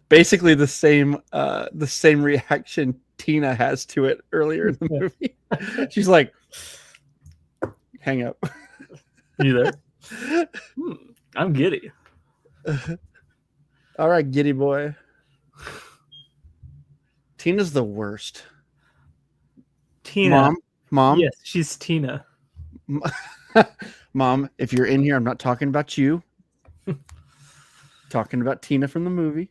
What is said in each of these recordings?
Basically the same reaction Tina has to it earlier in the movie. She's like, hang up. You there? I'm giddy. All right, giddy boy. Tina's the worst. Tina. Mom. Yes, she's Tina. Mom, if you're in here, I'm not talking about you. Talking about Tina from the movie.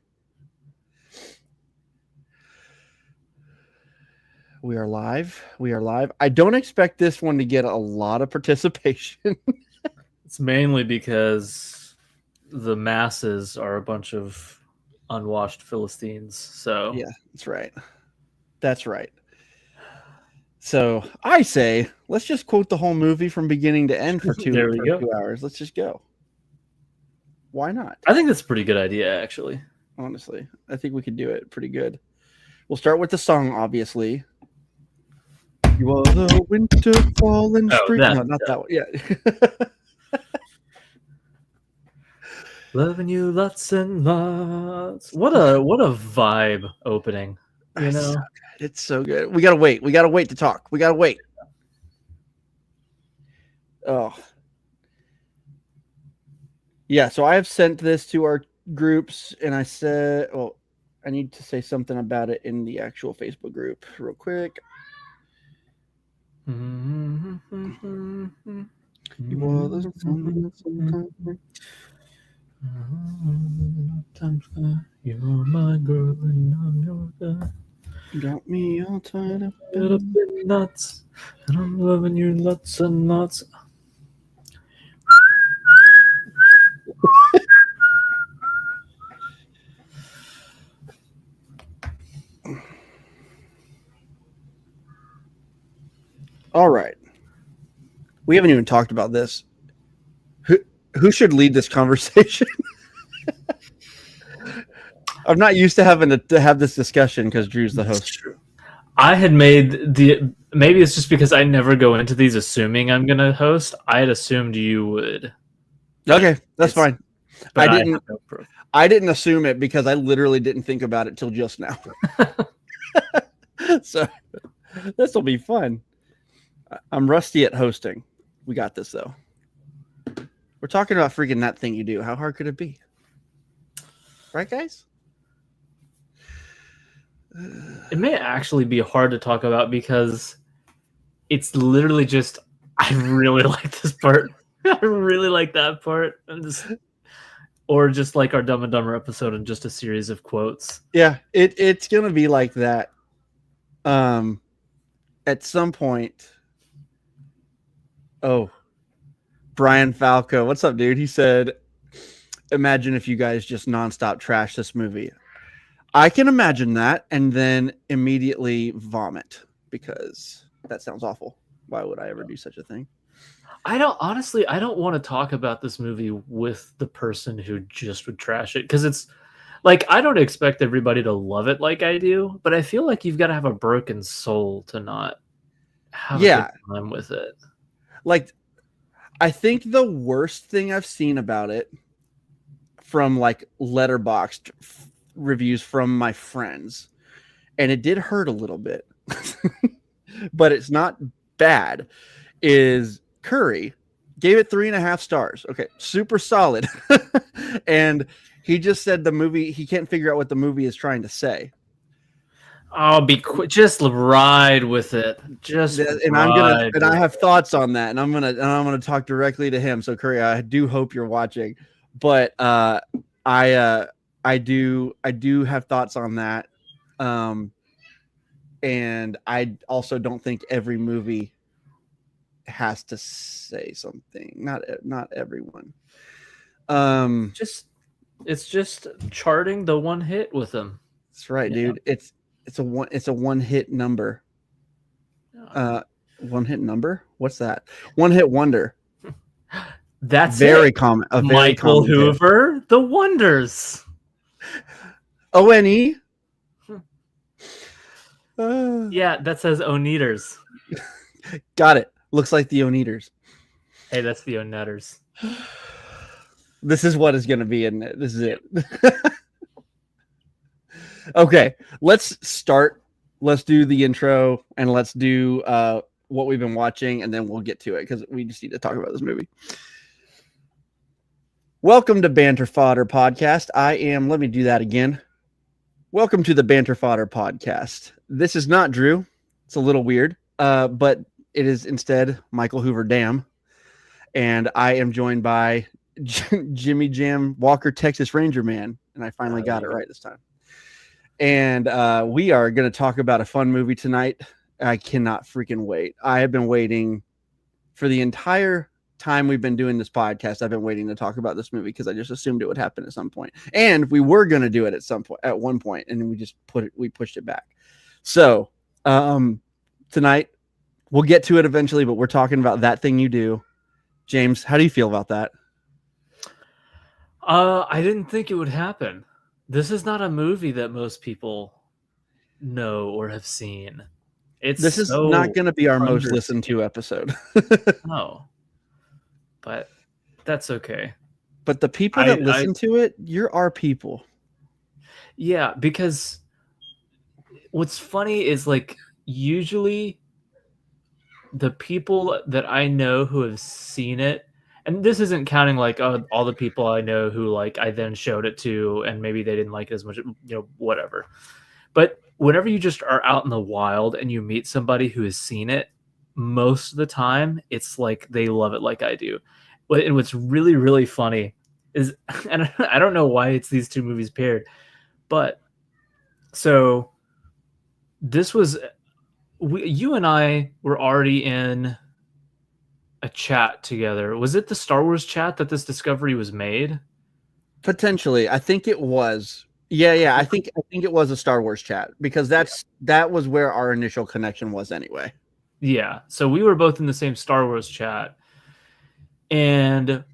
We are live. I don't expect this one to get a lot of participation. It's mainly because the masses are a bunch of unwashed Philistines. So yeah, that's right. So I say, let's just quote the whole movie from beginning to end for 2 hours. Let's just go. Why not? I think that's a pretty good idea, actually. Honestly, I think we could do it pretty good. We'll start with the song, obviously. You are the winter, fall, and spring. No, not that one. Yeah. Loving you lots and lots. What a vibe opening. You know, it's so good. We gotta wait. We gotta wait to talk. We gotta wait. Oh. Yeah, so I have sent this to our groups, and I said, well, I need to say something about it in the actual Facebook group real quick. You are the you're my girl and I'm your guy. Got me all tied up in nuts, and I'm loving you lots and lots. All right. We haven't even talked about this. Who should lead this conversation? I'm not used to having to have this discussion because Drew's the host. I had made maybe it's just because I never go into these assuming I'm going to host. I had assumed you would. Okay, that's fine. I didn't assume it because I literally didn't think about it till just now. So this will be fun. I'm rusty at hosting. We got this though. We're talking about freaking that thing you do. How hard could it be? Right, guys? It may actually be hard to talk about because it's literally just, I really like this part. I really like that part. Or just like our Dumb and Dumber episode and just a series of quotes. Yeah, it's going to be like that. At some point. Oh, Brian Falco. What's up, dude? He said, imagine if you guys just nonstop trash this movie. I can imagine that and then immediately vomit because that sounds awful. Why would I ever do such a thing? I don't want to talk about this movie with the person who just would trash it because it's like, I don't expect everybody to love it like I do, but I feel like you've got to have a broken soul to not have a good time with it. Like, I think the worst thing I've seen about it from like Letterboxd reviews from my friends, and it did hurt a little bit, but it's not bad, is Curry gave it 3.5 stars. Okay, super solid. And he just said the movie, he can't figure out what the movie is trying to say. I'll be just ride with it. I have thoughts on that, and I'm gonna talk directly to him. So Curry, I do hope you're watching, but I do have thoughts on that, and I also don't think every movie has to say something. Not everyone. It's just charting the one hit with them. That's right, dude. It's a one hit number. One hit number? What's that? One hit wonder. That's very common. Michael Hoover, hit. The Wonders. ONE? Yeah, that says Oneaters. Got it. Looks like the Oneaters. Hey, that's the Onetters. This is what is going to be in it. This is it. Okay, let's start. Let's do the intro and let's do what we've been watching, and then we'll get to it because we just need to talk about this movie. Welcome to Banter Fodder Podcast. Let me do that again. Welcome to the Banter Fodder Podcast. This is not Drew. It's a little weird, but it is instead Michael Hoover Dam. And I am joined by Jimmy Jam Walker, Texas Ranger Man. And I finally got it right this time. And we are going to talk about a fun movie tonight. I cannot freaking wait. I have been waiting for the entire time we've been doing this podcast. I've been waiting to talk about this movie because I just assumed it would happen at some point. And we were going to do it at one point, and we pushed it back. So tonight we'll get to it eventually, but we're talking about That Thing You Do. James, how do you feel about that? I didn't think it would happen. This is not a movie that most people know or have seen. This is not going to be our most listened to episode. No, but that's okay. But the people that listen to it, you're our people. Yeah, because what's funny is like usually the people that I know who have seen it, and this isn't counting like all the people I know who like I then showed it to and maybe they didn't like it as much, whatever. But whenever you just are out in the wild and you meet somebody who has seen it, most of the time it's like they love it like I do. And what's really, really funny is, and I don't know why it's these two movies paired, but so this was, you and I were already in a chat together. Was it the Star Wars chat that this discovery was made? Potentially. I think it was. Yeah. I think it was a Star Wars chat because that was where our initial connection was anyway. Yeah. So we were both in the same Star Wars chat. And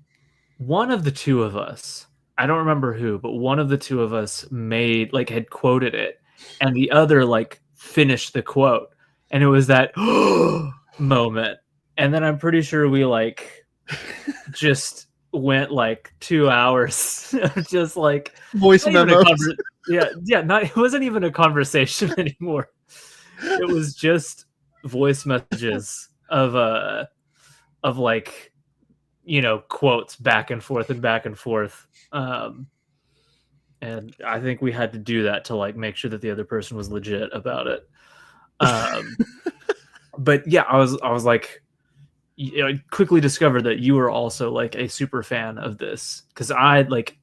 one of the two of us, I don't remember who, but one of the two of us had quoted it, and the other like finished the quote. And it was that moment. And then I'm pretty sure we like just went like 2 hours just like voice memos. It wasn't even a conversation anymore. It was just voice messages of like, quotes back and forth and back and forth. And I think we had to do that to like make sure that the other person was legit about it. But yeah, I was like, I quickly discovered that you were also like a super fan of this because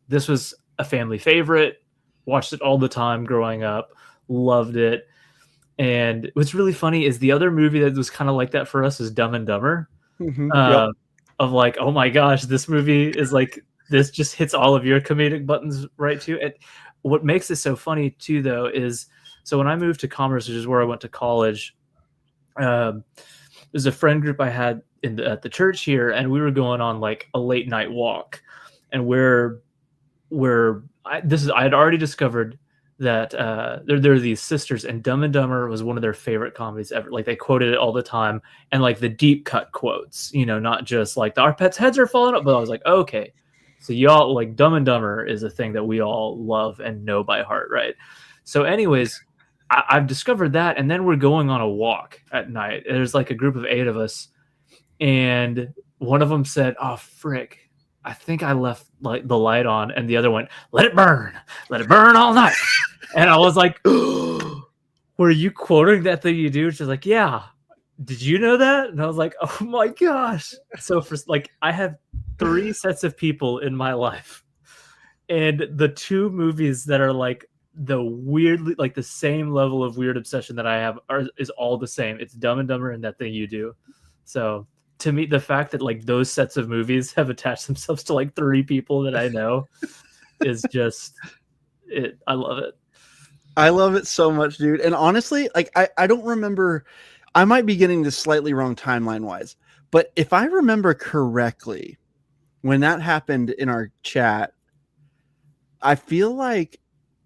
this was a family favorite, watched it all the time growing up, loved it. And what's really funny is the other movie that was kind of like that for us is Dumb and Dumber. Mm-hmm. Yep. Of like, oh my gosh, this movie is like, this just hits all of your comedic buttons right too. And what makes it so funny too, though, is so when I moved to Commerce, which is where I went to college, there's a friend group I had at the church here, and we were going on like a late night walk, and I had already discovered that there are these sisters, and Dumb and Dumber was one of their favorite comedies ever. Like they quoted it all the time, and like the deep cut quotes, not just like our pets' heads are falling up. But I was like, okay, so y'all like Dumb and Dumber is a thing that we all love and know by heart, right? So, anyways, I've discovered that, and then we're going on a walk at night. There's like a group of 8 of us, and one of them said, "Oh frick, I think I left like the light on," and the other went, let it burn all night." And I was like, were you quoting That Thing You Do? She's like, yeah. Did you know that? And I was like, oh my gosh. So for like, I have 3 sets of people in my life, and the 2 movies that are like the weirdly like the same level of weird obsession that I have is all the same. It's Dumb and Dumber and That Thing You Do. So to me, the fact that like those sets of movies have attached themselves to like 3 people that I know is just it. I love it. I love it so much, dude. And honestly, like I don't remember. I might be getting this slightly wrong timeline wise, but if I remember correctly, when that happened in our chat, I feel like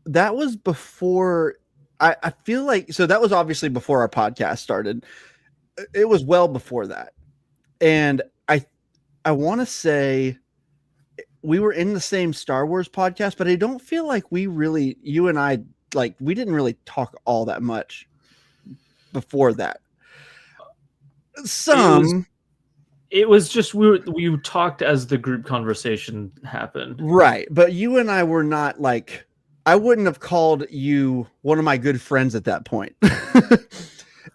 that was before. I feel like so that was obviously before our podcast started. It was well before that. And I want to say we were in the same Star Wars podcast, but I don't feel like you and I like we didn't really talk all that much before that. It was just we talked as the group conversation happened. Right, but you and I were not like, I wouldn't have called you one of my good friends at that point.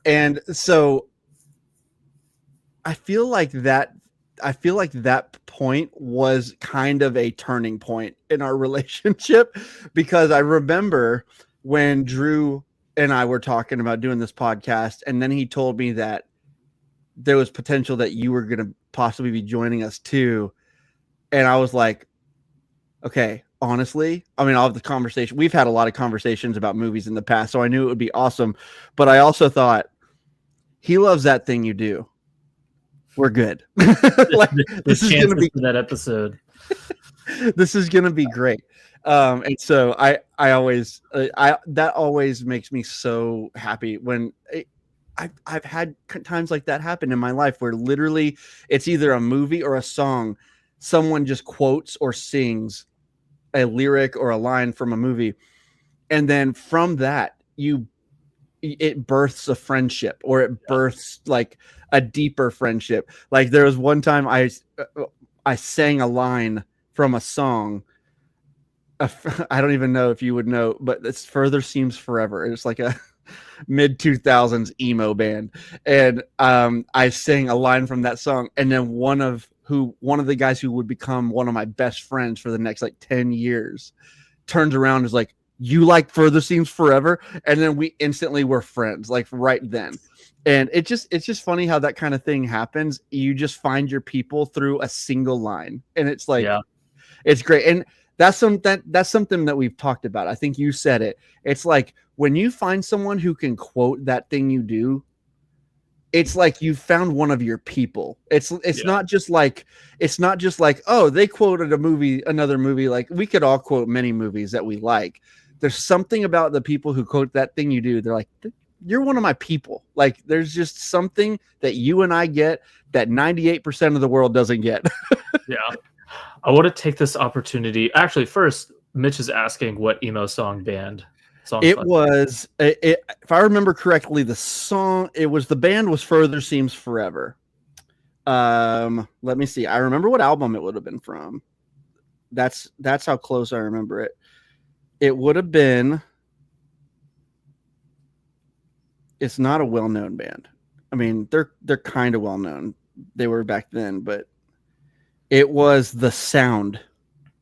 And so I feel like that point was kind of a turning point in our relationship, because I remember when Drew and I were talking about doing this podcast, and then he told me that there was potential that you were going to possibly be joining us too. And I was like, okay, honestly, I mean, all of the conversation, we've had a lot of conversations about movies in the past, so I knew it would be awesome. But I also thought, he loves that thing you do. We're good. Like, this is going to be that episode. This is going to be great. And so I always, that always makes me so happy when I've had times like that happen in my life where literally it's either a movie or a song. Someone just quotes or sings a lyric or a line from a movie. And then from that, it births a friendship, or it births like a deeper friendship. Like there was one time I sang a line from a song. I don't even know if you would know, but it's Further Seems Forever. It's like a mid 2000s emo band. And I sang a line from that song. And then one of the guys who would become one of my best friends for the next like 10 years turns around and is like, you like Further Seems Forever? And then we instantly were friends, like right then. And it's just funny how that kind of thing happens. You just find your people through a single line. And it's like, It's great. And that's something that we've talked about. I think you said it. It's like when you find someone who can quote that thing you do, it's like you found one of your people. It's not just like oh, they quoted another movie. Like we could all quote many movies that we like. There's something about the people who quote that thing you do. They're like, you're one of my people. Like there's just something that you and I get that 98% of the world doesn't get. Yeah. I want to take this opportunity. Actually, first, Mitch is asking what emo band. It was, if I remember correctly, the band was Further Seems Forever. Let me see. I remember what album it would have been from. That's how close I remember it. It would have been. It's not a well-known band. I mean, they're kind of well-known. They were back then, but it was The Sound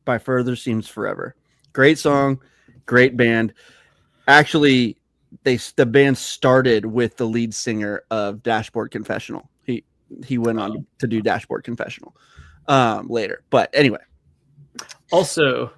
by Further Seems Forever. Great song, great band. Actually, the band started with the lead singer of Dashboard Confessional. He went on to do Dashboard Confessional later. But anyway. Also,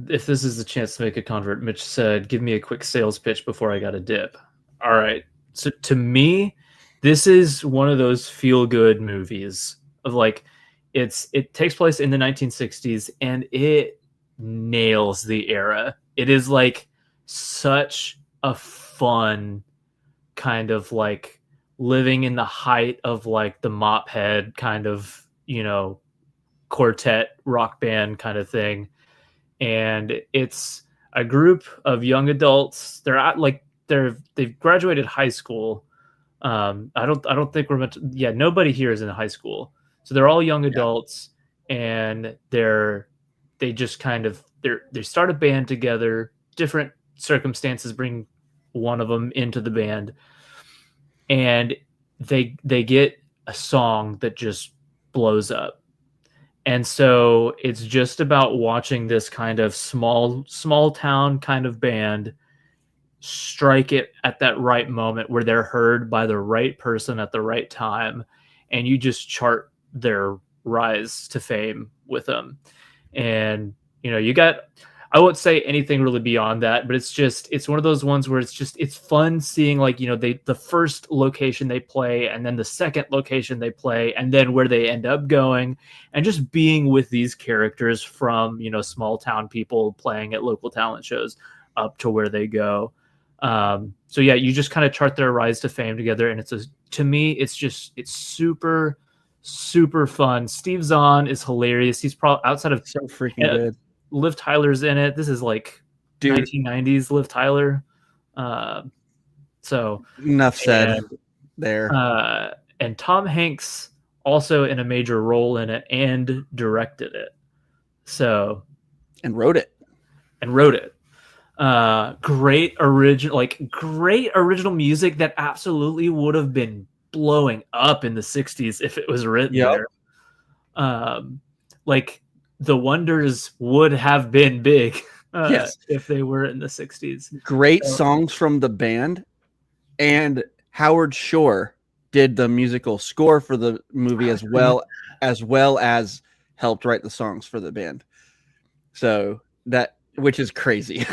if this is a chance to make a convert, Mitch said, give me a quick sales pitch before I got a dip. All right. So to me, this is one of those feel-good movies of like, it takes place in the 1960s and it nails the era. It is like such a fun kind of like living in the height of like the Mop Head kind of, quartet rock band kind of thing. And it's a group of young adults. They've graduated high school. I don't think we're meant to, nobody here is in high school. So they're all young adults, and they start a band together. Different circumstances bring one of them into the band, and they get a song that just blows up. And so it's just about watching this kind of small town kind of band strike it at that right moment where they're heard by the right person at the right time, and you just chart their rise to fame with them. And I won't say anything really beyond that, but it's one of those ones where it's fun seeing like the first location they play, and then the second location they play, and then where they end up going, and just being with these characters from small town people playing at local talent shows up to where they go. So you just kind of chart their rise to fame together, and to me it's super super fun. Steve Zahn is hilarious. He's probably outside of so freaking good. Liv Tyler's in it. This is like Dude, 1990s Liv Tyler. So enough said and there. and Tom Hanks also in a major role in it and directed it. So And wrote it. and wrote it. Great original music that absolutely would have been blowing up in the 60s if it was written there. Like the Wonders would have been big Yes. if they were in the 60s. Great songs from the band, and Howard Shore did the musical score for the movie as well as helped write the songs for the band. So that, which is crazy.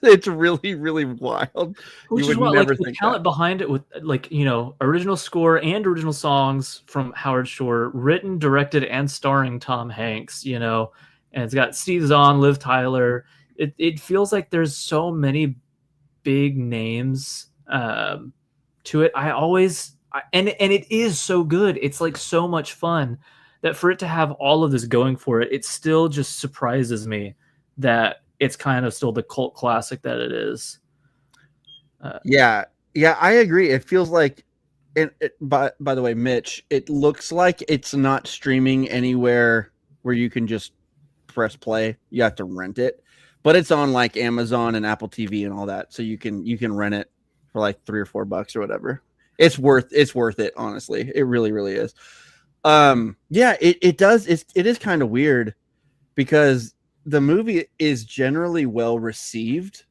It's really, really wild. Which you is would what, never like, the think talent that. behind it with, like, you know, original score and original songs from Howard Shore, written, directed, and starring Tom Hanks, you know, and it's got Steve Zahn, Liv Tyler. It feels like there's so many big names to it. And it is so good. It's like so much fun that for it to have all of this going for it, it still just surprises me that it's kind of still the cult classic that it is. Yeah, I agree. It feels like, by the way, Mitch, it looks like it's not streaming anywhere where you can just press play. You have to rent it, but it's on like Amazon and Apple TV and all that, so you can rent it for like $3 or $4 or whatever. It's worth it, honestly. It really, really is. Yeah, it is kind of weird because the movie is generally well received,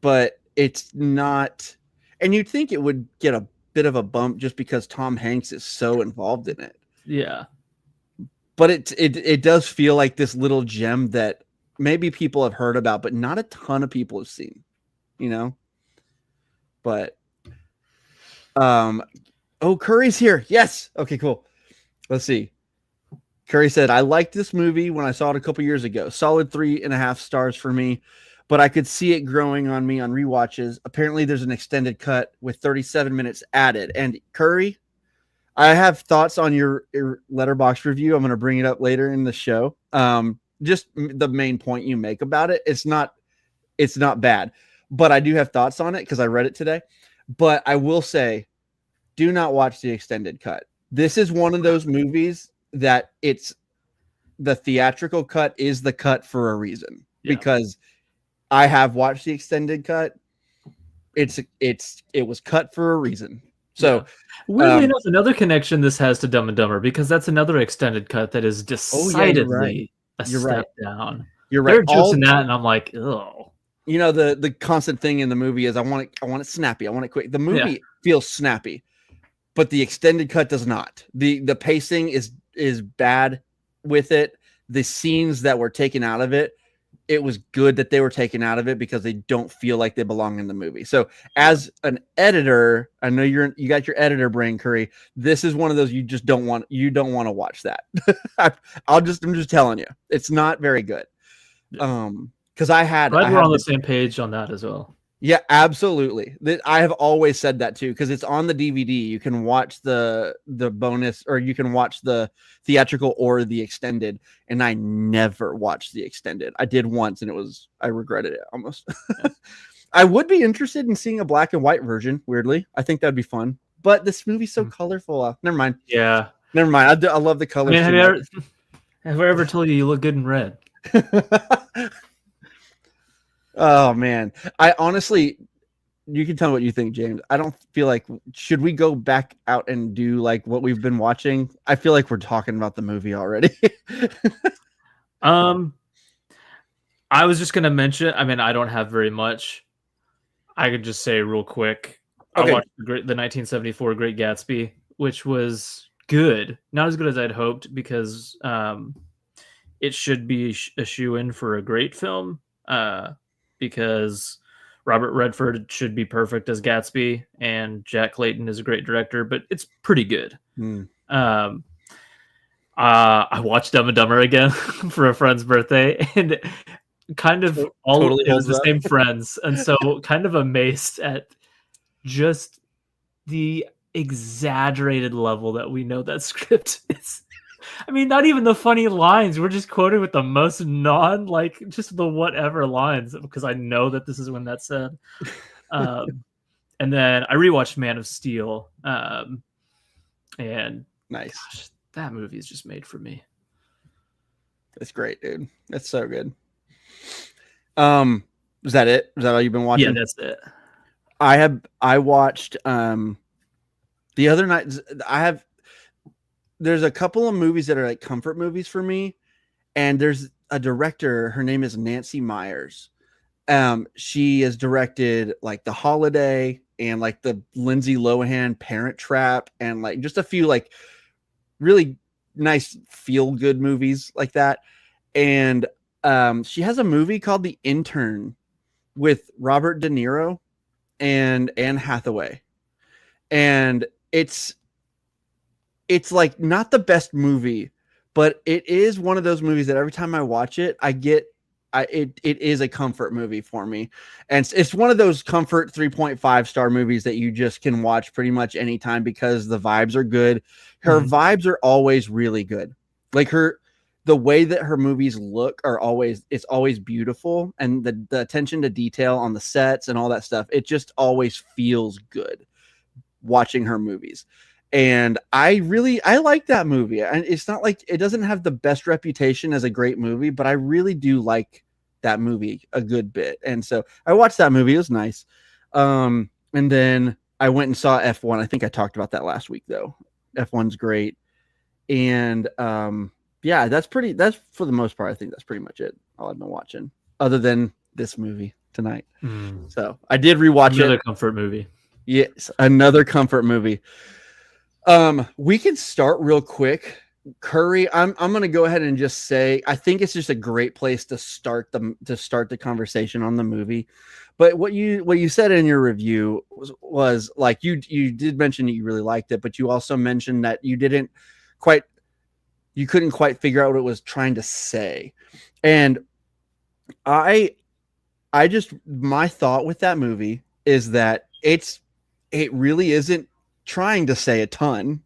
but it's not, and you'd think it would get a bit of a bump just because Tom Hanks is so involved in it. Yeah. But it does feel like this little gem that maybe people have heard about, but not a ton of people have seen, you know? But, oh, Curry's here. Yes. Okay, cool. Let's see. Curry said, I liked this movie when I saw it a couple years ago. Solid 3.5 stars for me, but I could see it growing on me on rewatches. Apparently there's an extended cut with 37 minutes added. And Curry, I have thoughts on your Letterboxd review. I'm going to bring it up later in the show. Just the main point you make about it. It's not bad, but I do have thoughts on it because I read it today. But I will say, do not watch the extended cut. This is one of those movies that it's the theatrical cut is the cut for a reason, because I have watched the extended cut. It was cut for a reason. So weirdly enough, another connection this has to Dumb and Dumber, because that's another extended cut that is decidedly a step down. You're right. They're jokes in that, and I'm like, oh. You know, the constant thing in the movie is I want it snappy. I want it quick. The movie feels snappy, but the extended cut does not. The pacing is bad with it. The scenes that were taken out of it, it was good that they were taken out of it because they don't feel like they belong in the movie. So as an editor, I know you got your editor brain, Curry. This is one of those you don't want to watch that. I'm just telling you, it's not very good. Because we're on the same page on that as well. Yeah, absolutely. I have always said that too, because it's on the DVD. You can watch the bonus, or you can watch the theatrical or the extended. And I never watched the extended. I did once, and I regretted it almost. I would be interested in seeing a black and white version. Weirdly, I think that'd be fun. But this movie's so colorful. Never mind. Yeah, never mind. I love the colors. I mean, have I ever told you look good in red? Oh man, I honestly, you can tell me what you think, James. I don't feel like, should we go back out and do like what we've been watching? I feel like we're talking about the movie already. I was just gonna mention, I mean, I don't have very much. I could just say real quick. Okay. I watched the 1974 Great Gatsby, which was good. Not as good as I'd hoped, because it should be a shoe-in for a great film. Because Robert Redford should be perfect as Gatsby, and Jack Clayton is a great director, but it's pretty good. I watched Dumb and Dumber again for a friend's birthday, and kind of it was the same friends, and so kind of amazed at just the exaggerated level that we know that script is. I mean, not even the funny lines. We're just quoting with the most just the whatever lines because I know that this is when that's said. And then I rewatched Man of Steel. And Nice. Gosh, that movie is just made for me. That's great, dude. That's so good. Is that it? Is that all you've been watching? Yeah, that's it. I watched the other night. There's a couple of movies that are like comfort movies for me, and there's a director. Her name is Nancy Meyers. She has directed like The Holiday and like the Lindsay Lohan Parent Trap and like just a few like really nice feel good movies like that. And she has a movie called The Intern with Robert De Niro and Anne Hathaway. And it's like not the best movie, but it is one of those movies that every time I watch it, it is a comfort movie for me. And it's one of those comfort 3.5 star movies that you just can watch pretty much anytime because the vibes are good. Her vibes are always really good. Like the way that her movies look it's always beautiful. And the attention to detail on the sets and all that stuff, it just always feels good watching her movies. And I like that movie. And it's not like it doesn't have the best reputation as a great movie, but I really do like that movie a good bit. And so I watched that movie. It was nice. And then I went and saw F1. I think I talked about that last week though. F1's great. And yeah, that's for the most part. I think that's pretty much it. All I've been watching other than this movie tonight. So I did rewatch another comfort movie. Yes. Another comfort movie. We can start real quick. Curry, I'm going to go ahead and just say I think it's just a great place to start the conversation on the movie. But what you said in your review was like you did mention that you really liked it, but you also mentioned that you couldn't quite figure out what it was trying to say. And my thought with that movie is that it really isn't trying to say a ton.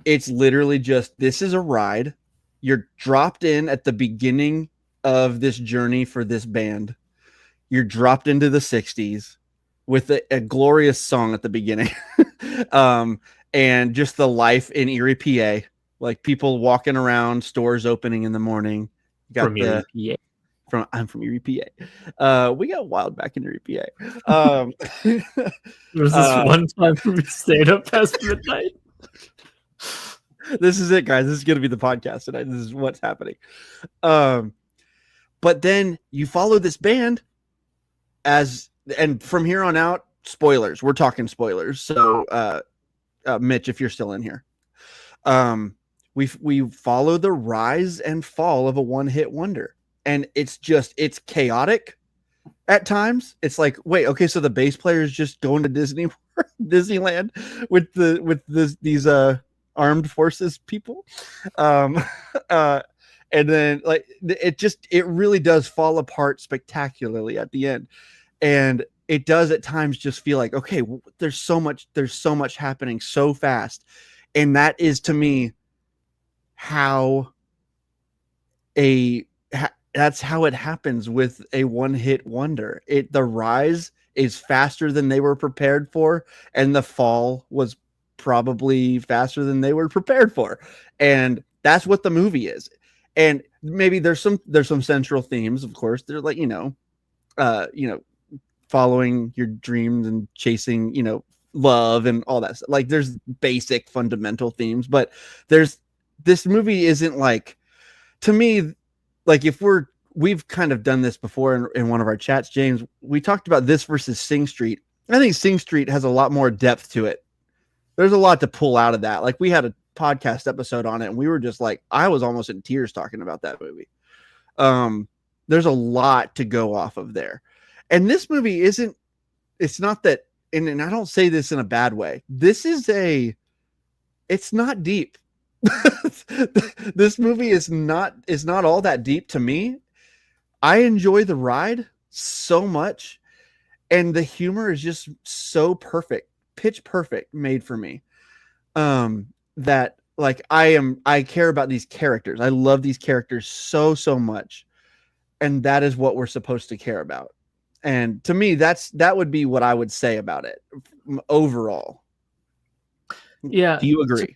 It's literally just, this is a ride. You're dropped in at the beginning of this journey for this band. You're dropped into the 60s with a glorious song at the beginning. And just the life in Erie, PA, like people walking around, stores opening in the morning. From Erie, PA. I'm from Erie, PA. We got wild back in Erie, PA. There was this one time we stayed up past midnight. This is it, guys. This is going to be the podcast tonight. This is what's happening. But then you follow this band and from here on out, spoilers. We're talking spoilers. So, Mitch, if you're still in here, we follow the rise and fall of a one-hit wonder. And it's chaotic at times. It's like, wait, okay, so the bass player is just going to Disneyland with these armed forces people. And then like it really does fall apart spectacularly at the end. And it does at times just feel like, okay, there's so much happening so fast. And that is to me that's how it happens with a one-hit wonder. The rise is faster than they were prepared for, and the fall was probably faster than they were prepared for. And that's what the movie is. And maybe there's some central themes, of course. They're like, following your dreams and chasing, love and all that stuff. Like there's basic fundamental themes, but this movie isn't like, to me, like if we've kind of done this before in one of our chats, James, we talked about this versus Sing Street. I think Sing Street has a lot more depth to it. There's a lot to pull out of that. Like we had a podcast episode on it and we were just like, I was almost in tears talking about that movie. There's a lot to go off of there. And this movie it's not that, and I don't say this in a bad way. It's not deep. This movie is not all that deep to me. I enjoy the ride so much, and the humor is just so perfect, pitch perfect, made for me. That like I care about these characters. I love these characters so much, and that is what we're supposed to care about. And to me, that would be what I would say about it overall. Yeah. Do you agree?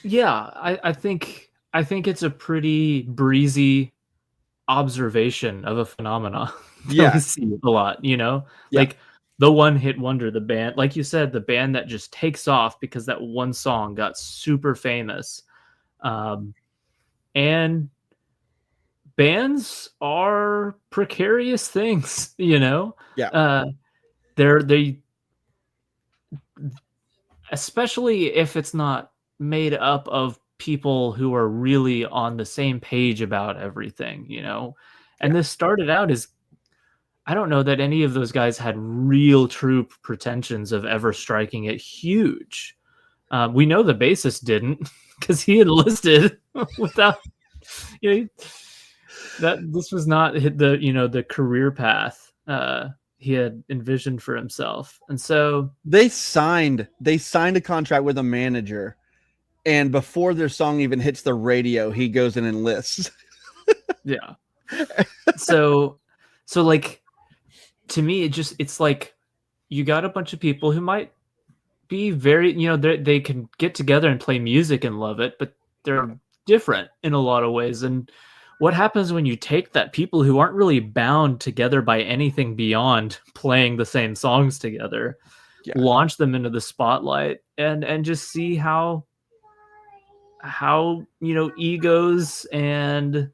Yeah, I think it's a pretty breezy observation of a phenomena that we see a lot, you know? Yeah. Like the one hit wonder, the band, like you said, the band that just takes off because that one song got super famous. And bands are precarious things, you know? Yeah. They especially if it's not made up of people who are really on the same page about everything, you know? And this started out as, I don't know that any of those guys had real true pretensions of ever striking it huge. We know the bassist didn't because he enlisted without, you know, that this was not the, you know, the career path he had envisioned for himself. And so they signed a contract with a manager, and before their song even hits the radio, he goes and enlists. Yeah. So like, to me, it's like you got a bunch of people who might be very, you know, they can get together and play music and love it, but they're different in a lot of ways. And what happens when you take that, people who aren't really bound together by anything beyond playing the same songs together, launch them into the spotlight and just see how, you know, egos and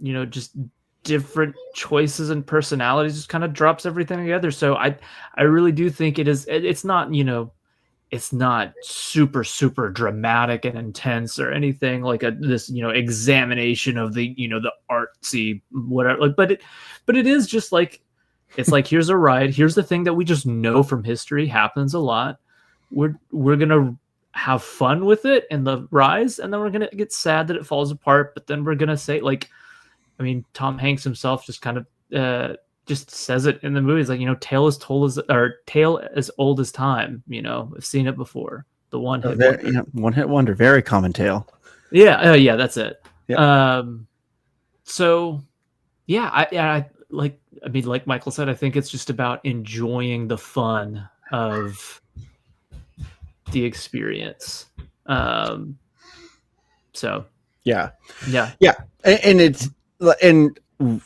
you know, just different choices and personalities just kind of drops everything together. So I really do think it's not, you know, it's not super dramatic and intense or anything like this, you know, examination of the, you know, the artsy whatever, like, but it is just like, it's like, here's a ride, here's the thing that we just know from history happens a lot, we're gonna have fun with it in the rise, and then we're gonna get sad that it falls apart, but then we're gonna say, like, I mean, Tom Hanks himself just kind of just says it in the movies, like, you know, tale as old as time. You know, I've seen it before. The one hit wonder. Yeah, one hit wonder, very common tale. Yeah, yeah, that's it. Yeah. So, yeah, I like. I mean, like Michael said, I think it's just about enjoying the fun of the experience. So, yeah, yeah, and it's, and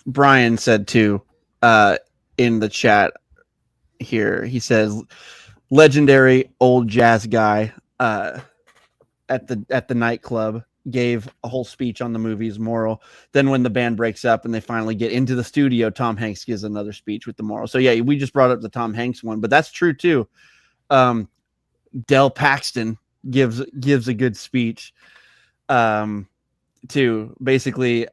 Brian said too, in the chat here, he says, legendary old jazz guy at the nightclub gave a whole speech on the movie's moral. Then when the band breaks up and they finally get into the studio, Tom Hanks gives another speech with the moral. So yeah, we just brought up the Tom Hanks one, but that's true too. Del Paxton gives a good speech too. Basically,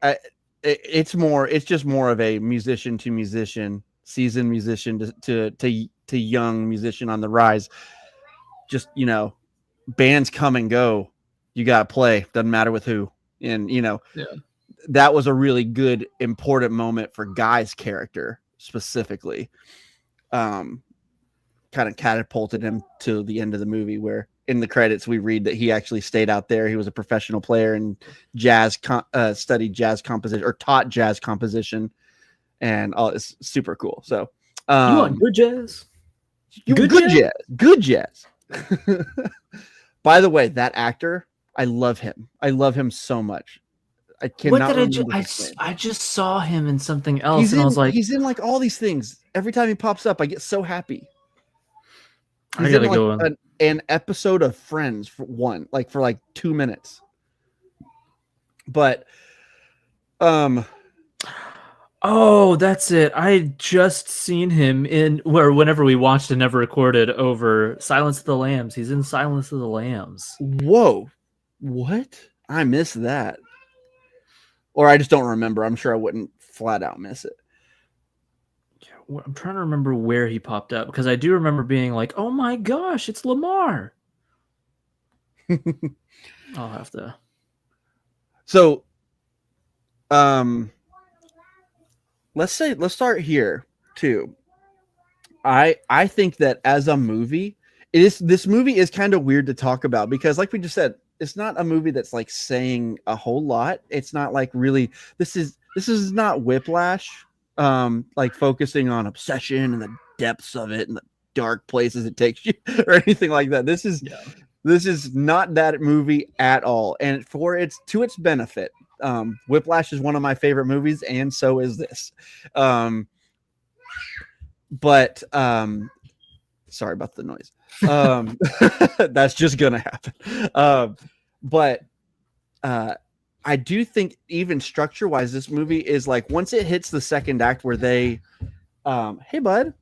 it's just more of a musician to musician, seasoned musician to young musician on the rise. Just, you know, bands come and go. You got to play. Doesn't matter with who. And, you know, that was a really good, important moment for Guy's character specifically. Kind of catapulted him to the end of the movie, where in the credits we read that he actually stayed out there. He was a professional player and studied jazz composition, or taught jazz composition, and it's super cool. So you want good jazz? Good jazz. By the way, that actor, I love him. I love him so much. I cannot remember his name. I just saw him in something else, and I was like, he's in like all these things. Every time he pops up, I get so happy. I gotta go an episode of Friends for 2 minutes. But oh, that's it. I had just seen him whenever we watched and never recorded over Silence of the Lambs. He's in Silence of the Lambs. Whoa. What? I missed that. Or I just don't remember. I'm sure I wouldn't flat out miss it. I'm trying to remember where he popped up, because I do remember being like, oh my gosh, it's Lamar. I'll have to. So, let's start here too. I think that as a movie, this movie is kind of weird to talk about because, like we just said, it's not a movie that's like saying a whole lot. It's not like really this is not Whiplash, like focusing on obsession and the depths of it and the dark places it takes you or anything like that. This is not that movie at all, and for its benefit. Whiplash is one of my favorite movies, and so is this. But sorry about the noise. That's just gonna happen. But I do think even structure wise, this movie is like once it hits the second act where they, hey bud.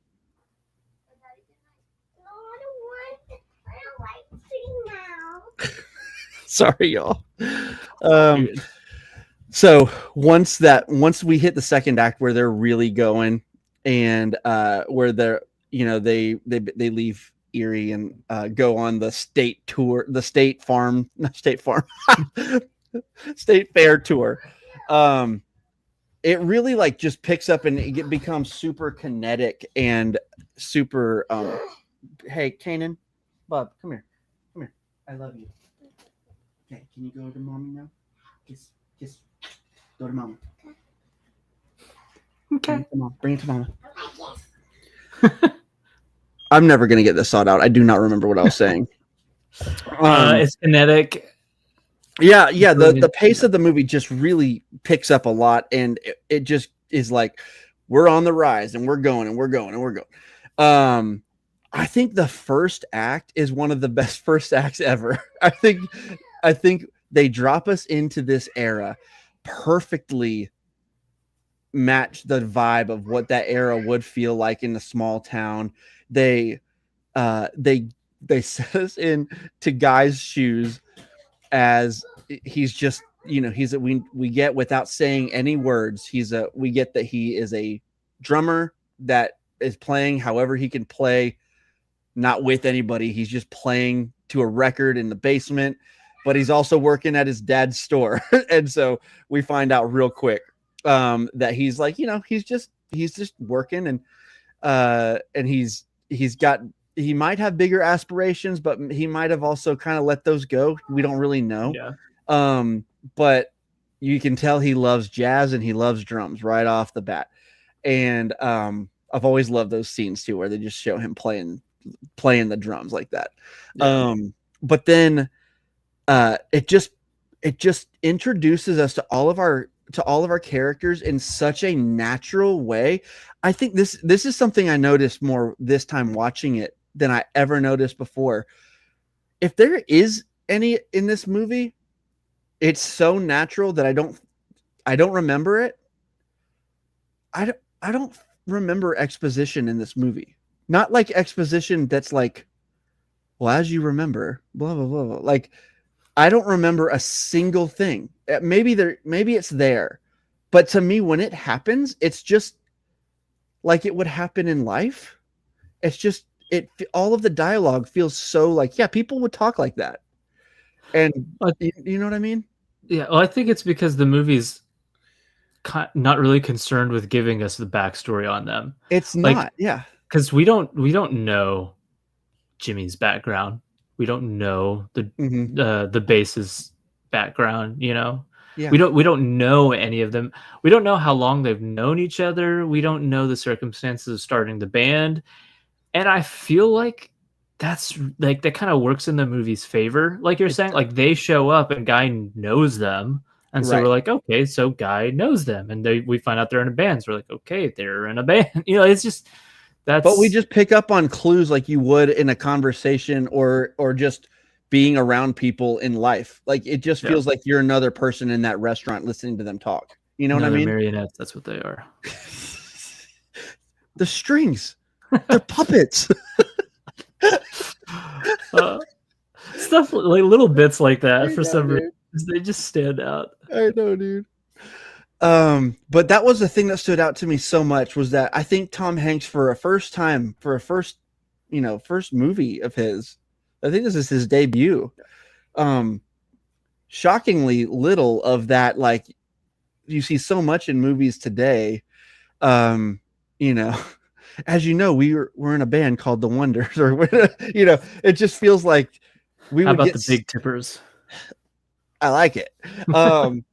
Sorry, y'all. So once we hit the second act where they're really going and where they're they leave Erie and go on the state tour, the state fair tour. It really like just picks up and it becomes super kinetic and super hey Kanan, Bob, come here, I love you. Okay, can you go to mommy now? Kiss. Go to mama. Okay. Bring it to mama. I'm never gonna get this thought out. I do not remember what I was saying. It's kinetic. Yeah. The pace of the movie just really picks up a lot, and it just is like we're on the rise, and we're going. I think the first act is one of the best first acts ever. I think they drop us into this era perfectly match the vibe of what that era would feel like in a small town. They set us in to Guy's shoes as he's just we get without saying any words. We get that he is a drummer that is playing however he can play, not with anybody. He's just playing to a record in the basement, but he's also working at his dad's store. And so we find out real quick that he's like, he's just working and he might have bigger aspirations, but he might have also kind of let those go. We don't really know. Yeah. But you can tell he loves jazz and he loves drums right off the bat. And I've always loved those scenes too, where they just show him playing the drums like that. Yeah. But then it just introduces us to all of our characters in such a natural way. I think this is something I noticed more this time watching it than I ever noticed before. If there is any in this movie, it's so natural that I don't remember it. I don't remember exposition in this movie. Not like exposition that's like, well, as you remember, blah blah blah. Like, I don't remember a single thing. Maybe it's there, but to me, when it happens, it's just like it would happen in life. It's just all of the dialogue feels so like, yeah, people would talk like that, and you know what I mean? Yeah, well, I think it's because the movie's not really concerned with giving us the backstory on them. It's not, yeah, because we don't know Jimmy's background. We don't know the bass's background. Yeah. We don't know any of them. We don't know how long they've known each other. We don't know the circumstances of starting the band, and I feel like that's like that kind of works in the movie's favor. Like you're saying, like they show up and Guy knows them. And so we're like, okay, so Guy knows them. And we find out they're in a band. So we're like, okay, they're in a band. It's just that's. But we just pick up on clues like you would in a conversation or just being around people in life. Like it just feels like you're another person in that restaurant listening to them talk. You know what I mean? Marionettes, that's what they are. The strings. They're puppets. Stuff like little bits like that for some reason they just stand out. I know, dude. But that was the thing that stood out to me so much was that I think Tom Hanks for a first movie of his, I think this is his debut. Shockingly little of that, like you see so much in movies today. as you know, we're in a band called the Wonders, or you know, it just feels like we How would about get. the Big Tippers? I like it. Um,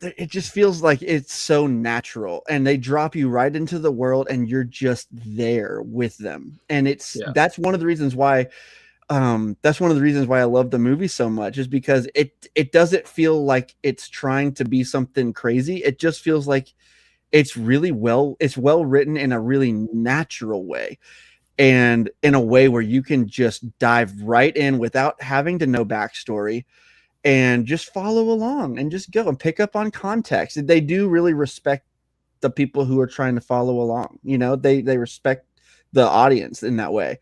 it just feels like it's so natural, and they drop you right into the world, and you're just there with them, and Yeah. that's one of the reasons why. That's one of the reasons why I love the movie so much, is because it doesn't feel like it's trying to be something crazy. It just feels like it's well written in a really natural way, and in a way where you can just dive right in without having to know backstory, and just follow along and just go and pick up on context. They do really respect the people who are trying to follow along. You know, they respect the audience in that way.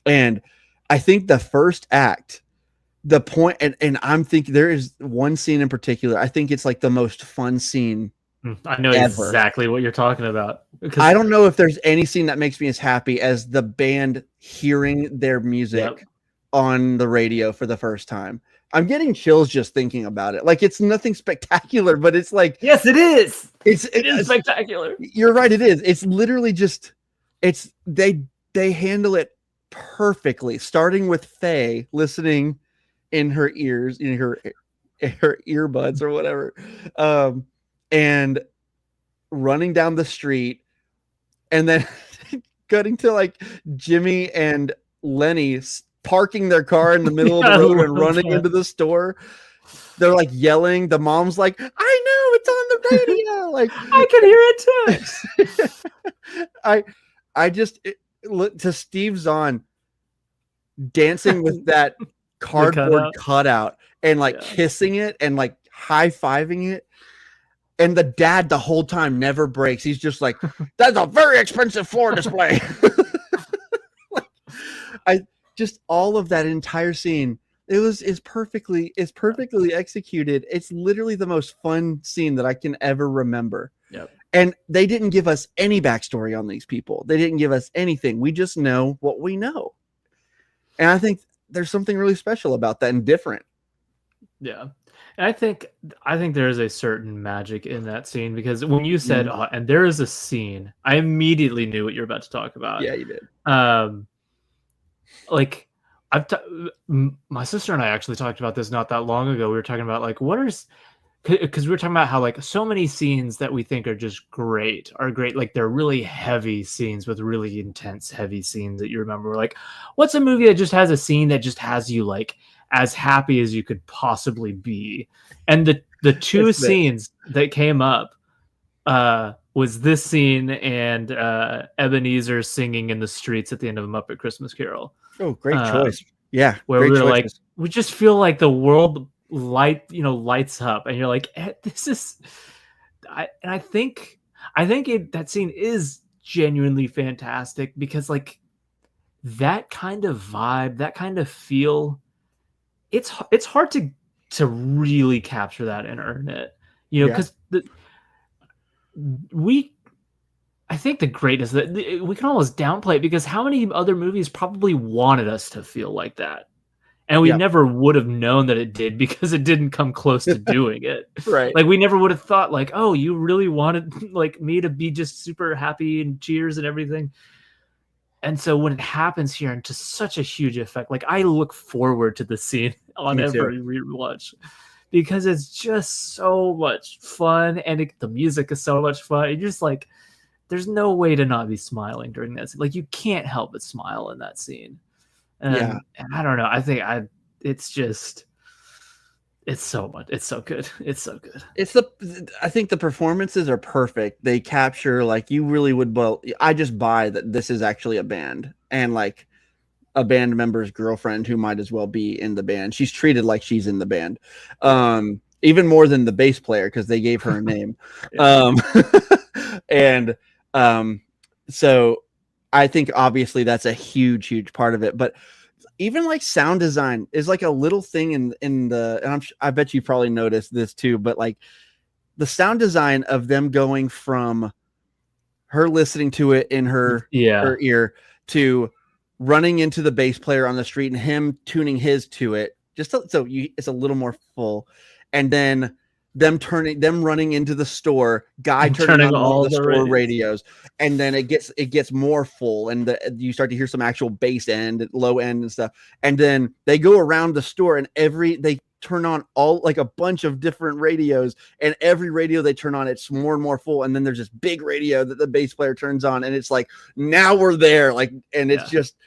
And I think the first act, the point, and I'm thinking there is one scene in particular. I think it's like the most fun scene I know ever. exactly what you're talking about. I don't know if there's any scene that makes me as happy as the band hearing their music on the radio for the first time. I'm getting chills just thinking about it. Like, it's nothing spectacular, but it's like, yes, it is. It is spectacular. You're right. It is. It's literally just, they handle it perfectly, starting with Faye listening in her ears, in her earbuds or whatever, and running down the street, and then cutting to like Jimmy and Lenny parking their car in the middle of the road and running into the store. They're like yelling. The mom's like, "I know, it's on the radio." Like, I can hear it too. I just to Steve Zahn dancing with that cardboard cutout and like kissing it and like high-fiving it. And the dad the whole time never breaks. He's just like, "That's a very expensive floor display." Like, I just, all of that entire scene, is perfectly executed. It's literally the most fun scene that I can ever remember. Yep. And they didn't give us any backstory on these people. They didn't give us anything. We just know what we know. And I think there's something really special about that and different. Yeah. And I think there is a certain magic in that scene, because when you said, and there is a scene, I immediately knew what you're about to talk about. Yeah, you did. Like, my sister and I actually talked about this not that long ago. We were talking about like, because we were talking about how like so many scenes that we think are just great are great. Like, they're really heavy scenes with really intense, heavy scenes that you remember. We're like, what's a movie that just has a scene that just has you like as happy as you could possibly be? And the two scenes that came up was this scene and Ebenezer singing in the streets at the end of A Muppet Christmas Carol. Oh, great choice. Yeah. Where we're like, we just feel like the world lights up, and you're like, this is, I think that scene is genuinely fantastic, because like that kind of vibe, that kind of feel, it's hard to really capture that and earn it, because I think the greatest that we can almost downplay it, because how many other movies probably wanted us to feel like that, and we never would have known that it did, because it didn't come close to doing it. Right. Like, we never would have thought like, oh, you really wanted like me to be just super happy and cheers and everything. And so when it happens here, and to such a huge effect, like I look forward to the scene on every rewatch, because it's just so much fun, and the music is so much fun. You're just like, there's no way to not be smiling during that scene. Like, you can't help but smile in that scene. And I don't know. I think it's so much. It's so good. It's so good. I think the performances are perfect. They capture, like, you really would, I just buy that this is actually a band, and like a band member's girlfriend who might as well be in the band. She's treated like she's in the band. Even more than the bass player, because they gave her a name. So I think obviously that's a huge part of it, but even like sound design is like a little thing in the, and I bet you probably noticed this too, but like the sound design of them going from her listening to it in her ear to running into the bass player on the street and him tuning his to it, just so it's a little more full, and then them running into the store, guy turning on all the store radios, and then it gets more full, and you start to hear some actual bass end, low end and stuff, and then they go around the store, and they turn on all like a bunch of different radios, and every radio they turn on, it's more and more full, and then there's this big radio that the bass player turns on, and it's like, now we're there, like, and it's just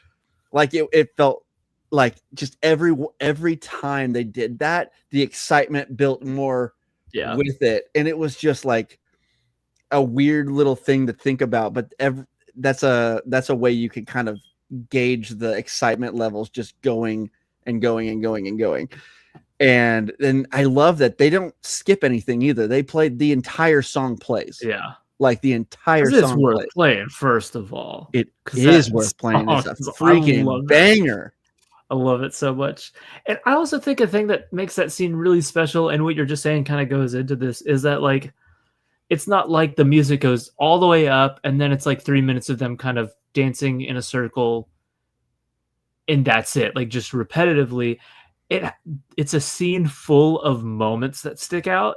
like it felt like just every time they did that, the excitement built more with it, and it was just like a weird little thing to think about, but that's a way you can kind of gauge the excitement levels, just going and going and going and going. And then I love that they don't skip anything either. They played the entire song plays. Yeah. Like the entire song. It's worth playing, first of all. It is worth playing. It's a freaking banger. I love it so much. And I also think a thing that makes that scene really special, and what you're just saying kind of goes into this, is that like it's not like the music goes all the way up and then it's like 3 minutes of them kind of dancing in a circle and that's it, like just repetitively. It's a scene full of moments that stick out.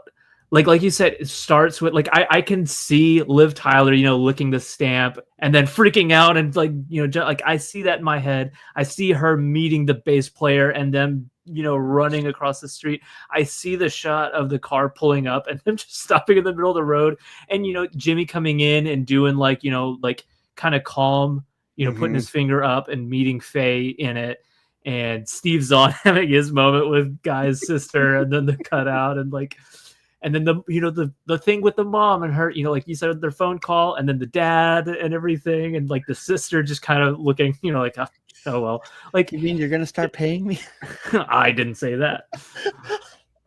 Like you said, it starts with like I can see Liv Tyler, licking the stamp and then freaking out and like like I see that in my head. I see her meeting the bass player and them running across the street. I see the shot of the car pulling up and them just stopping in the middle of the road, and Jimmy coming in and doing like like kind of calm, putting his finger up and meeting Faye in it. And Steve Zahn having his moment with Guy's sister, and then the cutout, and then the thing with the mom and her, like you said, their phone call, and then the dad and everything, and like the sister just kind of looking, like, oh well, like, you mean you're gonna start paying me? I didn't say that,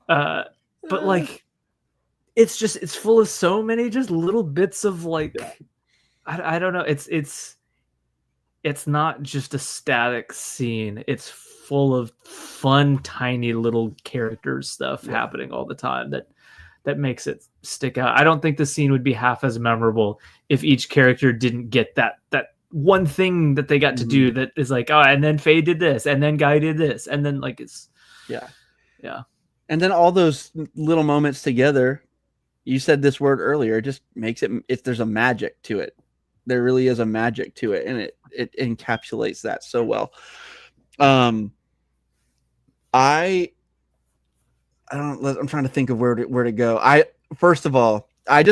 but like, it's full of so many just little bits of like, I don't know, it's not just a static scene. It's full of fun, tiny little character stuff happening all the time that makes it stick out. I don't think the scene would be half as memorable if each character didn't get that one thing that they got to do that is like, oh, and then Faye did this, and then Guy did this, and then like it's yeah. And then all those little moments together, you said this word earlier, it just makes it there's a magic to it. There really is a magic to it, and it encapsulates that so well. I'm trying to think of where to go. First of all, I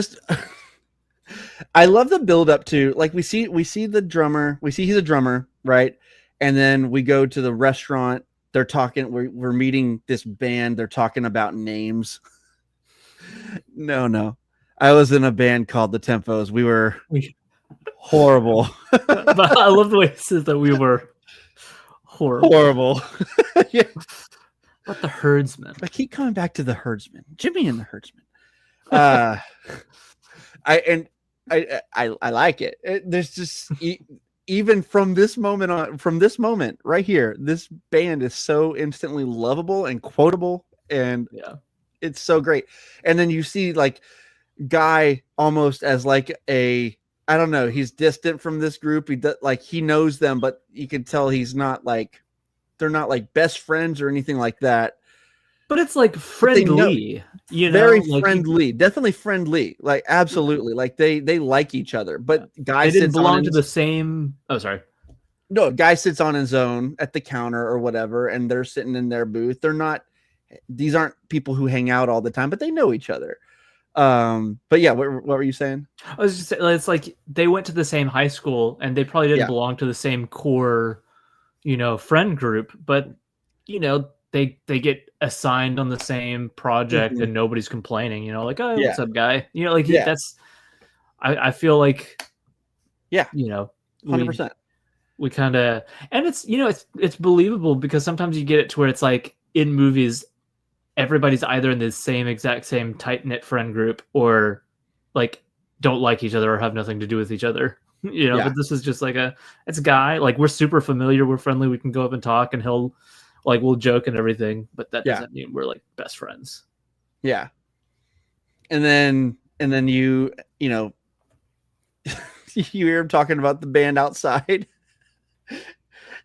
love the build up to, like, we see the drummer, he's a drummer, right? And then we go to the restaurant. They're talking. We're meeting this band. They're talking about names. No, I was in a band called the Tempos. We were horrible. But I love the way it says that we were horrible. Yeah. But the Herdsmen. I keep coming back to the Herdsmen. Jimmy and the Herdsmen. I like it. There's just even from this moment right here, this band is so instantly lovable and quotable, and it's so great. And then you see like Guy almost as like I don't know, he's distant from this group. He knows them, but you can tell he's not like, they're not like best friends or anything like that. But it's like friendly, very like friendly, definitely friendly, like absolutely, like they like each other. But Guy didn't belong to the same. Oh, sorry. No, Guy sits on his own at the counter or whatever, and they're sitting in their booth. They're not; these aren't people who hang out all the time, but they know each other. But yeah, what were you saying? I was just saying, it's like they went to the same high school, and they probably didn't belong to the same core, friend group, but they get assigned on the same project and nobody's complaining, like, oh, what's up, Guy? That's, I feel like, 100%. We kind of, and it's, it's believable, because sometimes you get it to where it's like in movies, everybody's either in the exact same tight knit friend group, or like don't like each other or have nothing to do with each other, but this is just like it's a Guy, like we're super familiar, we're friendly, we can go up and talk, and we'll joke and everything, but that doesn't mean we're like best friends. Yeah. And then you you hear him talking about the band outside,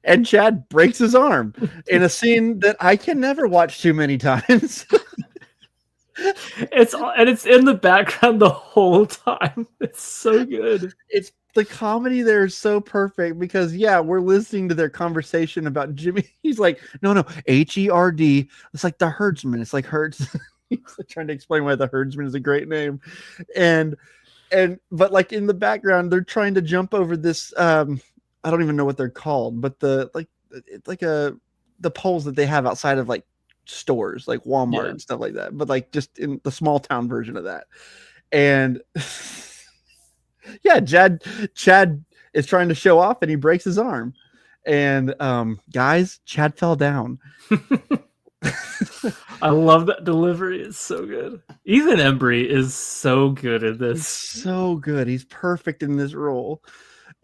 and Chad breaks his arm in a scene that I can never watch too many times. it's in the background the whole time. It's so good. It's the comedy there is so perfect because yeah, we're listening to their conversation about Jimmy. He's like, no, Herd. It's like the herdsman. It's like herds. He's trying to explain why the herdsman is a great name, and but like in the background, they're trying to jump over this. I don't even know what they're called, but it's like the poles that they have outside of like stores, like Walmart and stuff like that. But like just in the small town version of that, and. Yeah, Chad is trying to show off and he breaks his arm. And guys, Chad fell down. I love that delivery. It's so good. Ethan Embry is so good at this. He's so good. He's perfect in this role.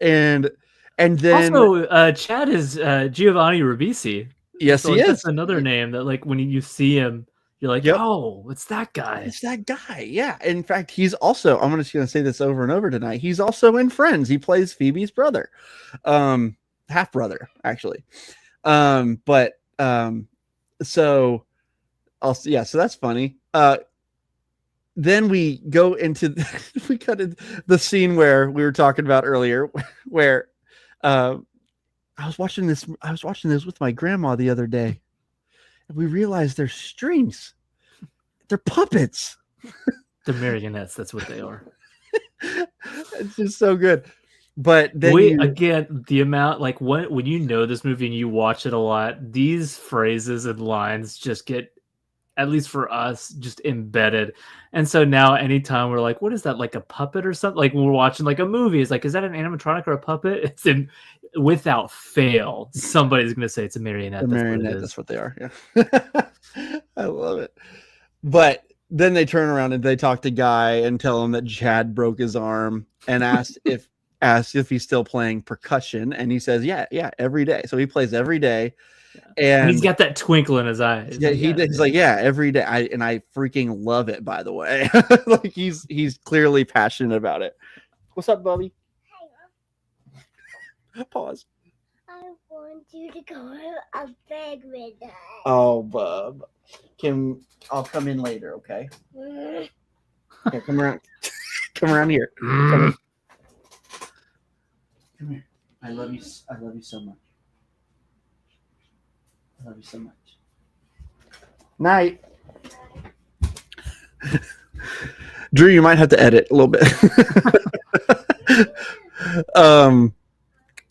And then also Chad is Giovanni Ribisi. Yes, so, he is. That's another name that like when you see him, you're like, oh, it's that guy. It's that guy. Yeah. In fact, he's also, I'm just going to say this over and over tonight. He's also in Friends. He plays Phoebe's brother, half brother, actually. So so that's funny. Then we go into, we cut in the scene where we were talking about earlier, where I was watching this with my grandma the other day. We realize they're strings. They're puppets. They're marionettes. That's what they are. It's just so good. But then again, the amount, like when you know this movie and you watch it a lot, these phrases and lines just get, at least for us, just embedded. And so now anytime we're like, what is that, like a puppet or something? Like when we're watching like a movie, it's like, is that an animatronic or a puppet? It's in, without fail, somebody's going to say it's a marionette. That's what they are. Yeah. I love it. But then they turn around and they talk to Guy and tell him that Chad broke his arm and asked if he's still playing percussion. And he says, yeah, every day. So he plays every day. And he's got that twinkle in his eyes. Yeah, he's like, yeah, every day. I freaking love it, by the way. Like he's clearly passionate about it. What's up, Bubby? Pause. I want you to go a bed with us. Oh, Bub. I'll come in later, okay? Here, come around. Come around here. Come here. I love you so much. I love you so much. Night. Drew, you might have to edit a little bit.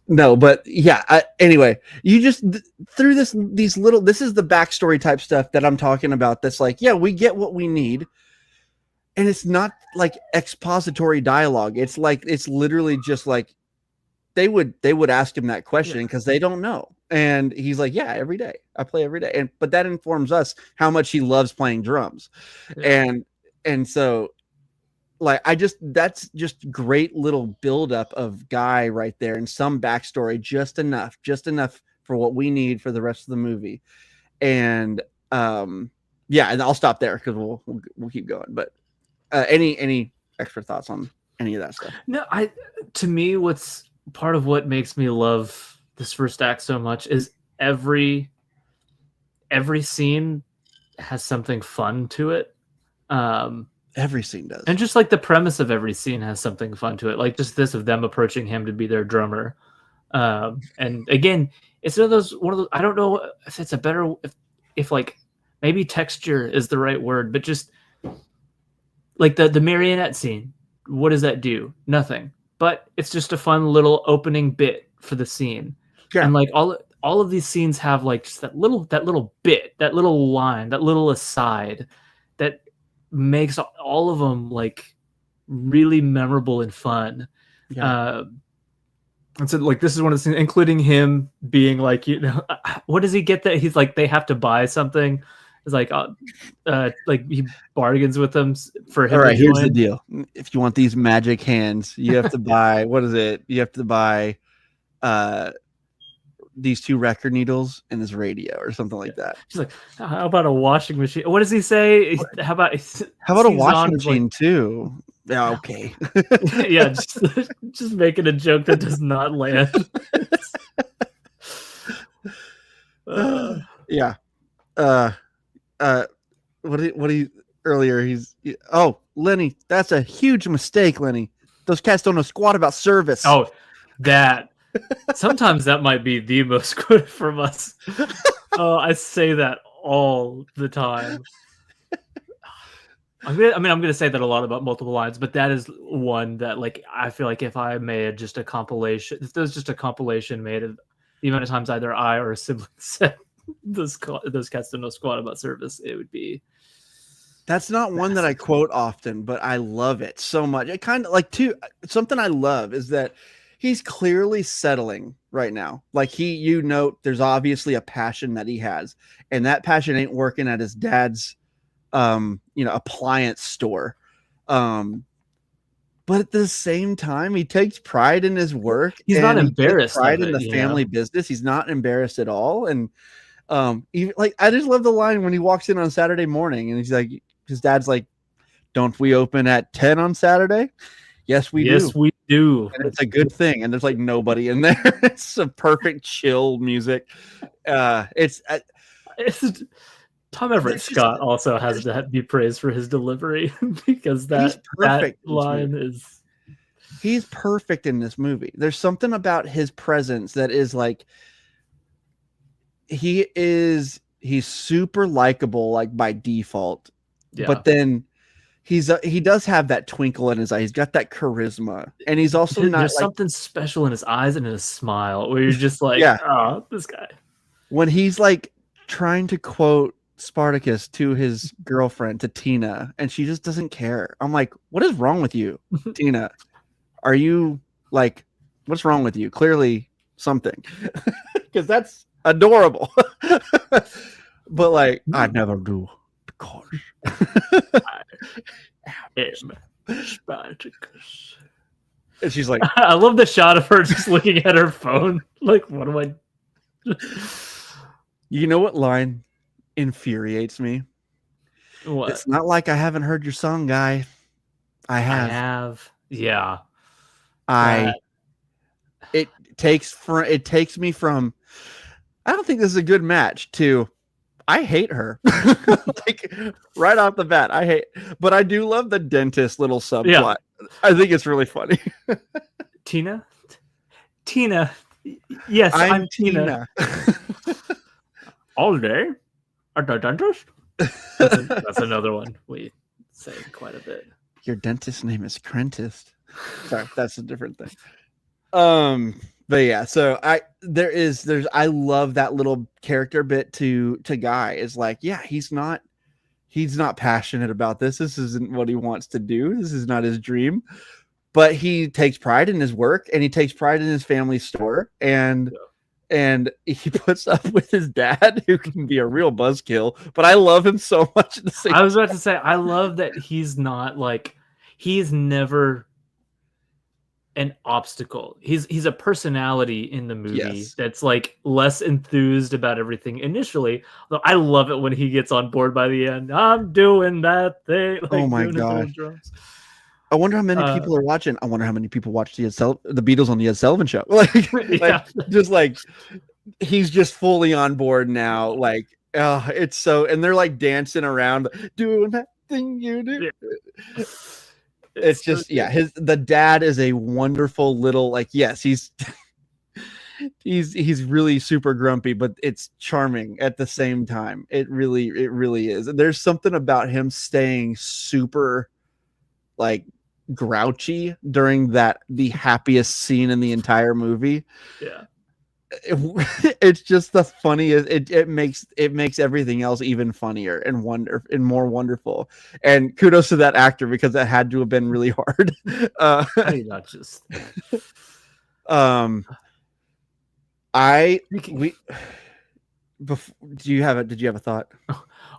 No, but yeah. Anyway, you just through this is the backstory type stuff that I'm talking about. That's like, yeah, we get what we need, and it's not like expository dialogue. It's like it's literally just like they would ask him that question because they don't know, and he's like, yeah, every day I play every day, but that informs us how much he loves playing drums, and so. Like that's just great little buildup of Guy right there and some backstory, just enough for what we need for the rest of the movie. And and I'll stop there because we'll keep going. But any extra thoughts on any of that stuff? No, to me, what's part of what makes me love this first act so much is every scene has something fun to it. Every scene does. And just like the premise of every scene has something fun to it. Like just this of them approaching him to be their drummer. And again, it's one of those, I don't know if it's a better, if like maybe texture is the right word, but just like the marionette scene. What does that do? Nothing, but it's just a fun little opening bit for the scene. Yeah. And like all of these scenes have like just that little bit, that little line, that little aside that makes all of them like really memorable and fun. Yeah. And so like this is one of the things, including him being like, you know, what does he get that he's like they have to buy something? It's like he bargains with them for him. All right, here's the deal. If you want these magic hands, you have to buy what is it? You have to buy these 2 record needles and this radio or something like that. She's like, how about a washing machine? What does he say? How about a washing machine too? Yeah, okay. Yeah, just making a joke that does not land. Yeah. What do you earlier. Oh, Lenny, that's a huge mistake, Lenny. Those cats don't know squat about service. Oh, that. Sometimes that might be the most quote from us. Oh, I say that all the time. I'm gonna say that a lot about multiple lines, but that is one that, like, I feel like if I made just a compilation, if there was just a compilation made of the amount of times either I or a sibling said those cats don't know squat about service, it would be. That's not one that I quote often, but I love it so much. It kind of something I love is that he's clearly settling right now. Like you note there's obviously a passion that he has, and that passion ain't working at his dad's appliance store. But at the same time, he takes pride in his work. He's not embarrassed. Pride in the family business. He's not embarrassed at all. And even like I just love the line when he walks in on Saturday morning and he's like, his dad's like, "Don't we open at 10 on Saturday?" Yes, we do. Yes, we do. And it's a good thing. And there's like nobody in there. It's a perfect chill music. It's Tom Everett Scott also has to be praised for his delivery because that line is. He's perfect in this movie. There's something about his presence that is like he's super likable, like by default. Yeah. But then he does have that twinkle in his eye. He's got that charisma, and he's also there's something special in his eyes and in his smile where you're just like, oh, this guy. When he's like trying to quote Spartacus to his girlfriend, to Tina, and she just doesn't care. I'm like, what is wrong with you, Tina? Are you like, what's wrong with you? Clearly something, because that's adorable. But like, I never do because I am Spartacus. And she's like, I love the shot of her just looking at her phone. Like, what do I? You know what line infuriates me? What? It's not like I haven't heard your song, guy. I have. Yeah. It takes me from I don't think this is a good match to I hate her. Like right off the bat, but I do love the dentist little subplot. Yeah. I think it's really funny. Tina? Yes, I'm Tina. All day at the dentist? That's another one we say quite a bit. Your dentist's name is Crentist. Sorry, that's a different thing. But yeah, so I love that little character bit to Guy. Is like, yeah, he's not passionate about this. This isn't what he wants to do. This is not his dream. But he takes pride in his work and he takes pride in his family store and he puts up with his dad, who can be a real buzzkill, but I love him so much at the same time. I was about to say, I love that he's not like, he's never an obstacle. He's a personality in the movie that's like less enthused about everything initially. Though I love it when he gets on board by the end. I'm doing that thing. Like, oh my god! I wonder how many people are watching. I wonder how many people watch the Beatles on the Ed Sullivan Show. Just like he's just fully on board now. Like, it's so, and they're like dancing around, doing that thing you do. Yeah. It's just the dad is a wonderful little, like, yes, he's really super grumpy, but it's charming at the same time. It really is. There's something about him staying super like grouchy during the happiest scene in the entire movie. Yeah. It's just the funniest. It makes everything else even funnier and more wonderful. And kudos to that actor, because that had to have been really hard. Not just. Did you have a thought?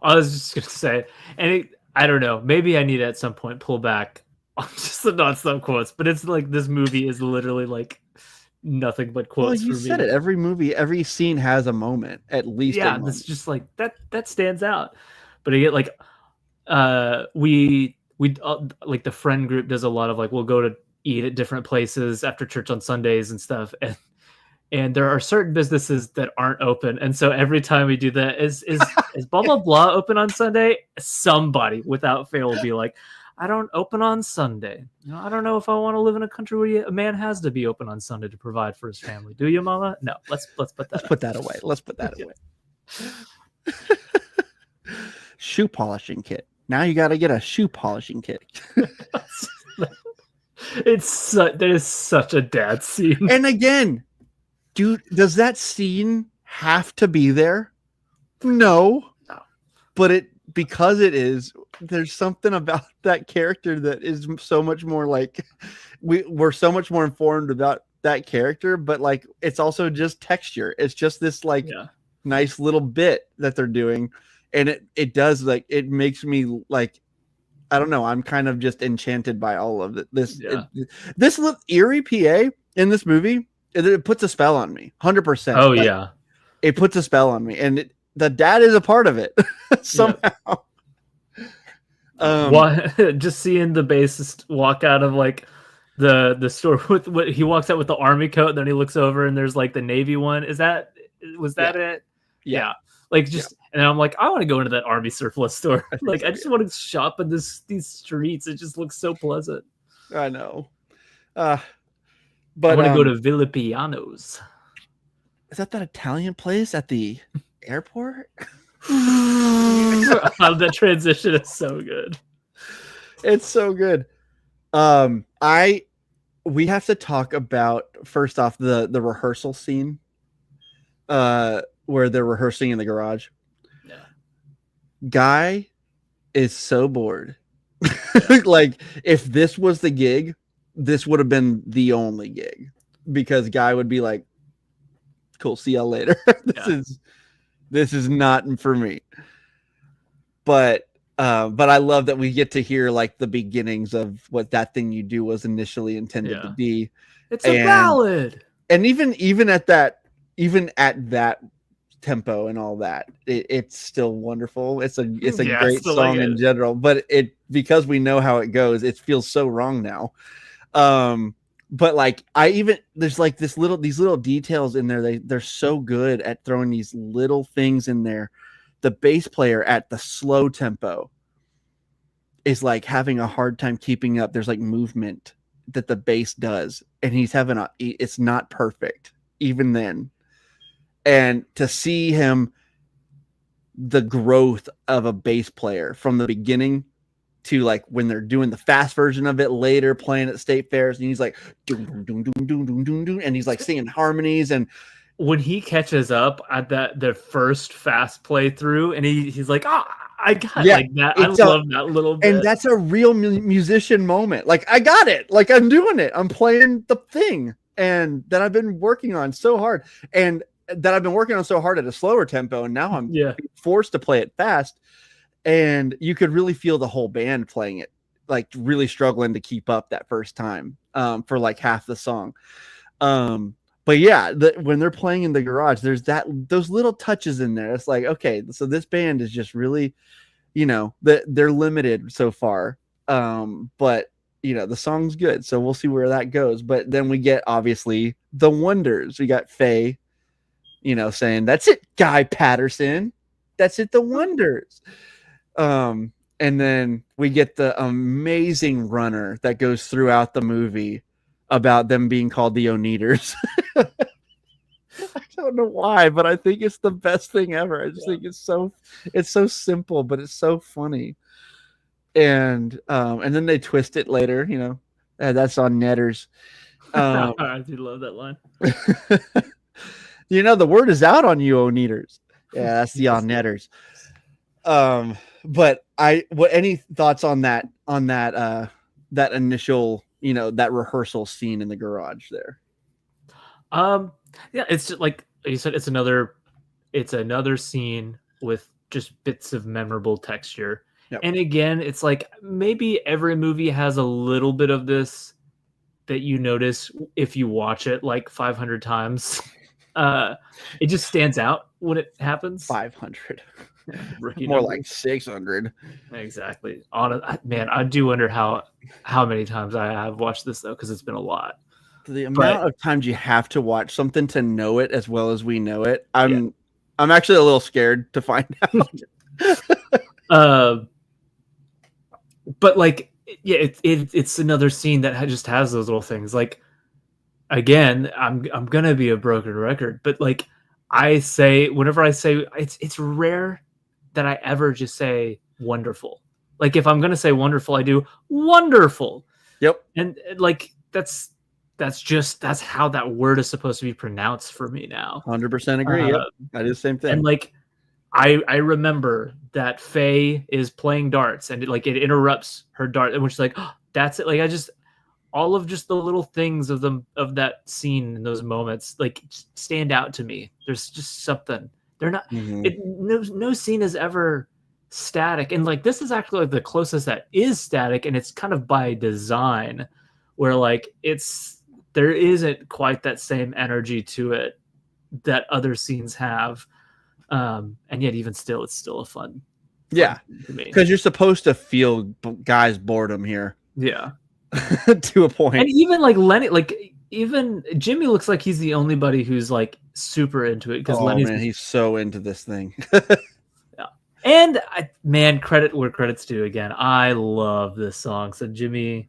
I was just gonna say, and I don't know. Maybe I need to at some point pull back on just the nonstop quotes. But it's like this movie is literally like nothing but quotes. Well, you said it. Every movie, every scene has a moment, at least. Yeah, it's just like that stands out. But I get like, we like the friend group does a lot of like, we'll go to eat at different places after church on Sundays and stuff, and there are certain businesses that aren't open, and so every time we do that, is blah blah blah open on Sunday? Somebody without fail will be like, I don't open on Sunday. I don't know if I want to live in a country where a man has to be open on Sunday to provide for his family. Do you, Mama? No. Let's put that. Let's put that away. Let's put that away. Shoe polishing kit. Now you got to get a shoe polishing kit. That is such a dad scene. And again, dude, does that scene have to be there? No. But because it is, there's something about that character that is so much more like we're so much more informed about that character, but like it's also just texture. It's just this like nice little bit that they're doing, and it does like it makes me like I don't know. I'm kind of just enchanted by all of it. This Erie, PA in this movie, it puts a spell on me, 100%. Oh like, yeah, it puts a spell on me, and the dad is a part of it somehow. Just seeing the bassist walk out of like the store with what he walks out with the army coat, and then he looks over and there's like the navy one. Was that it? Yeah. Like just and I'm like, I want to go into that army surplus store. Like I just want to shop in these streets. It just looks so pleasant. I know. But I want to go to Villa Pianos. Is that Italian place at the airport? That transition is so good. It's so good. We have to talk about first off the rehearsal scene where they're rehearsing in the garage. Yeah. Guy is so bored. Like if this was the gig, this would have been the only gig because Guy would be like, cool, see y'all later. This is not for me. But I love that we get to hear like the beginnings of what That Thing You Do was initially intended to be. It's a ballad. And even at that tempo and all that, it's still wonderful. It's a great song in general, but because we know how it goes, it feels so wrong now. But like there's like these little details in there. They're so good at throwing these little things in there. The bass player at the slow tempo is like having a hard time keeping up. There's like movement that the bass does, and he's having it's not perfect even then. And to see him, the growth of a bass player from the beginning to like when they're doing the fast version of it later, playing at state fairs, and he's like doom, doom, doom, doom, doom, doom, doom, and he's like singing harmonies. And when he catches up at the first fast playthrough, and he's like, I got like that. I love that little bit. And that's a real musician moment. Like I got it. Like I'm doing it. I'm playing the thing, and that I've been working on so hard, and that I've been working on so hard at a slower tempo, and now I'm being forced to play it fast. And you could really feel the whole band playing it, like really struggling to keep up that first time for like half the song. But yeah, when they're playing in the garage, there's those little touches in there. It's like, okay, so this band is just really, they're limited so far. But the song's good, so we'll see where that goes. But then we get obviously the Wonders. We got Faye, saying, "That's it, Guy Patterson. That's it, the Wonders." And then we get the amazing runner that goes throughout the movie about them being called the Oneaters. I don't know why, but I think it's the best thing ever. I just think it's so simple, but it's so funny. And then they twist it later, that's on Netters. I do love that line. The word is out on you, Oneaters. Yeah, that's the on Netters. But any thoughts on that that initial, that rehearsal scene in the garage there? Yeah, it's just like you said, it's another scene with just bits of memorable texture. Yep. And again, it's like maybe every movie has a little bit of this that you notice if you watch it like 500 times. It just stands out when it happens. 500. Rookie More numbers. like 600. Exactly. Man, I do wonder how many times I have watched this though, because it's been a lot. The amount of times you have to watch something to know it as well as we know it, I'm actually a little scared to find out. But like, yeah, it's another scene that just has those little things. Like, again, I'm gonna be a broken record, but like whenever I say it's rare that I ever just say wonderful. Like if I'm gonna say wonderful, I do wonderful. Yep. And like that's how that word is supposed to be pronounced for me now. 100% agree. Yep. I do the same thing. And like I remember that Faye is playing darts and it interrupts her dart and she's like, oh, that's it. Like all of just the little things of that scene and those moments like stand out to me. There's just something. They're not no scene is ever static. And like this is actually like the closest that is static, and it's kind of by design where like there isn't quite that same energy to it that other scenes have. And yet even still it's still a fun yeah, to me. Because you're supposed to feel guys' boredom here. Yeah. To a point. And even like Lenny, like even Jimmy looks like he's the only buddy who's like super into it because he's so into this thing. Yeah. And credit where credit's due again. I love this song. So Jimmy,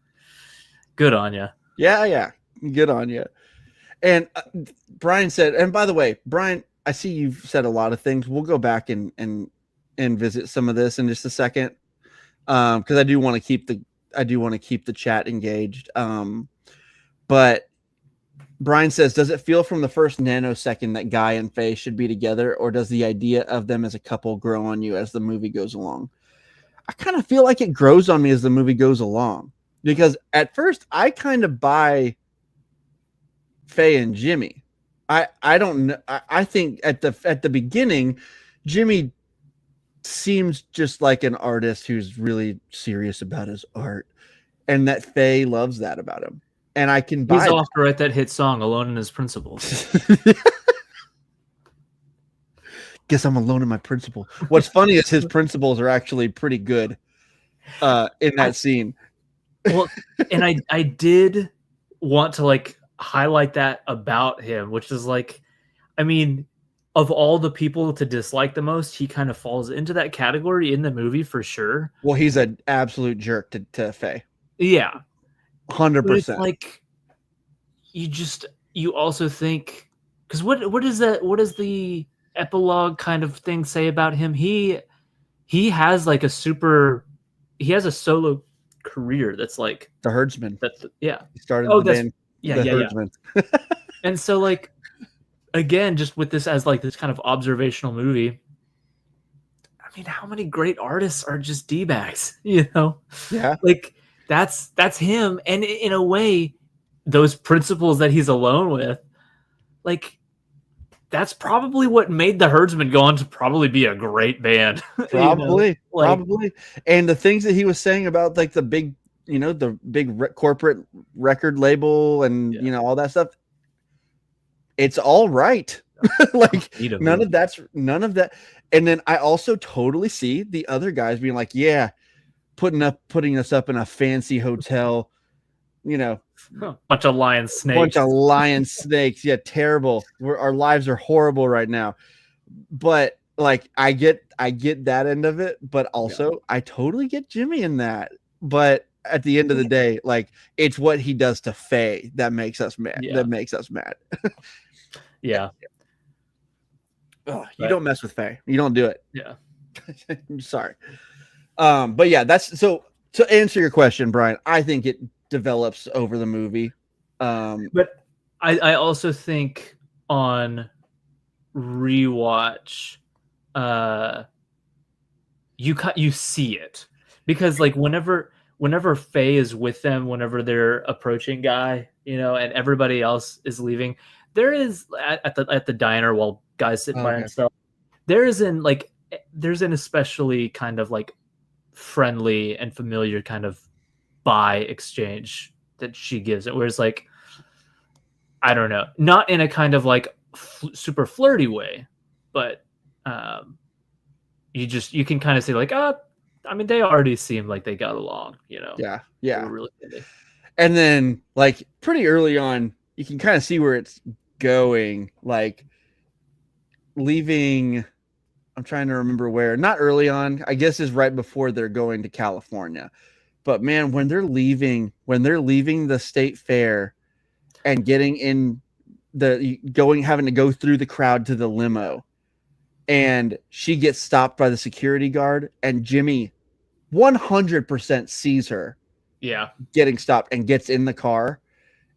good on you. Yeah, good on you. And Brian said, and by the way, Brian, I see you've said a lot of things. We'll go back and visit some of this in just a second, because I do want to keep the chat engaged. But Brian says, does it feel from the first nanosecond that Guy and Faye should be together, or does the idea of them as a couple grow on you as the movie goes along? I kind of feel like it grows on me as the movie goes along, because at first I kind of buy Faye and Jimmy. I don't know. I think at the beginning, Jimmy seems just like an artist who's really serious about his art, and that Faye loves that about him. And I can buy. He's off to write that hit song "Alone in His Principles." Guess I'm alone in my principle. What's funny is his principles are actually pretty good in that scene. Well, and I did want to like highlight that about him, which is like, I mean, of all the people to dislike the most, he kind of falls into that category in the movie for sure. Well, he's an absolute jerk to Faye. Yeah, 100%. Like you also think, because what is that? What does the epilogue kind of thing say about him? He has like he has a solo career that's like the Herdsman. He started the band. Herdsman. And so like, again, just with this as like this kind of observational movie, I mean, how many great artists are just D-bags, you know? Yeah. Like that's him. And in a way, those principles that he's alone with, like that's probably what made the Herdsman go on to probably be a great band. Probably. And the things that he was saying about like the big corporate record label and all that stuff, it's all right. Like none of that. And then I also totally see the other guys being like, yeah, putting us up in a fancy hotel, bunch of lion snakes. Yeah, terrible. Our lives are horrible right now. But like I get that end of it, but also I totally get Jimmy in that. But at the end of the day, like it's what he does to Faye that makes us mad. Yeah. Oh, you don't mess with Faye. You don't do it. Yeah. I'm sorry. But yeah, that's so to answer your question, Brian, I think it develops over the movie. But I also think on rewatch, you see it, because like whenever Faye is with them, whenever they're approaching Guy, and everybody else is leaving, there is at the diner while Guy's sitting by himself, there's an especially kind of like friendly and familiar kind of bye exchange that she gives it, where it's like, I don't know, not in a kind of like super flirty way, but you can kind of say like, I mean, they already seemed like they got along, Yeah. Really funny. And then like pretty early on, you can kind of see where it's going, like leaving. I'm trying to remember where. Not early on, I guess is right before they're going to California. But man, when they're leaving the state fair and getting in having to go through the crowd to the limo, and she gets stopped by the security guard, and Jimmy 100% sees her Yeah. getting stopped and gets in the car,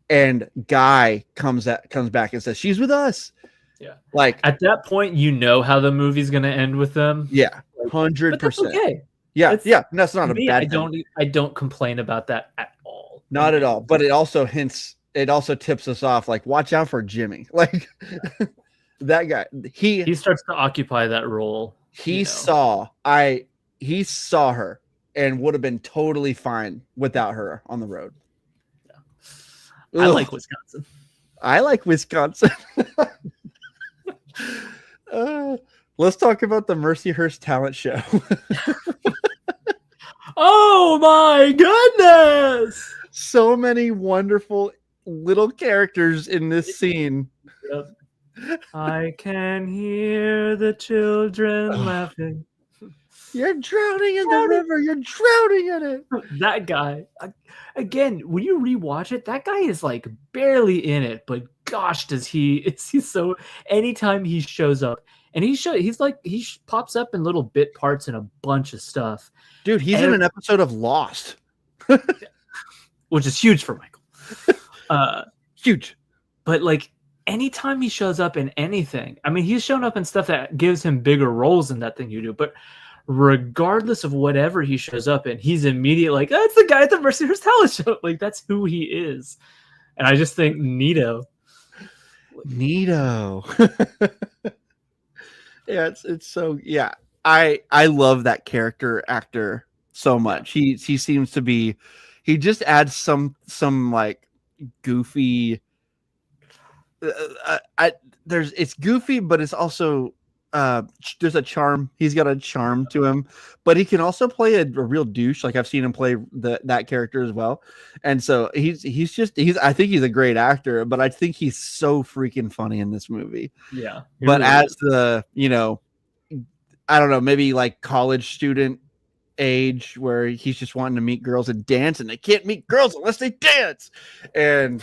and Guy comes back and says, "She's with us." Yeah. Like At that point, you know how the movie's going to end with them. yeah, But that's 100%. okay. Yeah, It's- yeah, and that's not Me, a bad thing. I don't complain about that at all. Not at all. But it also tips us off, like, watch out for Jimmy. Like that guy, he starts to occupy that role. he you know. saw her and would have been totally fine without her on the road. I Ugh. like Wisconsin. I like Wisconsin. Let's talk about the Mercyhurst talent show. Oh my goodness! So many wonderful little characters in this scene. Yep. I can hear the children laughing. You're drowning in the river. You're drowning in it. That guy, again, when you rewatch it, that guy is like barely in it, but gosh, is he so? Anytime he shows up, and he pops up in little bit parts in a bunch of stuff, Dude, he's in an episode of Lost. which is huge for Michael. Huge. But like anytime he shows up in anything, I mean, he's shown up in stuff that gives him bigger roles in that thing you do, but regardless of whatever he shows up in, he's immediately like, that's the guy at the Mercyhurst talent show. Like, that's who he is. And I just think Nito. Yeah, it's so yeah. I love that character actor so much. He seems to be, he just adds some like goofy it's goofy, but it's also there's a charm. He's got a charm to him, but he can also play a real douche. Like I've seen him play that character as well. And so he's I think he's a great actor, but I think he's so freaking funny in this movie. Yeah. But as the, I don't know, maybe like college student age where he's just wanting to meet girls and dance, and they can't meet girls unless they dance. And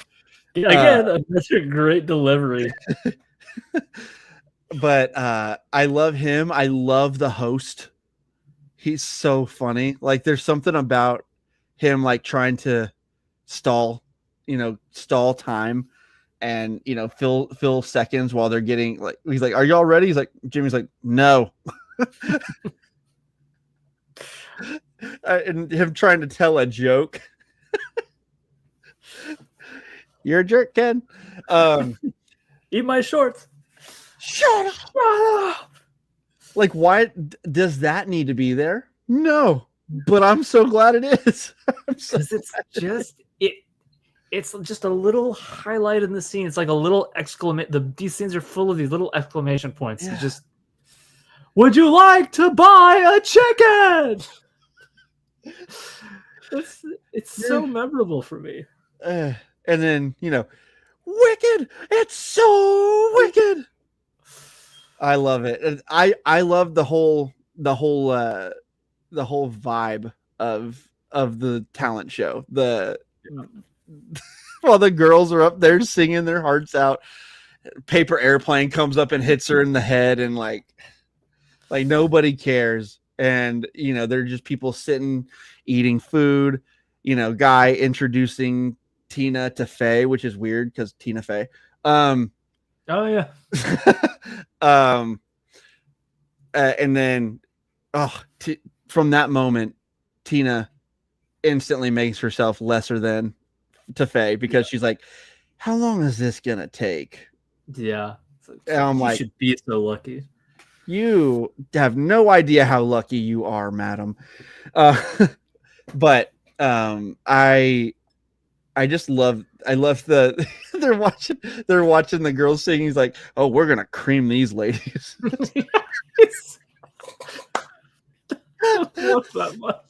again, that's a great delivery. But I love him. I love the host. He's so funny. Like there's something about him like trying to stall time and fill seconds while they're getting like, he's like, "Are y'all ready?" He's like, Jimmy's like, "No." And him trying to tell a joke. You're a jerk, Ken. Eat my shorts. Shut up. Like, why does that need to be there? No, but I'm so glad it is. Because it's just a little highlight in the scene. It's like a little these scenes are full of these little exclamation points. Yeah. It's just, would you like to buy a chicken? It's so memorable for me. And then wicked. It's so wicked. I love it. And I love the whole vibe of the talent show. While the girls are up there singing their hearts out, paper airplane comes up and hits her in the head, and like nobody cares. And they're just people sitting eating food. Guy introducing Tina to Faye, which is weird because Tina Fey. Oh yeah. And then from that moment, Tina instantly makes herself lesser than to Faye because she's like, "How long is this gonna take?" Yeah. And I'm like, you should be so lucky. You have no idea how lucky you are, madam. But I just love the they're watching the girls sing. He's like, "Oh, we're gonna cream these ladies." I love that much.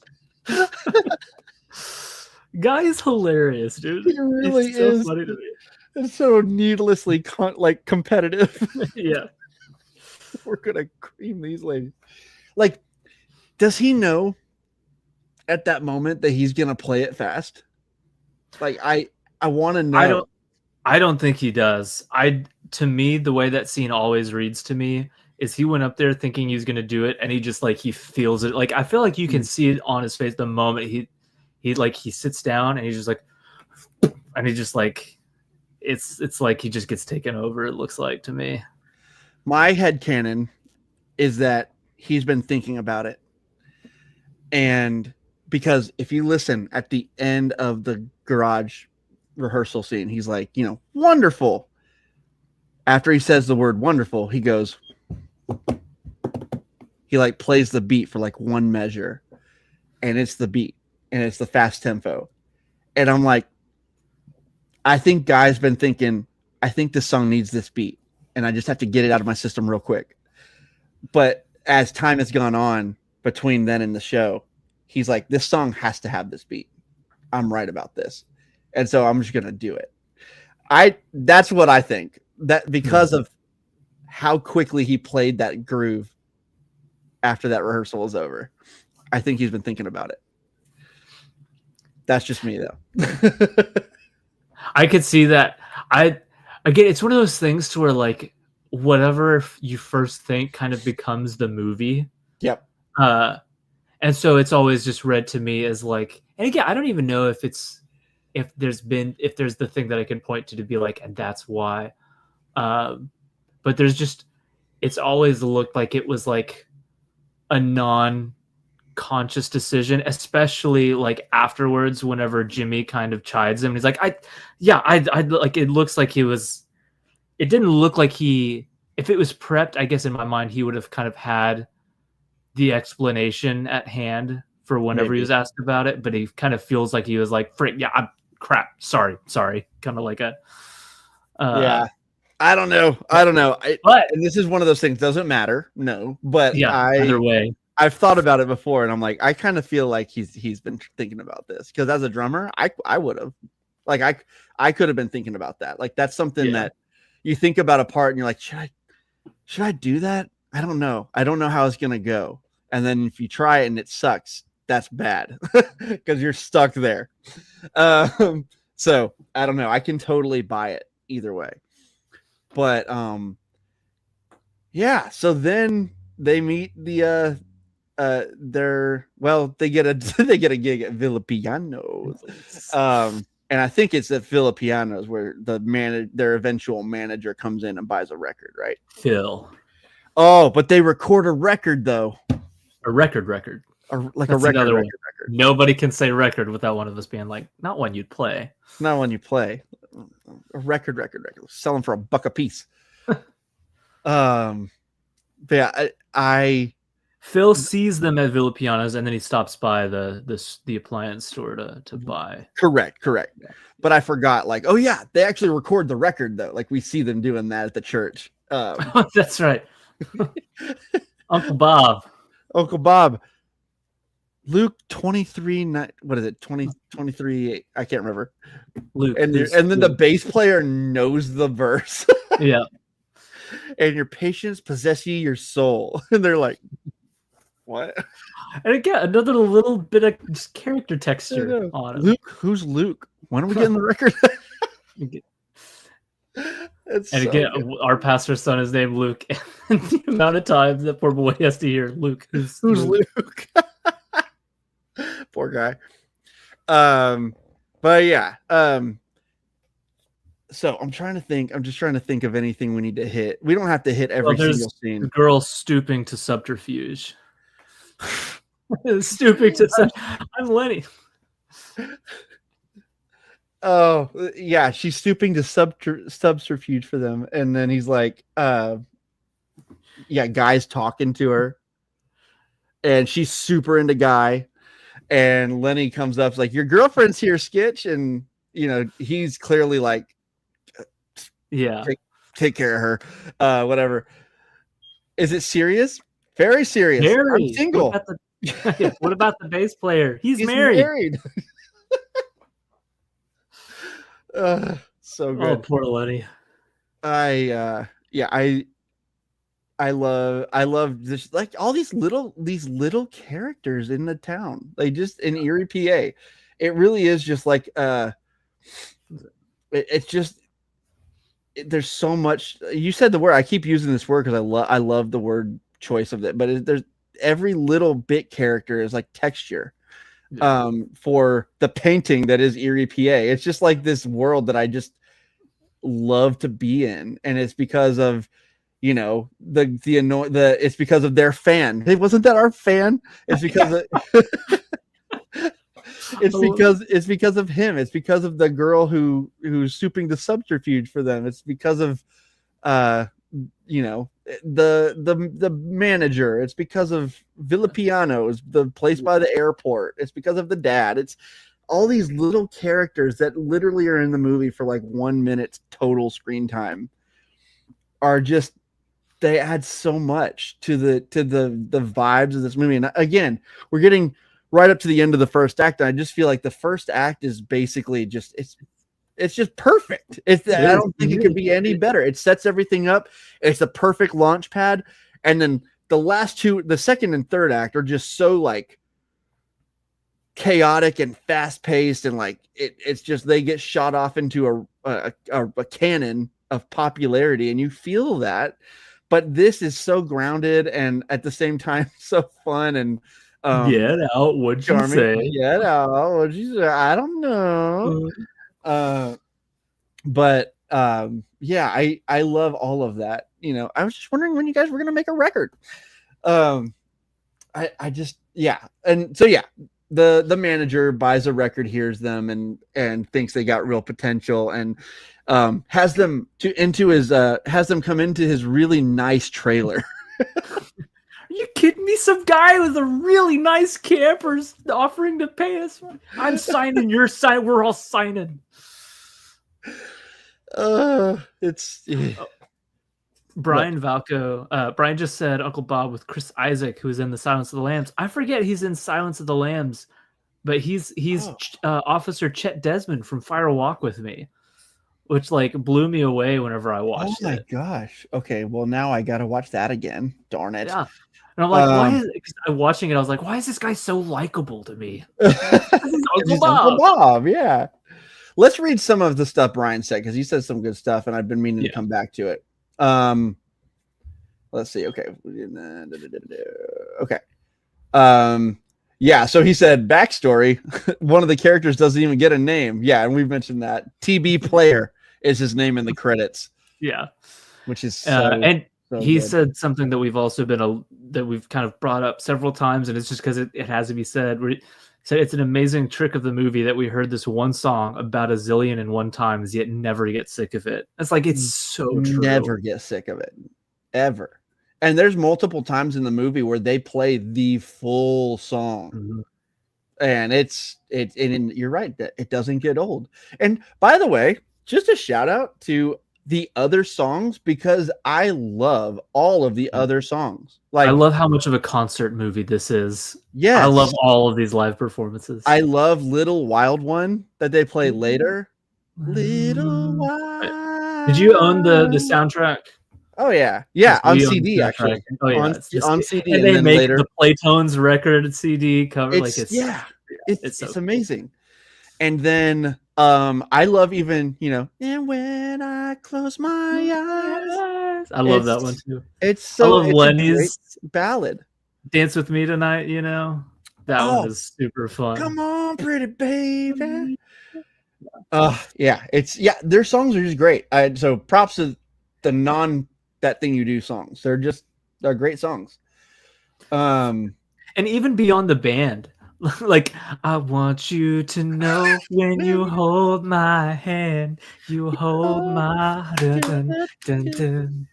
Guy is hilarious, dude. He really It's so is. funny to me. It's so needlessly competitive. Yeah. We're gonna cream these ladies. Like, does he know at that moment that he's gonna play it fast? Like, I want to know. I don't think he does. To me, the way that scene always reads to me is he went up there thinking he was gonna do it, and he just like he feels it. Like I feel like you can see it on his face the moment he sits down and he's just like, and he just like it's like he just gets taken over. It looks like to me. My headcanon is that he's been thinking about it, and because if you listen at the end of the garage rehearsal scene, he's like, wonderful. After he says the word wonderful, he goes, he like plays the beat for like one measure, and it's the beat and it's the fast tempo. And I'm like, I think Guy's been thinking, I think this song needs this beat, and I just have to get it out of my system real quick. But as time has gone on between then and the show, he's like, this song has to have this beat. I'm right about this. And so I'm just going to do it. That's what I think, that because of how quickly he played that groove after that rehearsal was over, I think he's been thinking about it. That's just me though. I could see that. Again, it's one of those things to where like whatever you first think kind of becomes the movie. Yep. And so it's always just read to me as like, and again, I don't even know if there's the thing that I can point to be like, and that's why. But it's always looked like it was like a non-conscious decision, especially like afterwards, whenever Jimmy kind of chides him. He's like, I like, it looks like it didn't look like if it was prepped, I guess in my mind, he would have kind of had the explanation at hand for whenever he was asked about it, but he kind of feels like he was like, frick, yeah, crap. Sorry. Kind of like a, yeah. I don't know. And this is one of those things. Doesn't matter. No, but yeah, either way, I've thought about it before, and I'm like, I kind of feel like he's been thinking about this, because as a drummer, I would have, like, I could have been thinking about that. Like, that's something that you think about a part, and you're like, should I do that? I don't know. I don't know how it's gonna go. And then if you try it and it sucks, that's bad because you're stuck there. So I don't know. I can totally buy it either way. But yeah. So then they meet they get a gig at Villa Pianos. And I think it's at Villa Pianos where their eventual manager comes in and buys a record, right? Phil. Oh, but they record a record though. A record. A record. Nobody can say record without one of us being like, not one you'd play. Not one you play. A record. Selling for $1 a piece. But yeah, Phil sees them at Villa Pianos, and then he stops by the appliance store to buy. Correct. Yeah. But I forgot, like, oh yeah, they actually record the record though. Like, we see them doing that at the church. That's right. Uncle Bob. Luke 23, what is it? 23, I can't remember. Luke. And then the bass player knows the verse. Yeah. And your patience possess ye your soul. And they're like, what? And again, another little bit of just character texture on it. Luke, who's Luke? When are we getting the record? Our pastor's son is named Luke. And the amount of times that poor boy has to hear Luke. Who's Luke? Poor guy. But yeah. So I'm just trying to think of anything we need to hit. We don't have to hit every single scene. The girl stooping to subterfuge. I'm Lenny. Oh yeah, she's stooping to subterfuge for them, and then he's like, Guy's talking to her, and she's super into Guy, and Lenny comes up like, your girlfriend's here, Skitch, and he's clearly like, take care of her, whatever. Is it serious? Very serious. I'm single. What about the bass player? He's married. So Oh, good. poor Lenny. Yeah, I love this, like all these little characters in the town. They just in Erie, PA. It really is just like it's just there's so much. You said the word. I keep using this word because I love the word choice of it. But there's every little bit character is like texture for the painting that is Erie, PA. It's just like this world that I just love to be in, and it's because of it's because of their fan. Hey, wasn't that our fan? It's because of, it's because of him. It's because of the girl who's souping the subterfuge for them. It's because of uh the manager. It's because of Villapiano's, the place by the airport. It's because of the dad. It's all these little characters that literally are in the movie for like 1 minute total screen time are just, they add so much to the vibes of this movie. And again, we're getting right up to the end of the first act, and I just feel like the first act is basically just it's just perfect. I don't think it could be any better. It sets everything up. It's a perfect launch pad, and then the last two, the second and third act, are just so like chaotic and fast paced, and like it's just they get shot off into a cannon of popularity, and you feel that. But this is so grounded and at the same time so fun and Get out, what'd you charming. say? Get out, what'd you say? I don't know. But yeah, I love all of that. I was just wondering when you guys were gonna make a record. I just, yeah, and so yeah, the manager buys a record, hears them, and thinks they got real potential, and has them come into his really nice trailer. Are you kidding me? Some guy with a really nice camper's offering to pay us. I'm signing. You're signing. We're all signing. It's Brian Valco. Brian just said Uncle Bob with Chris Isaac, who's in the Silence of the Lambs. I forget he's in Silence of the Lambs, but he's Officer Chet Desmond from Fire Walk with Me, which like blew me away whenever I watched it. Oh my gosh. Okay, well now I gotta watch that again. Darn it. Yeah. And I'm like, why is I'm watching it? I was like, why is this guy so likable to me? Uncle Bob, yeah. Let's read some of the stuff Brian said, because he said some good stuff, and I've been meaning to come back to it. Let's see. Okay. Okay. Yeah. So he said backstory. One of the characters doesn't even get a name. Yeah, and we've mentioned that. TB Player is his name in the credits. Yeah. Which is he said something that we've also been that we've kind of brought up several times, and it's just because it has to be said. He said it's an amazing trick of the movie that we heard this one song about a zillion and one times, yet never get sick of it. It's like, it's so true. Never get sick of it, ever. And there's multiple times in the movie where they play the full song, and and you're right that it doesn't get old. And by the way, just a shout out to the other songs, because I love all of the other songs. Like, I love how much of a concert movie this is. Yes. I love all of these live performances. I love Little Wild One that they play later. Little Wild. Did you own the soundtrack? Oh yeah. Yeah, on CD actually. Oh yeah, on CD, and they then make later the Playtones record CD cover. It's amazing. And then I love even, and when I close my eyes. I love that one too. I love Lenny's ballad. Dance with Me Tonight, that one is super fun. Come on, pretty baby. Their songs are just great. So props to the That Thing You Do songs. They're great songs. And even beyond the band, like, I want you to know when you hold my hand, you hold my dun, dun, dun.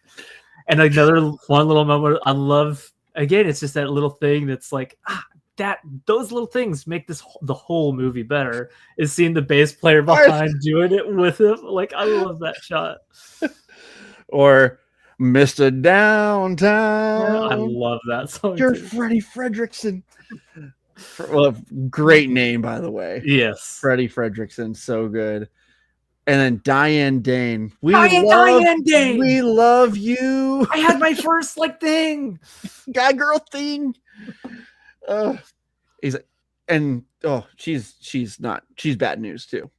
And another one little moment I love, again, it's just that little thing that's like, those little things make the whole movie better, is seeing the bass player behind doing it with him. Like, I love that shot. Or Mr. Downtown. I love that song. You're Freddie Fredrickson. Well, great name, by the way. Yes. Freddie Fredrickson, so good. And then Diane Dane. Diane Dane! We love you. I had my first thing. Guy girl thing. He's like, and she's bad news too.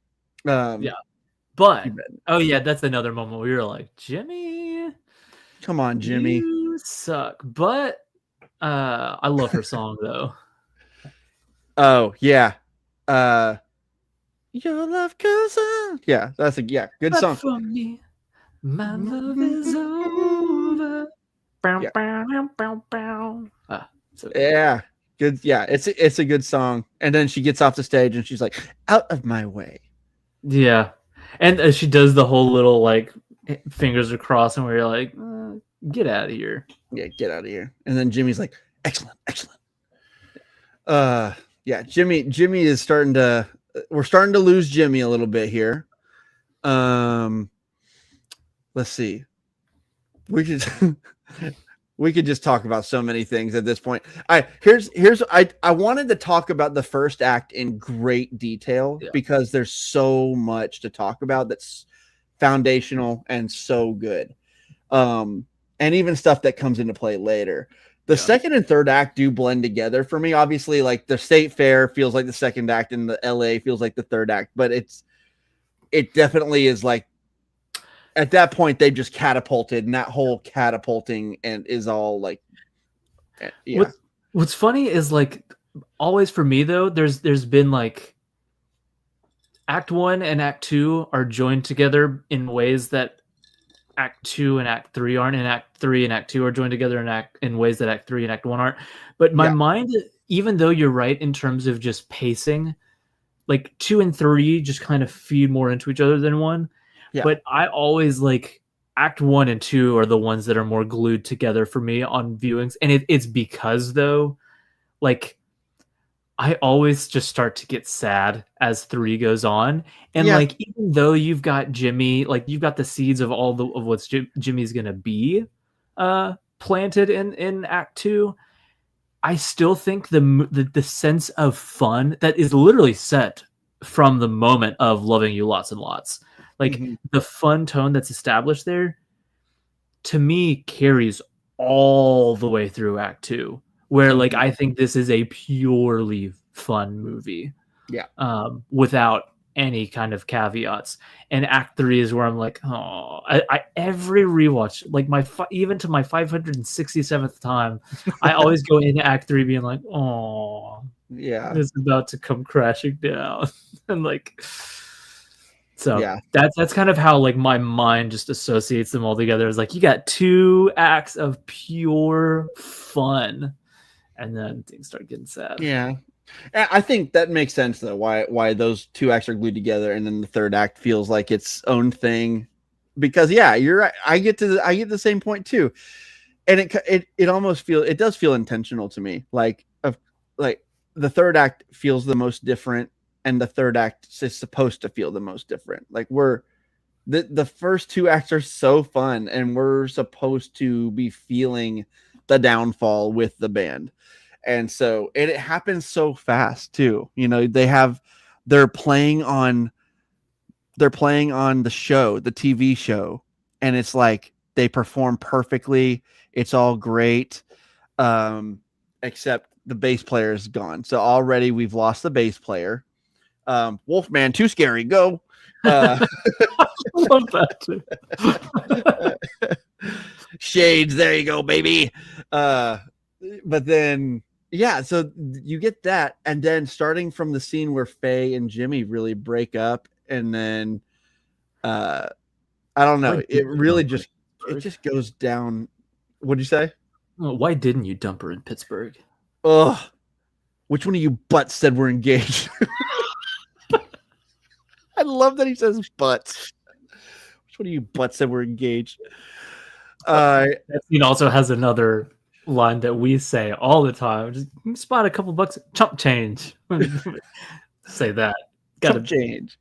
Yeah. But that's another moment where you're like, Jimmy, come on, Jimmy, you suck. But I love her song though. Oh yeah, your love goes on. Yeah, that's a good song. For me, my love is over. Yeah. So yeah, good. Yeah, it's a good song. And then she gets off the stage and she's like, "Out of my way." Yeah, and she does the whole little fingers are crossing where you're like, get out of here. Yeah, get out of here. And then Jimmy's like, excellent. Yeah, Jimmy is starting to. We're starting to lose Jimmy a little bit here. Let's see. We could just talk about so many things at this point. I wanted to talk about the first act in great detail because there's so much to talk about that's foundational and so good. And even stuff that comes into play later. The second and third act do blend together for me. Obviously, like the State Fair feels like the second act and the LA feels like the third act, but it definitely is like at that point they've just catapulted, and that whole catapulting and is all like, yeah. What's funny is always for me though, there's been Act 1 and Act 2 are joined together in ways that Act 2 and Act 3 aren't, and Act 3 and Act 2 are joined together in ways that Act 3 and Act 1 aren't. But my mind, even though you're right in terms of just pacing, 2 and 3 just kind of feed more into each other than 1. Yeah. But I always Act 1 and 2 are the ones that are more glued together for me on viewings. And it's because though, I always just start to get sad as 3 goes on. And even though you've got Jimmy, you've got the seeds of all of what's Jimmy's going to be planted in Act 2, I still think the sense of fun that is literally set from the moment of Loving You Lots and Lots, the fun tone that's established there, to me carries all the way through Act 2. Where I think this is a purely fun movie, without any kind of caveats. And Act 3 is where I'm like, oh, I every rewatch, even to my 567th time, I always go into Act 3 being like, oh, yeah, it's about to come crashing down, and so that's kind of how my mind just associates them all together. It's you got 2 acts of pure fun. And then things start getting sad. Yeah, I think that makes sense though. Why those 2 acts are glued together, and then the third act feels like its own thing. Because you're right. I get the same point too, and it almost does feel intentional to me. The third act feels the most different, and the third act is supposed to feel the most different. The first 2 acts are so fun, and we're supposed to be feeling the downfall with the band. And so it happens so fast too. They're playing on the show, the TV show, and it's they perform perfectly. It's all great. Except the bass player is gone. So already we've lost the bass player. Wolfman, too scary. Go. I love that too. Shades, there you go, baby. But then so you get that, and then starting from the scene where Faye and Jimmy really break up, and then I don't know, it really just goes down. What'd you say? Why didn't you dump her in Pittsburgh? Ugh. Which one of you butts said we're engaged? I love that he says butts. Which one of you butts said we're engaged? That scene also has another line that we say all the time. Just spot a couple bucks, chump change. Say that. Chump change.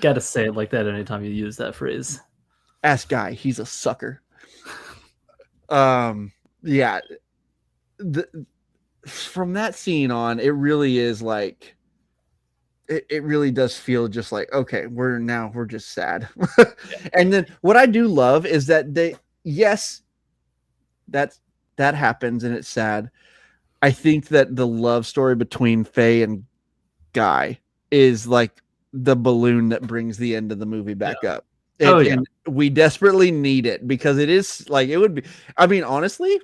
Gotta say it like that anytime you use that phrase. Ask Guy, he's a sucker. From that scene on, it really is it really does feel just like, okay, we're just sad. And then what I do love is that yes, that happens and it's sad. I think that the love story between Faye and Guy is like the balloon that brings the end of the movie back up. And we desperately need it because it is like, it would be, I mean, honestly,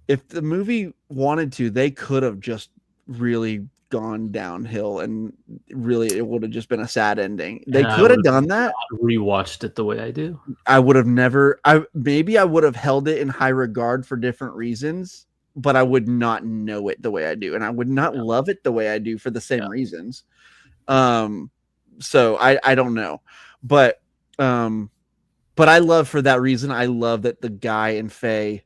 if the movie wanted to, they could have just really gone downhill and really it would have just been a sad ending. They could have done that. Rewatched it the way I do. I would have never, maybe I would have held it in high regard for different reasons, but I would not know it the way I do. And I would not love it the way I do for the same reasons. So I don't know, but I love, for that reason, I love that the Guy and Faye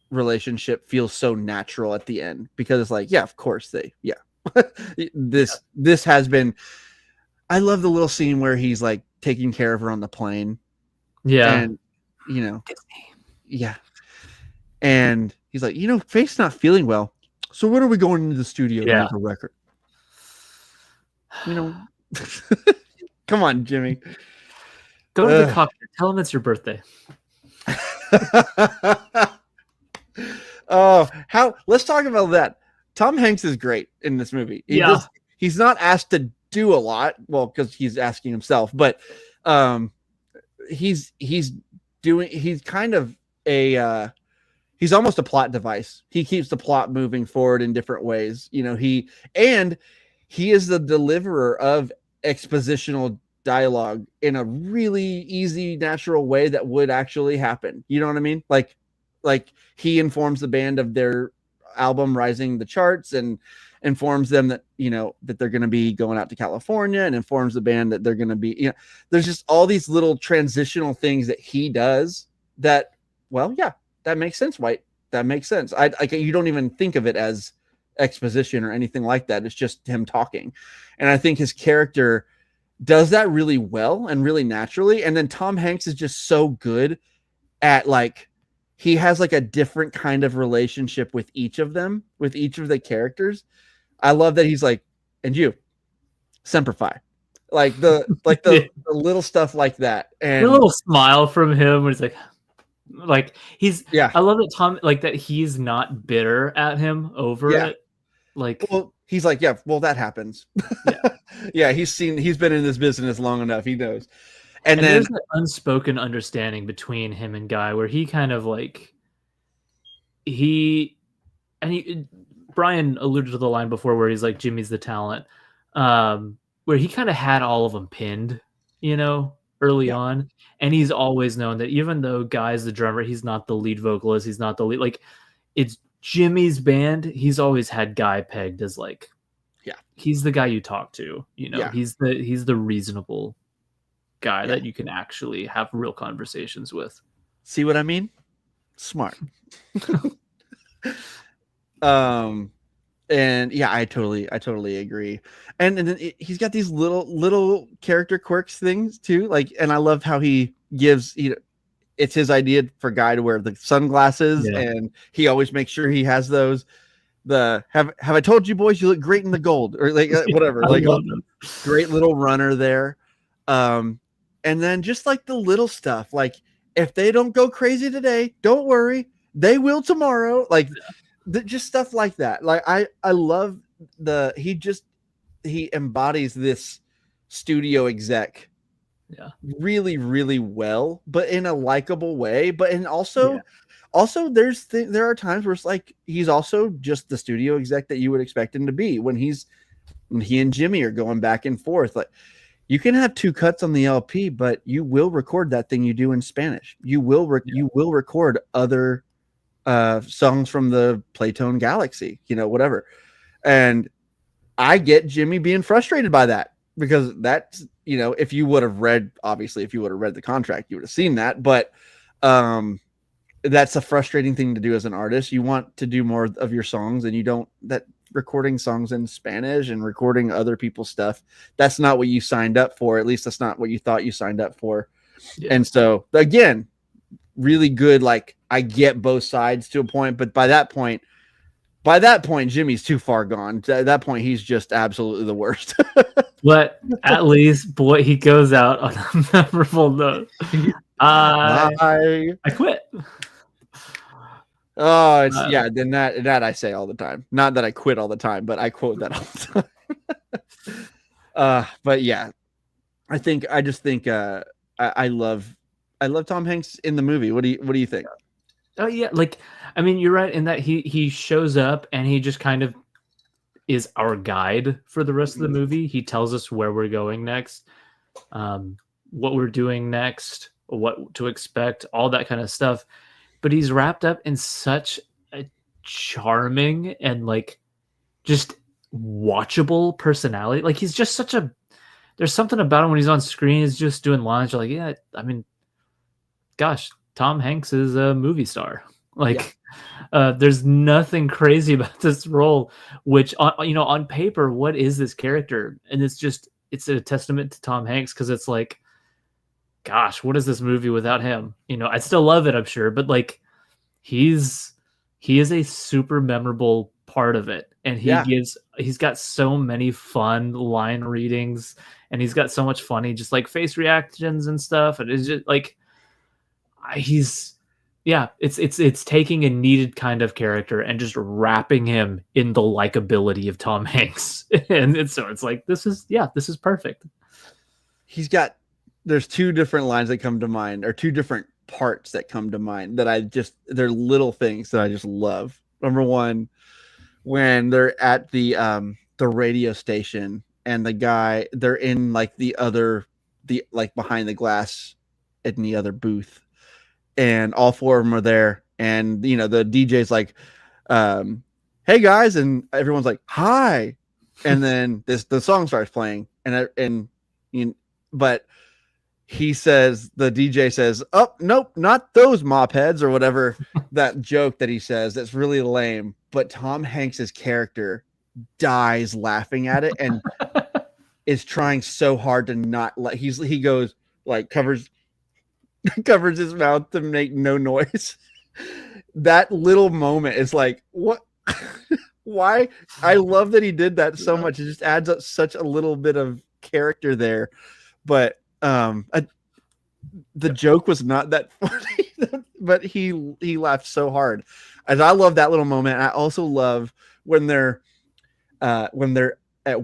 relationship feels so natural at the end, because it's like, yeah, of course this has been. I love the little scene where he's like taking care of her on the plane. Yeah. And yeah. And he's like, Faye's not feeling well. So when are we going into the studio to make a record? Come on, Jimmy. Go to the cockpit. Tell him it's your birthday. Let's talk about that. Tom Hanks is great in this movie. He's not asked to do a lot, well, because he's asking himself, but he's kind of he's almost a plot device. He keeps the plot moving forward in different ways. He is the deliverer of expositional dialogue in a really easy, natural way that would actually happen. You know what I mean? Like he informs the band of their album rising the charts and informs them that, that they're going to be going out to California, and informs the band that they're going to be, there's just all these little transitional things that he does that, well, yeah, that makes sense, White. That makes sense. You don't even think of it as exposition or anything like that. It's just him talking. And I think his character does that really well and really naturally. And then Tom Hanks is just so good at he has a different kind of relationship with each of them, with each of the characters. I love that he's like, and you, Semper Fi. The little stuff like that. And a little smile from him when he's I love that Tom, that he's not bitter at him over it. Well, he's like, yeah, well, that happens. Yeah. He's been in this business long enough. He knows. And then there's an unspoken understanding between him and Guy where he kind of Brian alluded to the line before where he's like, Jimmy's the talent, where he kind of had all of them pinned, early on. And he's always known that even though Guy's the drummer, he's not the lead vocalist. He's not the lead, it's Jimmy's band. He's always had Guy pegged as he's the guy you talk to, he's the reasonable guy that you can actually have real conversations with. See what I mean? Smart. And yeah, I totally agree. And then he's got these little character quirks things too. And I love how he gives, it's his idea for Guy to wear the sunglasses, and he always makes sure he has those. Have I told you boys you look great in the gold, or whatever, great little runner there. And then just the little stuff, if they don't go crazy today, don't worry, they will tomorrow. Just stuff like that. I love he embodies this studio exec really, really well, but in a likable way. But also there are times where it's he's also just the studio exec that you would expect him to be when he and Jimmy are going back and forth. You can have two cuts on the LP, but you will record that thing you do in Spanish. You will record other songs from the Playtone Galaxy, whatever. And I get Jimmy being frustrated by that, because that's, if you would have read the contract, you would have seen that. But that's a frustrating thing to do as an artist. You want to do more of your songs, and recording songs in Spanish and recording other people's stuff, that's not what you signed up for. At least that's not what you thought you signed up for. And so again, really good. I get both sides to a point, but by By that point, Jimmy's too far gone. At that point, he's just absolutely the worst. But at least, boy, he goes out on a memorable note. I quit. Oh, it's then that I say all the time. Not that I quit all the time, but I quote that all the time. But yeah, I just think I love Tom Hanks in the movie. What do you think? Oh yeah, like I mean, you're right in that he shows up and he just kind of is our guide for the rest of the movie. He tells us where we're going next, what we're doing next, what to expect, all that kind of stuff. But he's wrapped up in such a charming and like just watchable personality. Like he's just there's something about him when he's on screen. He's just doing lines. You're like, yeah, I mean, gosh, Tom Hanks is a movie star. Like, there's nothing crazy about this role, which on paper, what is this character? And it's a testament to Tom Hanks. Cause it's like, gosh, what is this movie without him? I still love it, I'm sure, but like he is a super memorable part of it. And he's got so many fun line readings and he's got so much funny, just like face reactions and stuff. And it's just like, it's taking a needed kind of character and just wrapping him in the likability of Tom Hanks. And it's like, this is perfect. There's two different lines that come to mind, or two different parts that come to mind that they're little things that I just love. Number one, when they're at the radio station and they're in like like behind the glass in the other booth, and all four of them are there, and the DJ's like, hey guys, and everyone's like, hi, and then the song starts playing, but the DJ says, oh nope, not those mop heads, or whatever that joke that he says that's really lame, but Tom Hanks's character dies laughing at it and is trying so hard to not let he goes like covers his mouth to make no noise. That little moment is like, what? Why? I love that he did that so much. It just adds up such a little bit of character there. But the joke was not that funny, but he laughed so hard. As I love that little moment. I also love when they're at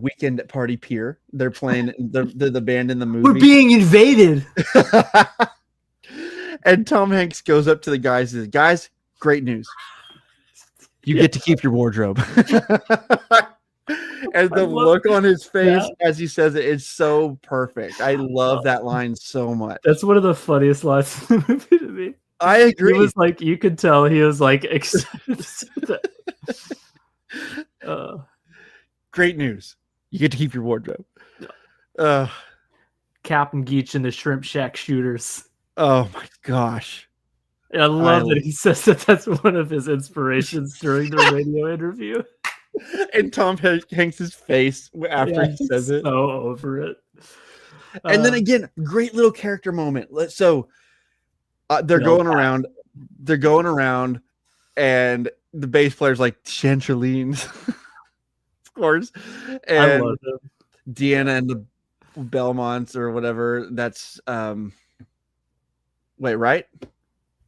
Weekend at Party Pier. They're playing the band in the movie. We're being invaded. And Tom Hanks goes up to the guys and says, guys, great news. You get to keep your wardrobe. And the look on his face as he says it is so perfect. I love that line so much. That's one of the funniest lines in the movie to me. I agree. He was like, you could tell he was like excited. Great news. You get to keep your wardrobe. Captain Geach and the Shrimp Shack Shooters. Oh my gosh. I love that he says that's one of his inspirations during the radio interview. And Tom Hanks' face after he says it. So over it. And then again, great little character moment. So they're going around, and the bass player's like Chantrelines, of course. And I love him. Deanna and the Belmonts or whatever. That's wait, right?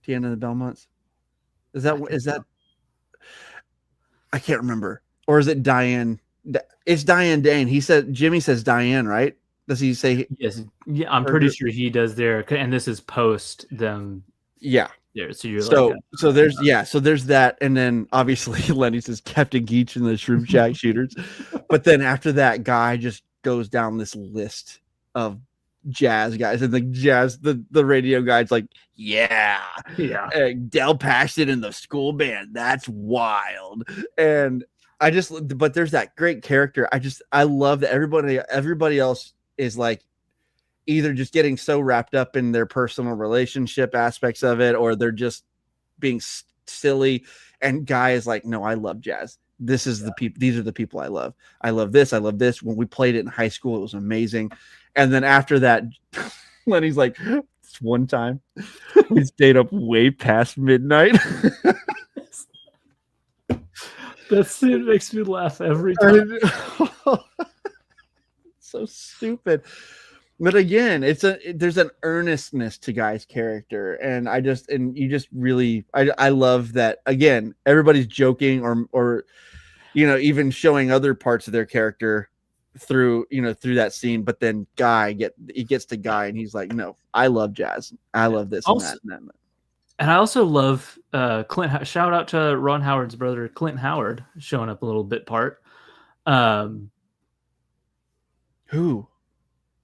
Deanna and the Belmonts. Is that? I can't remember. Or is it Diane? It's Diane Dane. Jimmy says Diane, right? Does he say? Yes. Yeah, I'm pretty sure he does there. And this is post them. Yeah. There. So so there's that, and then obviously Lenny says Captain Geach and the Shrimp Shack Shooters, but then after that, Guy just goes down this list of jazz guys, and the radio guy's like, yeah, Del Paxton in the school band, that's wild. And but there's that great character. I love that everybody else is like either just getting so wrapped up in their personal relationship aspects of it, or they're just being silly. And Guy is like, no, I love jazz. This is the people. These are the people I love. I love this. I love this. When we played it in high school, it was amazing. And then after that, Lenny's like, this one time we stayed up way past midnight. That scene makes me laugh every time. So stupid. But again, there's an earnestness to Guy's character, and you just really I love that. Again, everybody's joking or even showing other parts of their character through that scene, but then he gets to Guy and he's like, no, I love jazz, I love this and that. And I also love Clint. Shout out to Ron Howard's brother, Clint Howard, showing up a little bit part. Who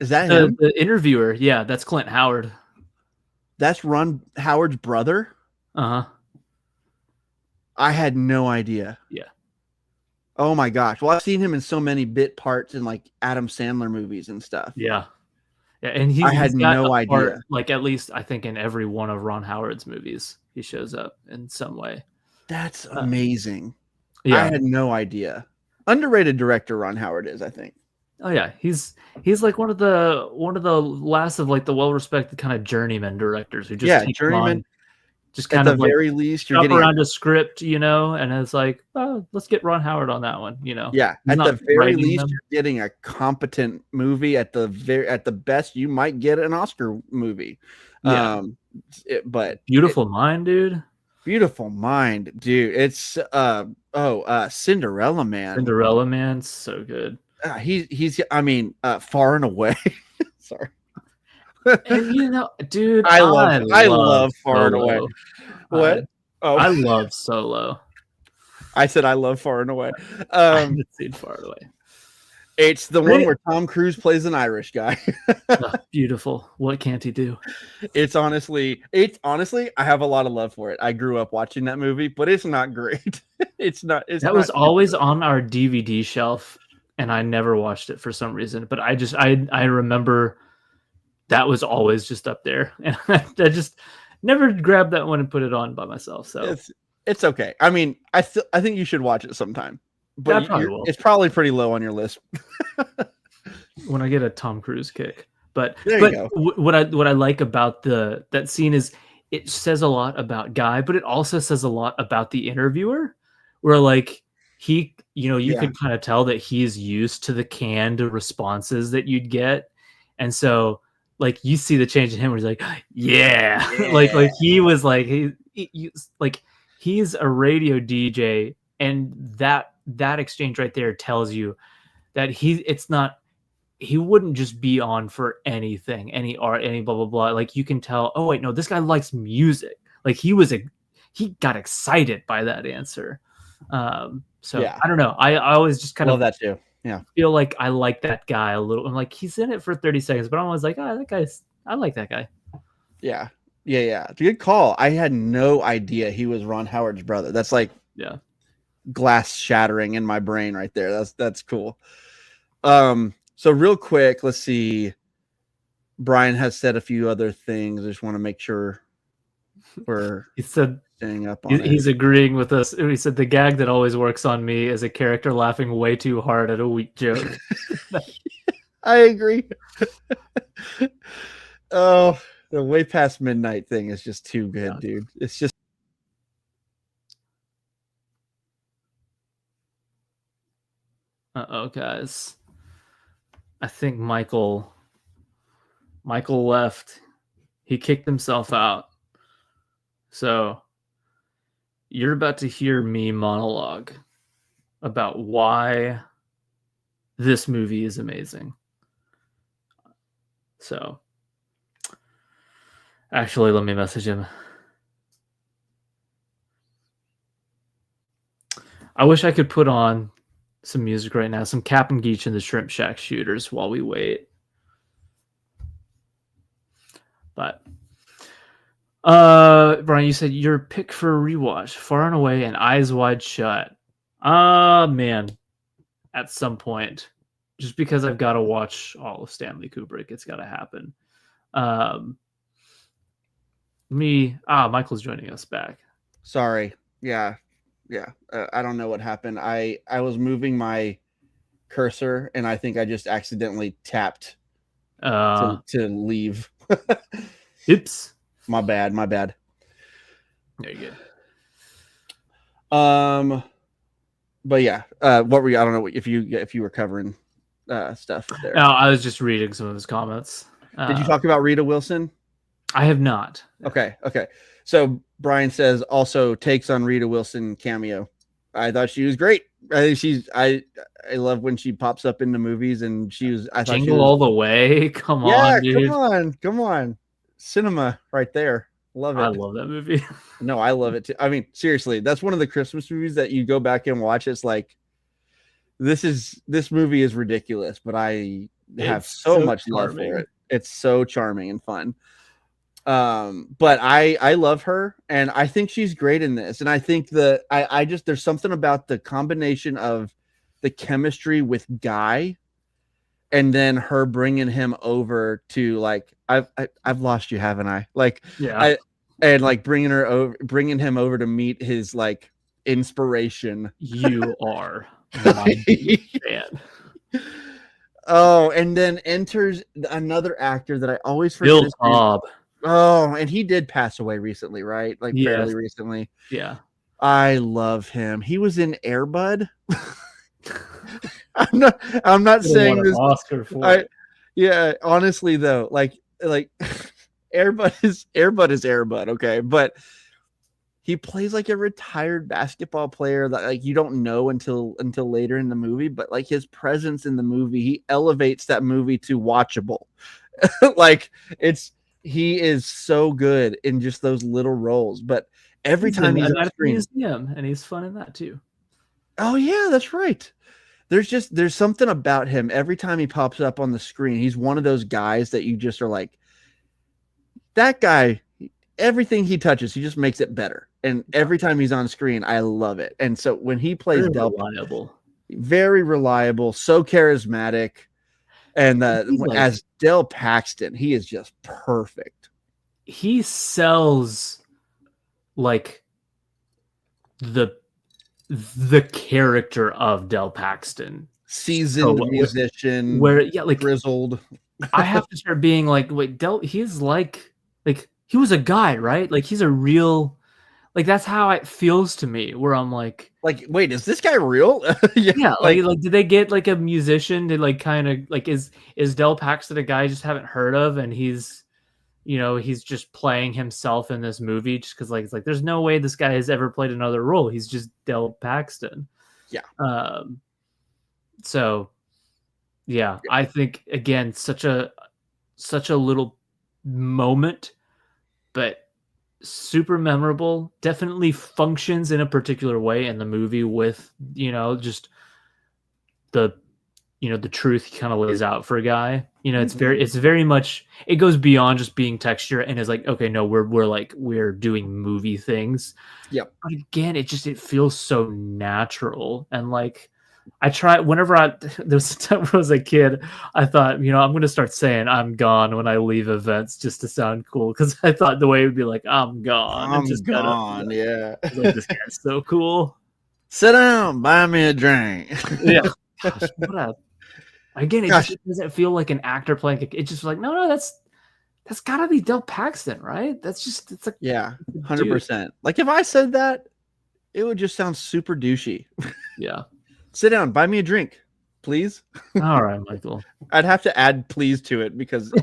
is that? Him? The interviewer. Yeah, that's Clint Howard. That's Ron Howard's brother. Uh huh. I had no idea. Yeah. Oh my gosh. Well, I've seen him in so many bit parts in like Adam Sandler movies and stuff. Yeah. Yeah, and I had no idea. Part, like at least I think in every one of Ron Howard's movies, he shows up in some way. That's amazing. Yeah. I had no idea. Underrated director Ron Howard is, I think. Oh yeah, he's like one of the last of like the well-respected kind of journeyman directors who just journeyman. Just kind at of the very least, you're getting around a script, and it's like, oh, let's get Ron Howard on that one, Yeah, at the very least, you're getting a competent movie. At the best, you might get an Oscar movie. Yeah. But Beautiful Mind, dude. Beautiful Mind, dude. It's Cinderella Man. Cinderella Man, so good. He's Far and Away. Sorry. And dude, I love Far and Away. What? I love Solo. I said I love Far and Away. I haven't seen Far and Away. It's the one where Tom Cruise plays an Irish guy. Beautiful. What can't he do? It's honestly, I have a lot of love for it. I grew up watching that movie, but it's not great. That was always on our DVD shelf, and I never watched it for some reason. But I remember that was always just up there, and I just never grabbed that one and put it on by myself. So it's okay. I mean, I think you should watch it sometime, but it's probably pretty low on your list. When I get a Tom Cruise kick, but go. What I like about that scene is it says a lot about Guy, but it also says a lot about the interviewer, where like he, you could kind of tell that he's used to the canned responses that you'd get, and so. Like you see the change in him where he's like, yeah. like he was like, he's a radio DJ, and that exchange right there tells you that he wouldn't just be on for anything, any art, any blah, blah, blah. Like you can tell, oh wait, no, this guy likes music. Like he got excited by that answer. So yeah. I don't know. I always just kind of love that too. Yeah, feel like I like that guy a little. I'm like, he's in it for 30 seconds, but I'm always like, I like that guy. Yeah. It's a good call. I had no idea he was Ron Howard's brother. That's like glass shattering in my brain right there. That's cool. So real quick, let's see. Brian has said a few other things. I just want to make sure he said staying up on he's agreeing with us. He said the gag that always works on me is a character laughing way too hard at a weak joke. I agree. Oh, the Way Past Midnight thing is just too good, dude. It's just guys. I think Michael left. He kicked himself out. So you're about to hear me monologue about why this movie is amazing. So actually, let me message him. I wish I could put on some music right now, some Captain Geach and the Shrimp Shack Shooters while we wait. But Brian, you said your pick for a rewatch, Far and Away and Eyes Wide Shut. Man, at some point, just because I've got to watch all of Stanley Kubrick, it's got to happen. Michael's joining us back. Sorry. Yeah. I don't know what happened. I was moving my cursor and I think I just accidentally tapped to leave. Oops. My bad. There you go. but yeah, what were you? I don't know if you were covering stuff there. No, I was just reading some of his comments. Did you talk about Rita Wilson? I have not. Okay. So Brian says also takes on Rita Wilson cameo. I thought she was great. I think I love when she pops up in the movies, and I thought Jingle All the Way. Come on, dude. come on. Cinema right there. Love it. I love that movie. No, I love it too. I mean, seriously, that's one of the Christmas movies that you go back and watch. It's like this movie is ridiculous, but I have so much love for it. It's so charming and fun. But I love her, and I think she's great in this. And I think I just there's something about the combination of the chemistry with Guy, and then her bringing him over to like I've lost you, haven't I? Like yeah. And like bringing him over to meet his like inspiration. You are my fan. Oh, and then enters another actor that I always forget. Bill Cobb. Oh, and he did pass away recently, right? Like fairly recently. Yeah. I love him. He was in Air Bud. I'm not saying this. Oscar for yeah, honestly though, like Air Bud is Air Bud, okay? But he plays like a retired basketball player that like you don't know until later in the movie, but like his presence in the movie, he elevates that movie to watchable. Like he is so good in just those little roles. But every time he's on screen, museum, and he's fun in that too. Oh yeah, that's right. There's something about him every time he pops up on the screen. He's one of those guys that you just are like, that guy, everything he touches, he just makes it better. And every time he's on screen, I love it. And so when he plays very reliable, so charismatic. And as Del Paxton, he is just perfect. He sells like the character of Del Paxton. Seasoned musician, grizzled. I have to start being like, wait, Del, he's like he was a guy, right? Like he's a real, like that's how it feels to me. Where I'm like, wait, is this guy real? yeah, like did they get like a musician to like kind of like is Del Paxton a guy I just haven't heard of, and he's just playing himself in this movie just because like it's like there's no way this guy has ever played another role. He's just Del Paxton. Yeah. So yeah, I think again such a little moment, but super memorable. Definitely functions in a particular way in the movie with just the the truth he kind of lays out for a guy. It's very much, it goes beyond just being texture and is like, okay, no, we're doing movie things. Yep. But again, it feels so natural. And like I try there was a time when I was a kid, I thought, I'm going to start saying I'm gone when I leave events just to sound cool. Cause I thought the way it would be like, I'm gone. I'm just gone. Yeah. Like, this guy's so cool. Sit down, buy me a drink. Yeah. Gosh, again, it just doesn't feel like an actor playing. It's just like, no, that's gotta be Del Paxton, right? It's like, yeah, 100%. Like if I said that, it would just sound super douchey. Yeah. Sit down, buy me a drink, please. All right, Michael. I'd have to add please to it because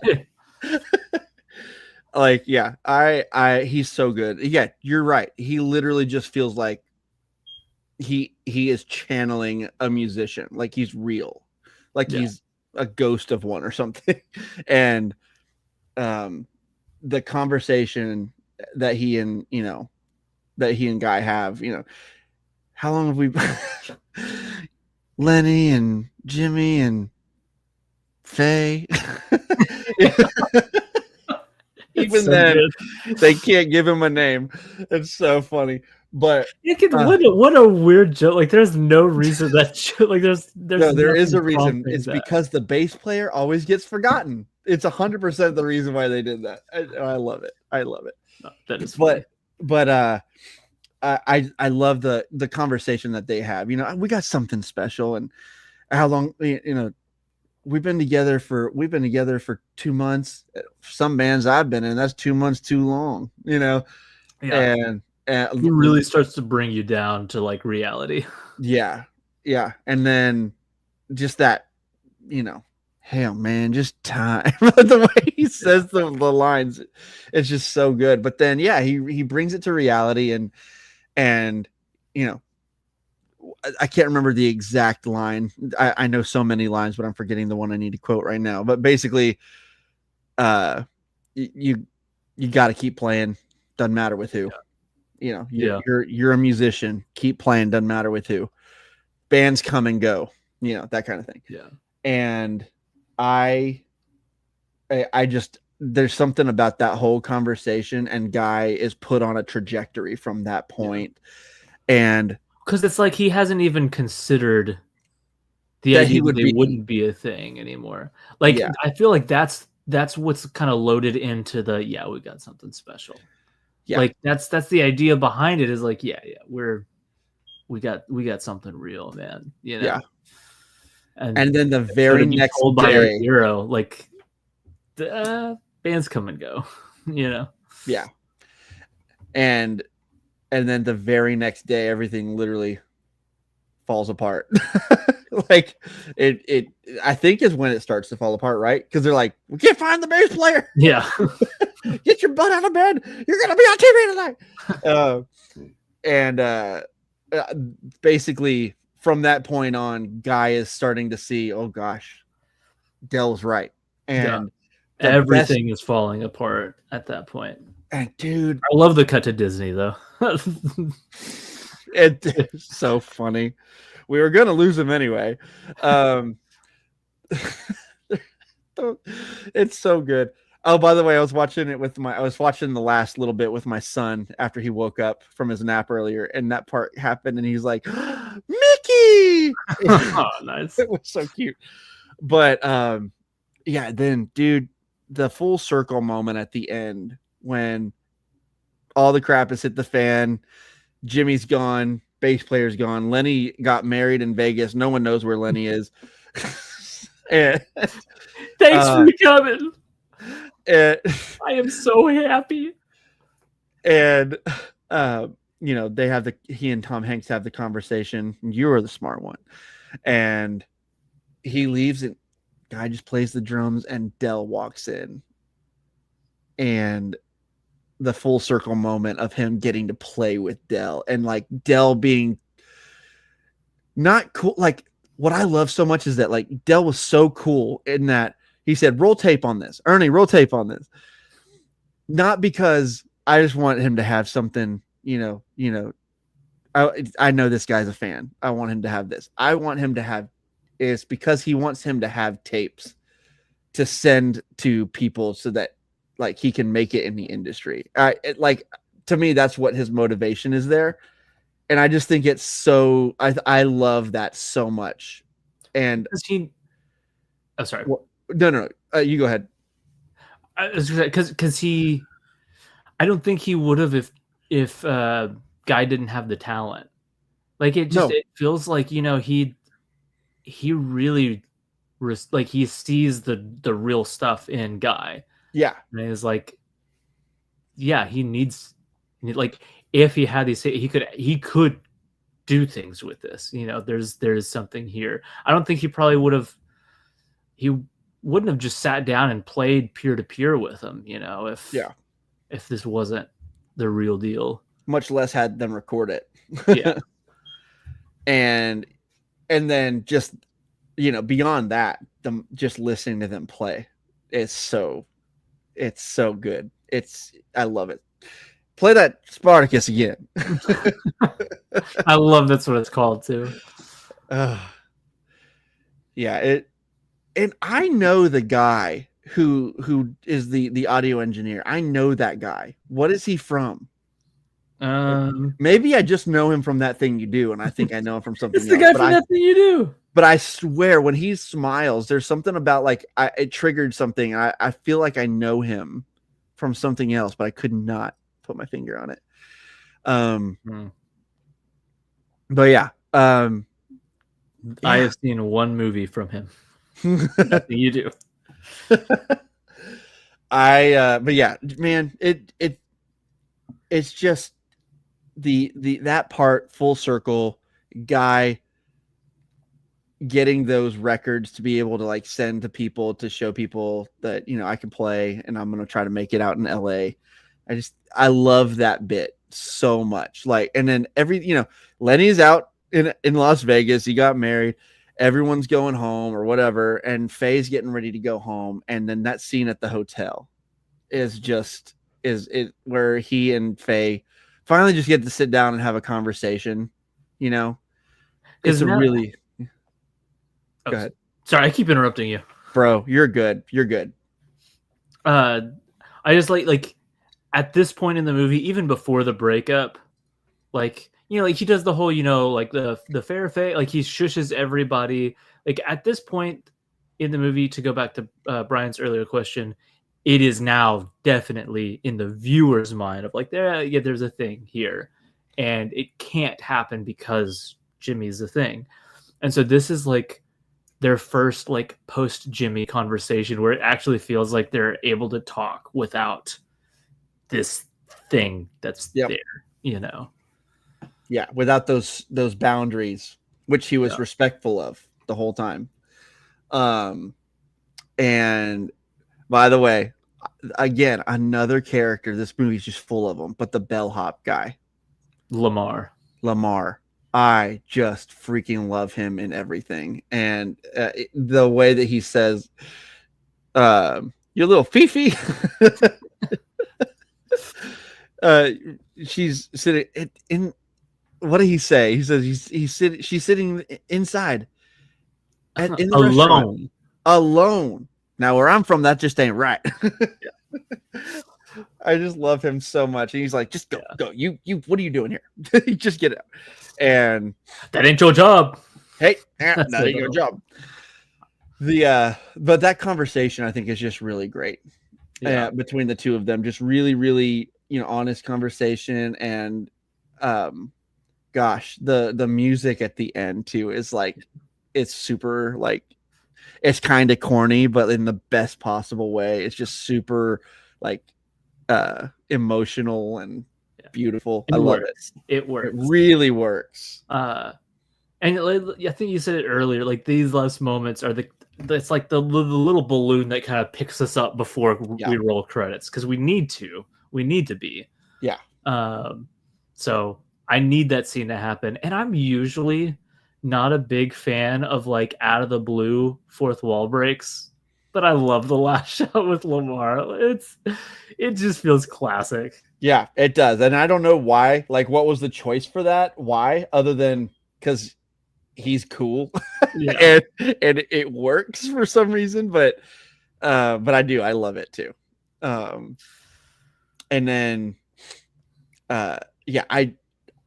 like, yeah, he's so good. Yeah, you're right. He literally just feels like he is channeling a musician. Like he's real. Like he's a ghost of one or something. And the conversation that he and Guy have, how long have we Lenny and Jimmy and Faye. Even so then good. They can't give him a name. It's so funny. But what a weird joke. Like there's no reason that like there is a reason. It's because the bass player always gets forgotten. It's 100% the reason why they did that. I love it. No, that is funny. But I love the conversation that they have. We got something special, and how long we've been together for 2 months. Some bands I've been in, that's 2 months too long. Yeah. He really starts to bring you down to like reality. Yeah. And then just that, hell man, just time. The way he says the lines, it's just so good. But then he brings it to reality, and I can't remember the exact line. I know so many lines, but I'm forgetting the one I need to quote right now. But basically, you got to keep playing. Doesn't matter with who. You're a musician. Keep playing. Doesn't matter with who. Bands come and go. That kind of thing. Yeah. And I just, there's something about that whole conversation, and Guy is put on a trajectory from that point. And because it's like he hasn't even considered the that idea that they wouldn't be a thing anymore. Like, I feel like that's what's kind of loaded into the we got something special. Yeah, like that's the idea behind it, is like we got something real, man. Yeah. And then the very next told day, by our hero, like the bands come and go, Yeah. And then the very next day, everything literally falls apart. Like it I think is when it starts to fall apart, right? Because they're like, we can't find the bass player. Yeah. Get your butt out of bed. You're gonna be on TV tonight. Basically from that point on, Guy is starting to see, oh gosh, Dell's right. And everything is falling apart at that point. And dude, I love the cut to Disney though. It's so funny. We were gonna lose him anyway. It's so good. Oh, by the way, I was watching the last little bit with my son after he woke up from his nap earlier, and that part happened, and he's like, Mickey! Oh, nice. It was so cute. But then dude, the full circle moment at the end when all the crap has hit the fan, Jimmy's gone, bass player's gone, Lenny got married in Vegas, no one knows where Lenny is. And, thanks for coming. I am so happy. And he and Tom Hanks have the conversation. You are the smart one. And he leaves, and Guy just plays the drums, and Dell walks in. And the full circle moment of him getting to play with Dell, and like Dell being not cool. Like, what I love so much is that like Dell was so cool in that he said, roll tape on this. Ernie, roll tape on this. Not because I just want him to have something, I know this guy's a fan. I want him to have this. I want him to have, it's because he wants him to have tapes to send to people so that like he can make it in the industry. To me, that's what his motivation is there. And I just think it's so, I love that so much. And sorry. Well, no. You go ahead. Because I don't think he would have if Guy didn't have the talent. Like it feels like, he really like he sees the real stuff in Guy. Yeah. And it's like, he needs like, if he had these, he could do things with this. There's something here. I don't think he probably wouldn't have just sat down and played peer to peer with him, if this wasn't the real deal. Much less had them record it. Yeah. and then just, beyond that, just listening to them play, it's so good. I love it. Play that Spartacus again. I love that's what it's called too. Yeah, and I know the guy who is the audio engineer. I know that guy. What is he from? Maybe I just know him from That Thing You Do, and I think I know him from something else. It's the guy from That Thing You Do. But I swear, when he smiles, there's something about like it triggered something. I feel like I know him from something else, but I could not put my finger on it. But yeah, I have seen one movie from him. That Thing You Do. but yeah, man, it's just the that part full circle, Guy getting those records to be able to like send to people to show people that, you know, I can play and I'm going to try to make it out in LA. I love that bit so much. Like, and then you know, Lenny's out in Las Vegas. He got married. Everyone's going home or whatever. And Faye's getting ready to go home. And then that scene at the hotel is where he and Faye finally just get to sit down and have a conversation, you know, it's really, go ahead. Sorry, I keep interrupting you. Bro, you're good. You're good. I just like at this point in the movie, even before the breakup, like, you know, like he does the whole, you know, like the fair Faye, like he shushes everybody. Like at this point in the movie, to go back to Brian's earlier question, it is now definitely in the viewer's mind of like, there's a thing here, and it can't happen because Jimmy's the thing. And so this is like their first like post Jimmy conversation where it actually feels like they're able to talk without this thing that's there, you know? Yeah. Without those boundaries, which he was respectful of the whole time. And by the way, again, another character, this movie's just full of them, but the bellhop guy, Lamar, I just freaking love him in everything. And the way that he says, your little Fifi, she's sitting in, what did he say? He says she's sitting inside in the alone. Now where I'm from, that just ain't right. I just love him so much. And he's like, just go. You, what are you doing here? You just get out. And that ain't your job. Hey, that ain't your job. But that conversation I think is just really great. Between the two of them, just really, really, you know, honest conversation. And gosh, the music at the end too is like, it's super, like, it's kind of corny, but in the best possible way. It's just super like emotional and beautiful. I love it. It works. It really works. And I think you said it earlier, like these last moments are it's like the little balloon that kind of picks us up before we roll credits, because we need to be. So I need that scene to happen. And I'm usually not a big fan of like out of the blue fourth wall breaks, but I love the last shot with Lamar. It just feels classic. Yeah, it does. And I don't know why, like what was the choice for that? Why, other than because he's cool and it works for some reason, but I love it too. And then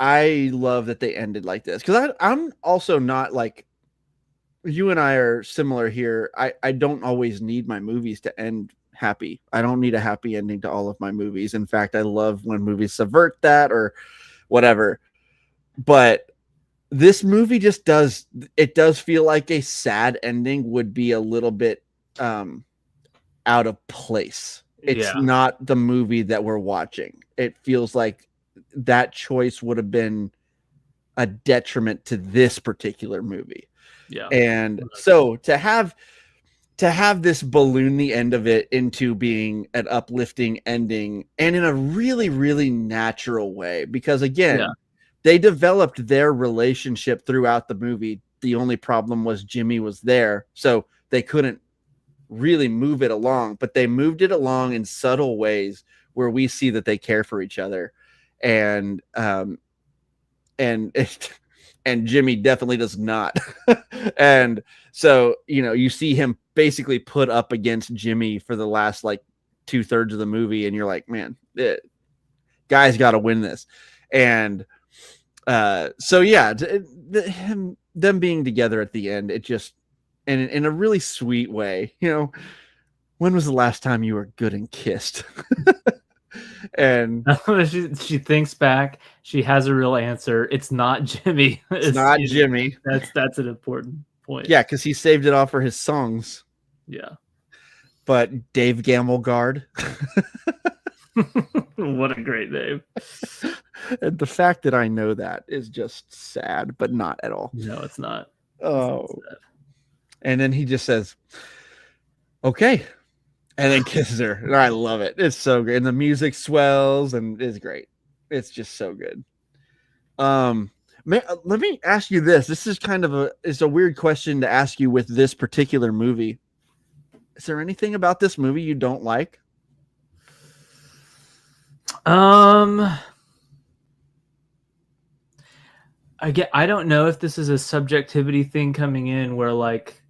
I love that they ended like this, because I'm also not like, you and I are similar here. I don't always need my movies to end happy. I don't need a happy ending to all of my movies. In fact, I love when movies subvert that or whatever. But this movie just does feel like a sad ending would be a little bit out of place. It's not the movie that we're watching. It feels like that choice would have been a detriment to this particular movie. Yeah. And so to have this balloon the end of it into being an uplifting ending, and in a really, really natural way, because again, they developed their relationship throughout the movie. The only problem was Jimmy was there, so they couldn't really move it along, but they moved it along in subtle ways where we see that they care for each other. And Jimmy definitely does not. And so, you know, you see him basically put up against Jimmy for the last like 2/3 of the movie, and you're like, man, guy's got to win this. And so yeah, them being together at the end, it just, and in a really sweet way, you know, when was the last time you were good and kissed? And she thinks back, she has a real answer. It's not Jimmy. It's not Jimmy. That's an important point. Yeah, because he saved it all for his songs. Yeah. But Dave Gamelgard. What a great name. And the fact that I know that is just sad, but not at all. No, it's not. Oh. And then he just says, okay. And then kisses her. And I love it. It's so great. And the music swells and it's great. It's just so good. Let me ask you this. This is kind of it's a weird question to ask you with this particular movie. Is there anything about this movie you don't like? I don't know if this is a subjectivity thing coming in where like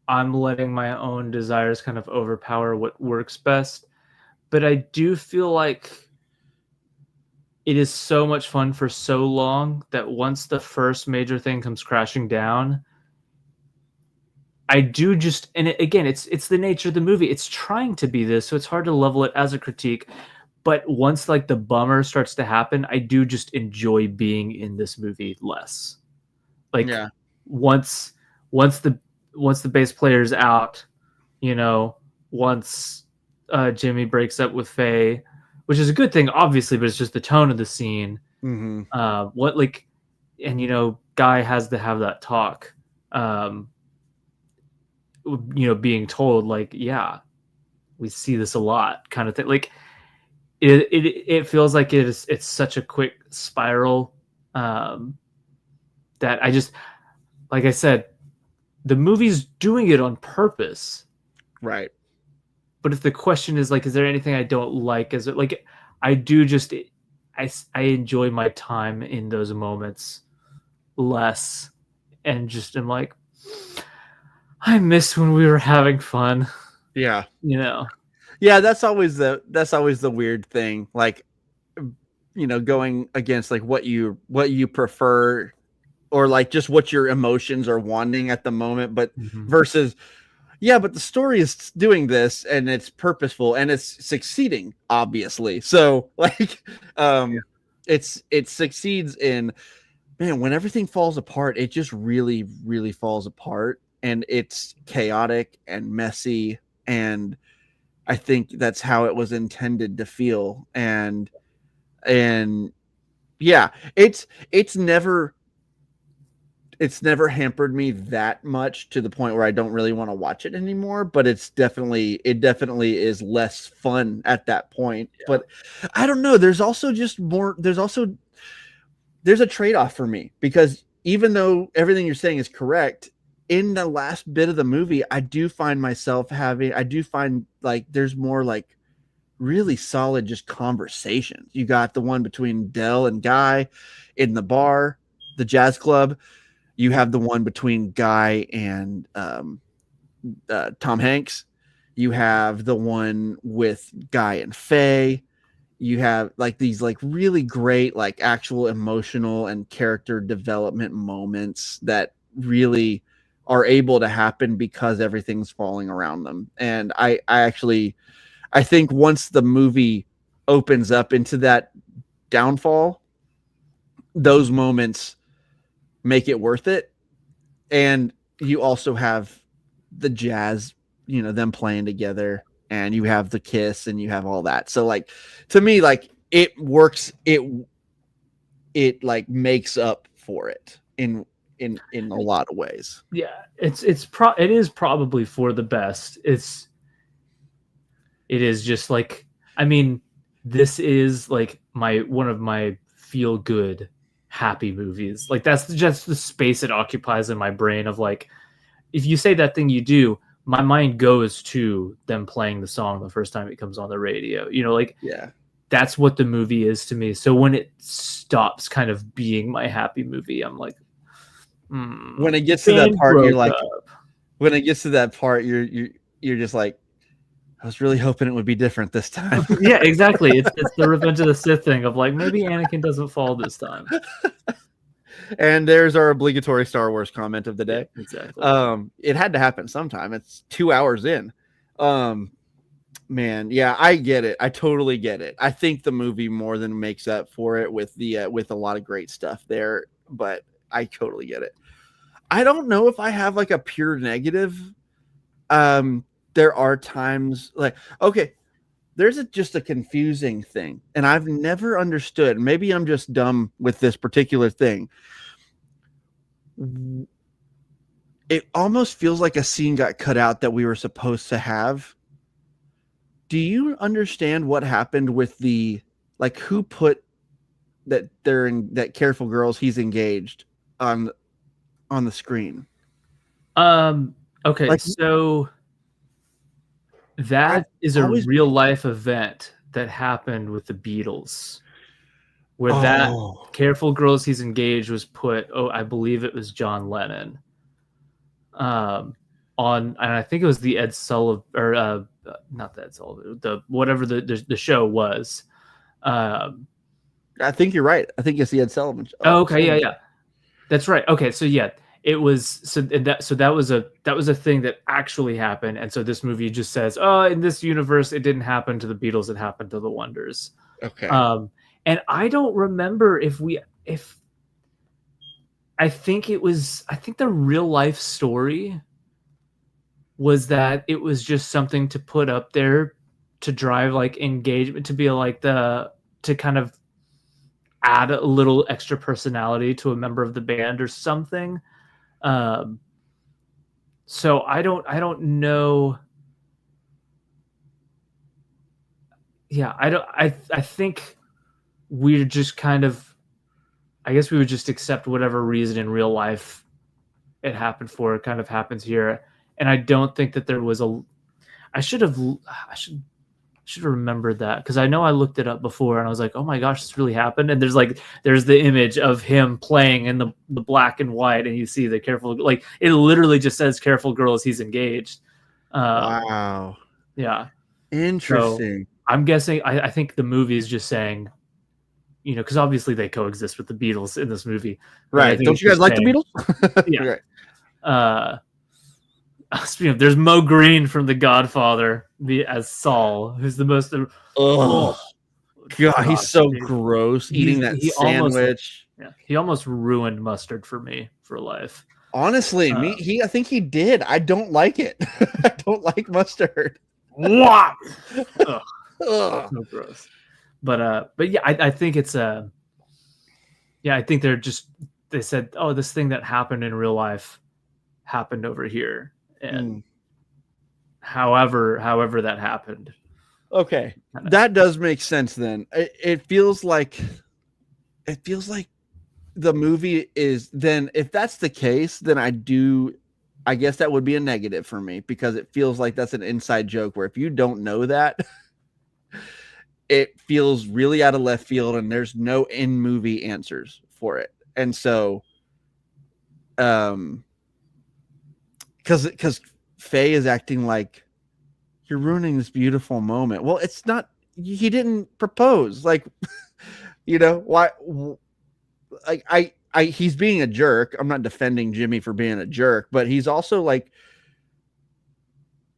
I'm letting my own desires kind of overpower what works best, but I do feel like it is so much fun for so long that once the first major thing comes crashing down, I do just, and again, it's the nature of the movie. It's trying to be this, so it's hard to level it as a critique. But once like the bummer starts to happen, I do just enjoy being in this movie less. Like once the bass player's out, you know, once Jimmy breaks up with Faye, which is a good thing, obviously, but it's just the tone of the scene. Mm-hmm. And you know, Guy has to have that talk. You know, being told like, yeah, we see this a lot, kind of thing. Like it feels like it's such a quick spiral that I just, like I said, the movie's doing it on purpose, right? But if the question is like, is there anything I don't like? Is it like I do just I enjoy my time in those moments less, and just am like, I miss when we were having fun. Yeah, you know. Yeah, that's always the weird thing. Like, you know, going against like what you prefer, or like just what your emotions are wanting at the moment, but versus, yeah, but the story is doing this and it's purposeful and it's succeeding, obviously. So like, it succeeds in, man, when everything falls apart, it just really, really falls apart, and it's chaotic and messy, and I think that's how it was intended to feel. And yeah, it's never hampered me that much to the point where I don't really want to watch it anymore, but it definitely is less fun at that point. Yeah. But I don't know, there's a trade-off for me, because even though everything you're saying is correct, in the last bit of the movie, I do find like there's more like really solid just conversations. You got the one between Del and Guy in the bar, the jazz club. You have the one between Guy and Tom Hanks. You have the one with Guy and Faye. You have like these like really great like actual emotional and character development moments that really are able to happen because everything's falling around them. And I think once the movie opens up into that downfall, those moments make it worth it. And you also have the jazz, you know, them playing together, and you have the kiss, and you have all that. So like, to me, like it works. It like makes up for it in a lot of ways. Yeah, it is probably for the best. It is just like, I mean, this is like one of my feel good happy movies. Like that's just the space it occupies in my brain of like, if you say that thing you do, my mind goes to them playing the song the first time it comes on the radio. You know, like, yeah, that's what the movie is to me. So when it stops kind of being my happy movie, I'm like, when it gets to that part, you're like, when it gets to that part, you're just like, I was really hoping it would be different this time. Yeah, exactly. It's the Revenge of the Sith thing of like, maybe Anakin doesn't fall this time. And there's our obligatory Star Wars comment of the day. Yeah, exactly. It had to happen sometime. It's 2 hours in. Man, yeah, I get it. I totally get it. I think the movie more than makes up for it with a lot of great stuff there, but I totally get it. I don't know if I have like a pure negative. There are times like, okay, just a confusing thing, and I've never understood. Maybe I'm just dumb with this particular thing. It almost feels like a scene got cut out that we were supposed to have. Do you understand what happened with who put that they're in that Careful Girls he's engaged on the screen? Okay, so that is a real life event that happened with the Beatles, where that Careful Girls he's engaged was put. I believe it was John Lennon. And I think it was the Ed Sullivan, or not the Ed Sullivan, whatever the show was. I think you're right. I think it's the Ed Sullivan show. Okay, yeah, that's right. Okay, so yeah, it was that was a thing that actually happened, and so this movie just says, oh, in this universe, it didn't happen to the Beatles, it happened to the Wonders. Okay. And I don't remember if I think the real life story was that it was just something to put up there to drive like engagement, to be like to kind of add a little extra personality to a member of the band or something. So I don't know. Yeah, I think we're just kind of, I guess we would just accept whatever reason in real life it happened for. It kind of happens here. And I don't think that there was I should have remembered that, because I know I looked it up before and I was like, oh my gosh, this really happened. And there's the image of him playing in the black and white, and you see the Careful, like it literally just says Careful Girls he's engaged. Wow. Yeah. Interesting. So I'm guessing, I think the movie is just saying, because obviously they coexist with the Beatles in this movie. Right. Don't you guys like the Beatles? Yeah. Right. Speaking of, there's Mo Green from The Godfather as Saul, who's the most. God, he's so gross. Eating that sandwich. He almost ruined mustard for me for life. Honestly, I think he did. I don't like it. I don't like mustard. What? Ugh. So gross. But yeah, I think it's I think they said, oh, this thing that happened in real life happened over here, and however that happened. Okay, that does make sense. Then it feels like the movie is, then if that's the case, then I guess that would be a negative for me, because it feels like that's an inside joke where if you don't know that, it feels really out of left field and there's no in-movie answers for it. And so, because Faye is acting like, you're ruining this beautiful moment. Well, it's not, he didn't propose. Like, why? Like, he's being a jerk. I'm not defending Jimmy for being a jerk, but he's also like,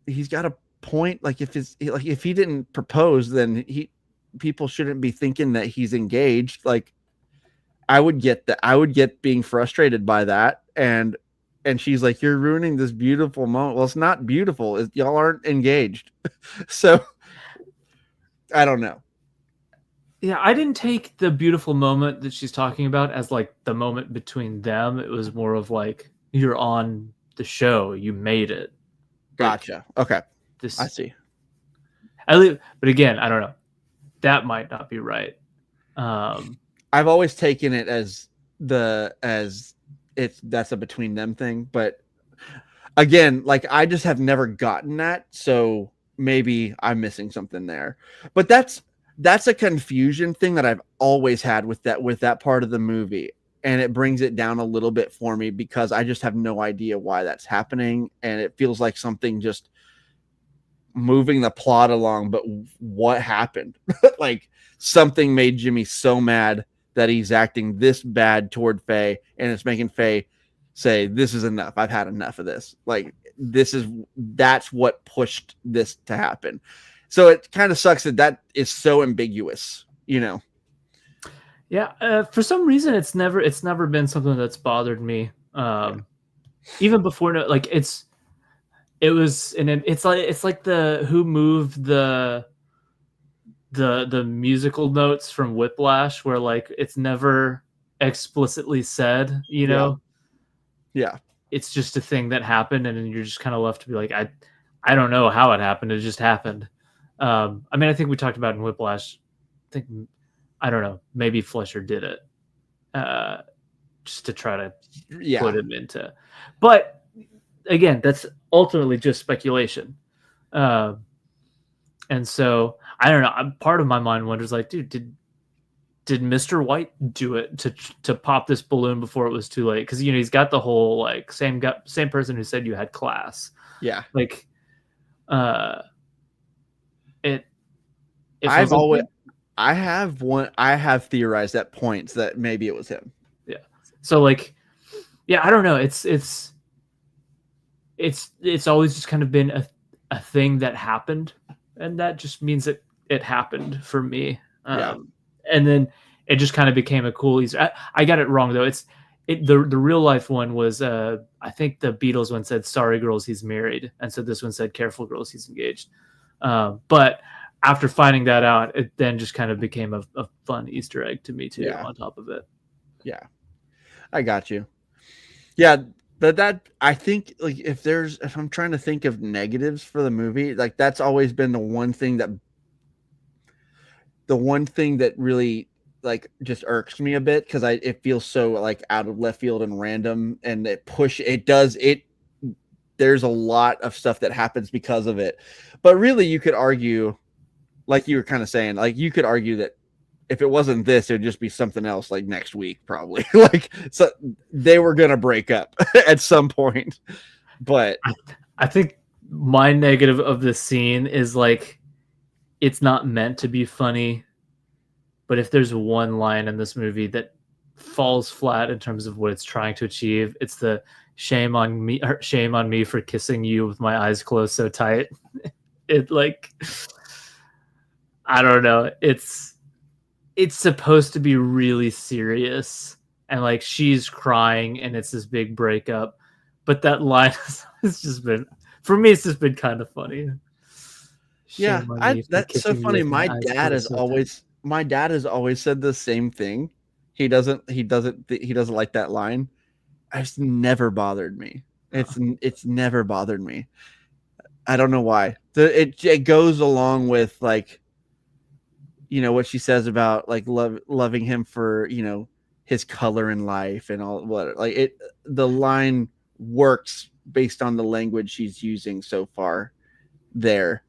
he's got a point. Like, if he didn't propose, then people shouldn't be thinking that he's engaged. Like, I would get that. I would get being frustrated by that. And she's like, you're ruining this beautiful moment. Well, it's not beautiful. Y'all aren't engaged. So I don't know. Yeah, I didn't take the beautiful moment that she's talking about as like the moment between them. It was more of like, you're on the show, you made it. Gotcha. Okay. I see. But again, I don't know. That might not be right. I've always taken it as that's a between them thing, but again, like, I just have never gotten that, so maybe I'm missing something there. But that's a confusion thing that I've always had with that part of the movie, and it brings it down a little bit for me because I just have no idea why that's happening, and it feels like something just moving the plot along. But what happened? Like, something made Jimmy so mad that he's acting this bad toward Faye, and it's making Faye say, this is enough. I've had enough of this. Like, that's what pushed this to happen. So it kind of sucks that is so ambiguous, Yeah. For some reason, it's never been something that's bothered me. Even before, like, it's like the who moved the the musical notes from Whiplash, where like it's never explicitly said, you know, Yeah. it's just a thing that happened, and then you're just kind of left to be like, I don't know how it happened. It just happened. I mean, I think we talked about in Whiplash. I don't know. Maybe Fleischer did it just to try to put him into. But again, that's ultimately just speculation. And so I don't know. Part of my mind wonders, like, dude, did Mr. White do it to pop this balloon before it was too late? Because he's got the whole like same person who said you had class. Yeah. Like, I have theorized at points that maybe it was him. Yeah. So like, yeah, I don't know. It's always just kind of been a thing that happened, and that just means that it happened for me. And then it just kind of became a cool Easter. I got it wrong though. The real life one was I think the Beatles one said "Sorry girls, he's married," and so this one said "Careful girls, he's engaged." But after finding that out, it then just kind of became a fun Easter egg to me too. Yeah. On top of it. Yeah, I got you. Yeah, but that I think like if I'm trying to think of negatives for the movie, like that's always been the one thing that really like just irks me a bit, because it feels so like out of left field and random, and there's a lot of stuff that happens because of it. But really you could argue, like you were kind of saying, like you could argue that if it wasn't this, it would just be something else like next week, probably. Like, so they were going to break up at some point. But I think my negative of this scene is like, it's not meant to be funny, but if there's one line in this movie that falls flat in terms of what it's trying to achieve, it's the shame on me for kissing you with my eyes closed so tight. It like, I don't know. It's supposed to be really serious, and like she's crying and it's this big breakup, but that line has just been, for me, it's just been kind of funny. Yeah, that's so funny. My dad has always said the same thing. He doesn't like that line. It's never bothered me. It's never bothered me. I don't know why. It goes along with like, what she says about like loving him for, his color in life and all, what, like it, the line works based on the language she's using so far there.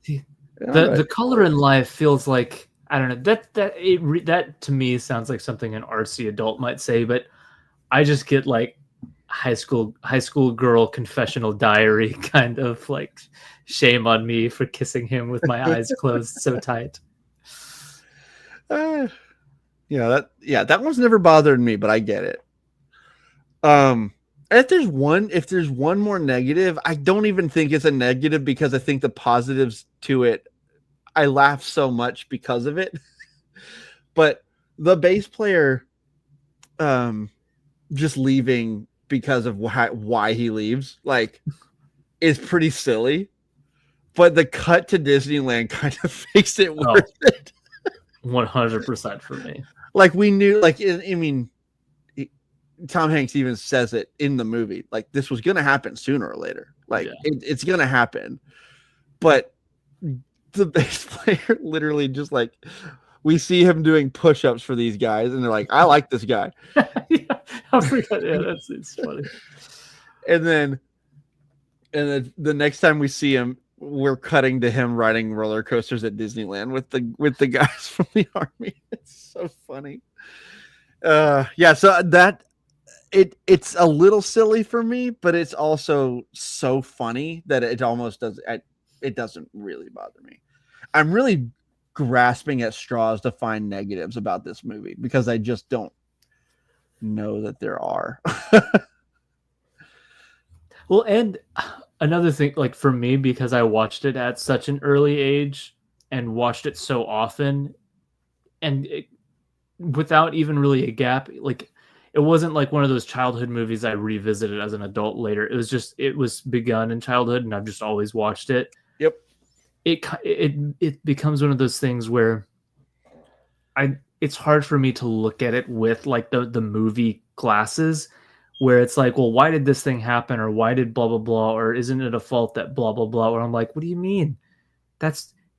The color in life feels like, I don't know, that to me sounds like something an artsy adult might say, but I just get like high school girl confessional diary kind of like, shame on me for kissing him with my eyes closed so tight. That one's never bothered me, but I get it. If there's one more negative, I don't even think it's a negative, because I think the positives to it, I laugh so much because of it. But the bass player just leaving because of why he leaves, like, is pretty silly. But the cut to Disneyland kind of makes it worth it. 100% for me. Like, we knew, like, I mean, Tom Hanks even says it in the movie, like, this was going to happen sooner or later. Like, it's going to happen. But the bass player literally just, like, we see him doing push-ups for these guys, and they're like, I like this guy. I forgot. Yeah, it's funny. And then the next time we see him, we're cutting to him riding roller coasters at Disneyland with the guys from the army. It's so funny. So that it's a little silly for me, but it's also so funny that it almost doesn't really bother me. I'm really grasping at straws to find negatives about this movie, because I just don't know that there are. Well, and another thing, like for me, because I watched it at such an early age and watched it so often, and without even really a gap, like it wasn't like one of those childhood movies I revisited as an adult later. It was begun in childhood, and I've just always watched it. Yep. It becomes one of those things where it's hard for me to look at it with like the movie glasses, where it's like, well, why did this thing happen, or why did blah blah blah, or isn't it a fault that blah blah blah? Where I'm like, what do you mean?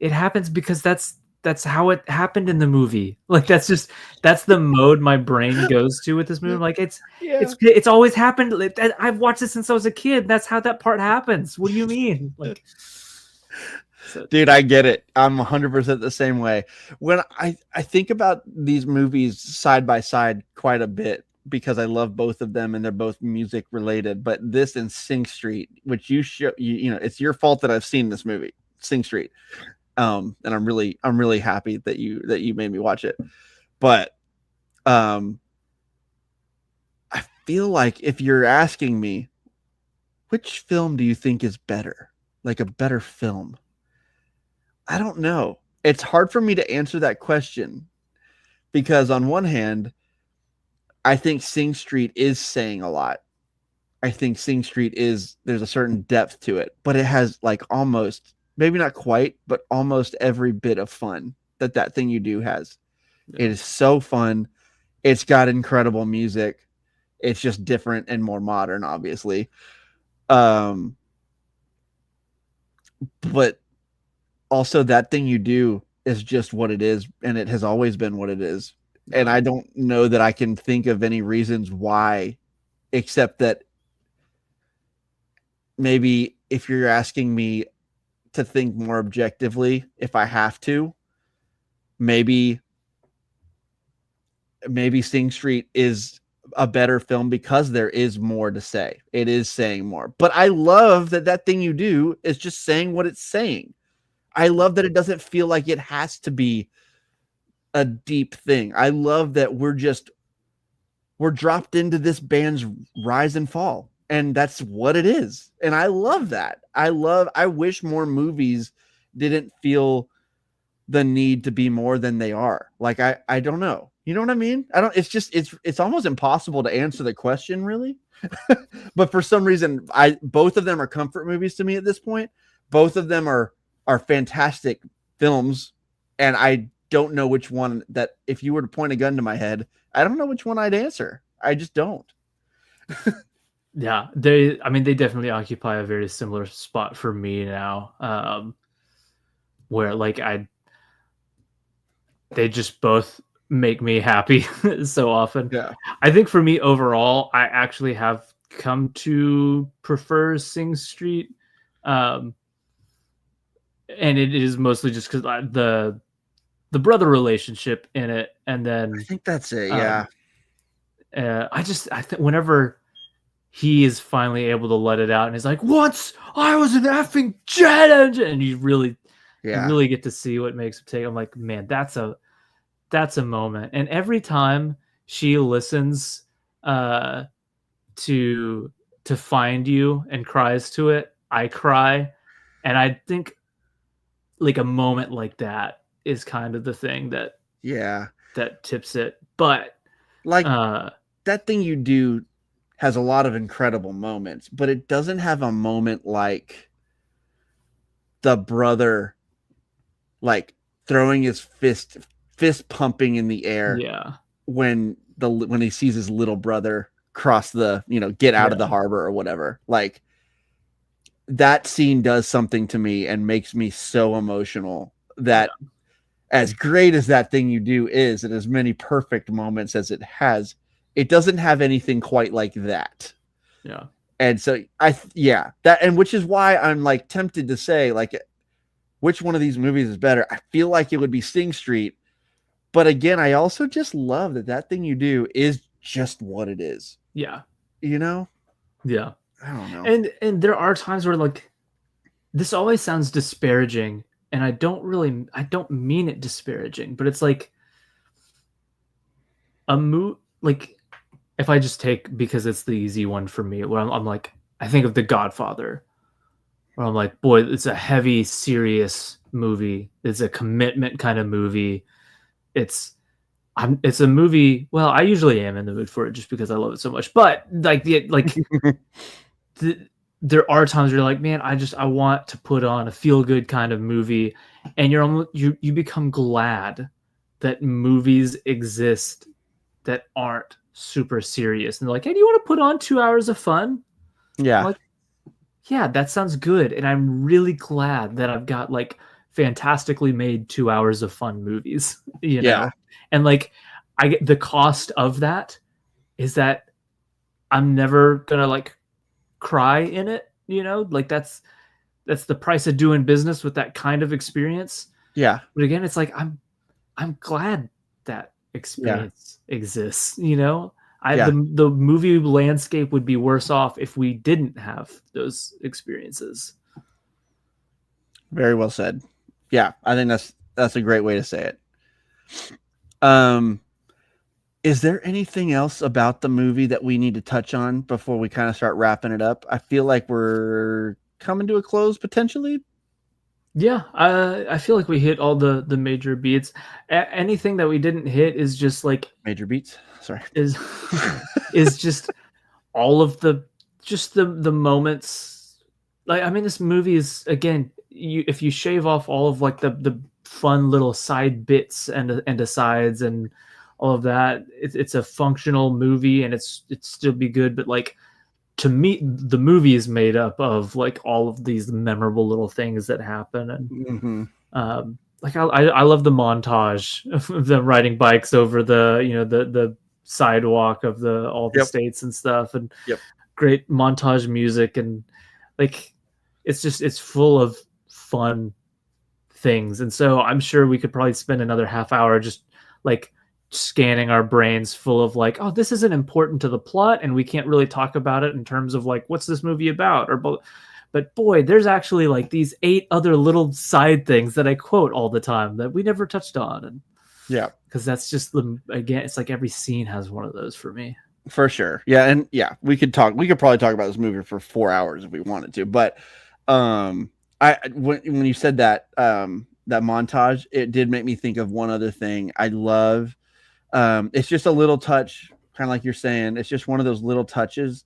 It happens because that's how it happened in the movie. Like that's the mode my brain goes to with this movie. I'm like it's always happened. I've watched it since I was a kid. That's how that part happens. What do you mean? Like, dude, I get it. I'm 100% the same way. When I think about these movies side by side quite a bit because I love both of them and they're both music related. But this and Sing Street, which you know, it's your fault that I've seen this movie, Sing Street. And I'm really happy that you made me watch it. But I feel like if you're asking me, which film do you think is better? Like a better film? I don't know. It's hard for me to answer that question because on one hand, I think Sing Street is saying a lot. I think Sing Street there's a certain depth to it, but it has like almost, maybe not quite, but almost every bit of fun that thing you do has. Yeah. It is so fun. It's got incredible music. It's just different and more modern, obviously. But also that thing you do is just what it is, and it has always been what it is. And I don't know that I can think of any reasons why, except that maybe if you're asking me to think more objectively, if I have to, maybe Sing Street is a better film because there is more to say. It is saying more. But I love that thing you do is just saying what it's saying. I love that it doesn't feel like it has to be a deep thing. I love that we're dropped into this band's rise and fall, and that's what it is. And I love that. I wish more movies didn't feel the need to be more than they are. Like, I don't know. You know what I mean? It's almost impossible to answer the question, really. But for some reason, both of them are comfort movies to me at this point. Both of them are fantastic films, and I don't know which one that, if you were to point a gun to my head, I don't know which one I'd answer. I just don't. Yeah, they definitely occupy a very similar spot for me now, where like they just both make me happy so often. Yeah, I think for me overall, I actually have come to prefer Sing Street. And it is mostly just because the brother relationship in it, and then I think that's it. Yeah, I think whenever he is finally able to let it out, and he's like, "Once I was an effing jet engine," and you really get to see what makes him take. I'm like, man, that's a moment. And every time she listens to Find You and cries to it, I cry, and I think like a moment like that is kind of the thing that tips it. But like that thing you do has a lot of incredible moments, but it doesn't have a moment like the brother like throwing his fist pumping in the air when he sees his little brother cross the, get out of the harbor or whatever. Like, that scene does something to me and makes me so emotional. That as great as that thing you do is, and as many perfect moments as it has, it doesn't have anything quite like that. Yeah. And so which is why I'm like tempted to say, like, which one of these movies is better? I feel like it would be Sing Street. But again, I also just love that thing you do is just what it is. Yeah. Yeah. I don't know. And there are times where like this always sounds disparaging, and I don't mean it disparaging, but it's like like if I just take, because it's the easy one for me, where I'm like, I think of The Godfather, where I'm like, boy, it's a heavy, serious movie. It's a commitment kind of movie. It's a movie. Well, I usually am in the mood for it just because I love it so much. But like there are times where you're like, man, I want to put on a feel good kind of movie, and you become glad that movies exist that aren't super serious. And they're like, hey, do you want to put on 2 hours of fun? Yeah. I'm like, yeah, that sounds good. And I'm really glad that I've got like fantastically made 2 hours of fun movies, you Yeah. know? And like, I get the cost of that is that I'm never gonna like cry in it, you know? Like that's the price of doing business with that kind of experience. Yeah. But again, it's like I'm glad that experience exists, you know? Yeah. The movie landscape would be worse off if we didn't have those experiences. Very well said. Yeah, I think that's a great way to say it. Is there anything else about the movie that we need to touch on before we kind of start wrapping it up? I feel like we're coming to a close potentially. Yeah, I feel like we hit all the major beats. Anything that we didn't hit is just like Major beats. Sorry. is is just all of the moments. Like, I mean, this movie is, again, if you shave off all of like the fun little side bits and asides and all of that, it's a functional movie and it's still be good. But like, to me, the movie is made up of like all of these memorable little things that happen. And like I love the montage of them riding bikes over the sidewalk of all the states and stuff, and great montage music, and like it's full of fun things. And so I'm sure we could probably spend another half hour just like scanning our brains full of like, oh, this isn't important to the plot and we can't really talk about it in terms of like, what's this movie about? But boy, there's actually like these 8 other little side things that I quote all the time that we never touched on. And yeah, because that's just again, it's like every scene has one of those for me. For sure. Yeah, and yeah, we could probably talk about this movie for 4 hours if we wanted to. But when you said that that montage, it did make me think of one other thing. I love it's just a little touch, kind of like you're saying. It's just one of those little touches,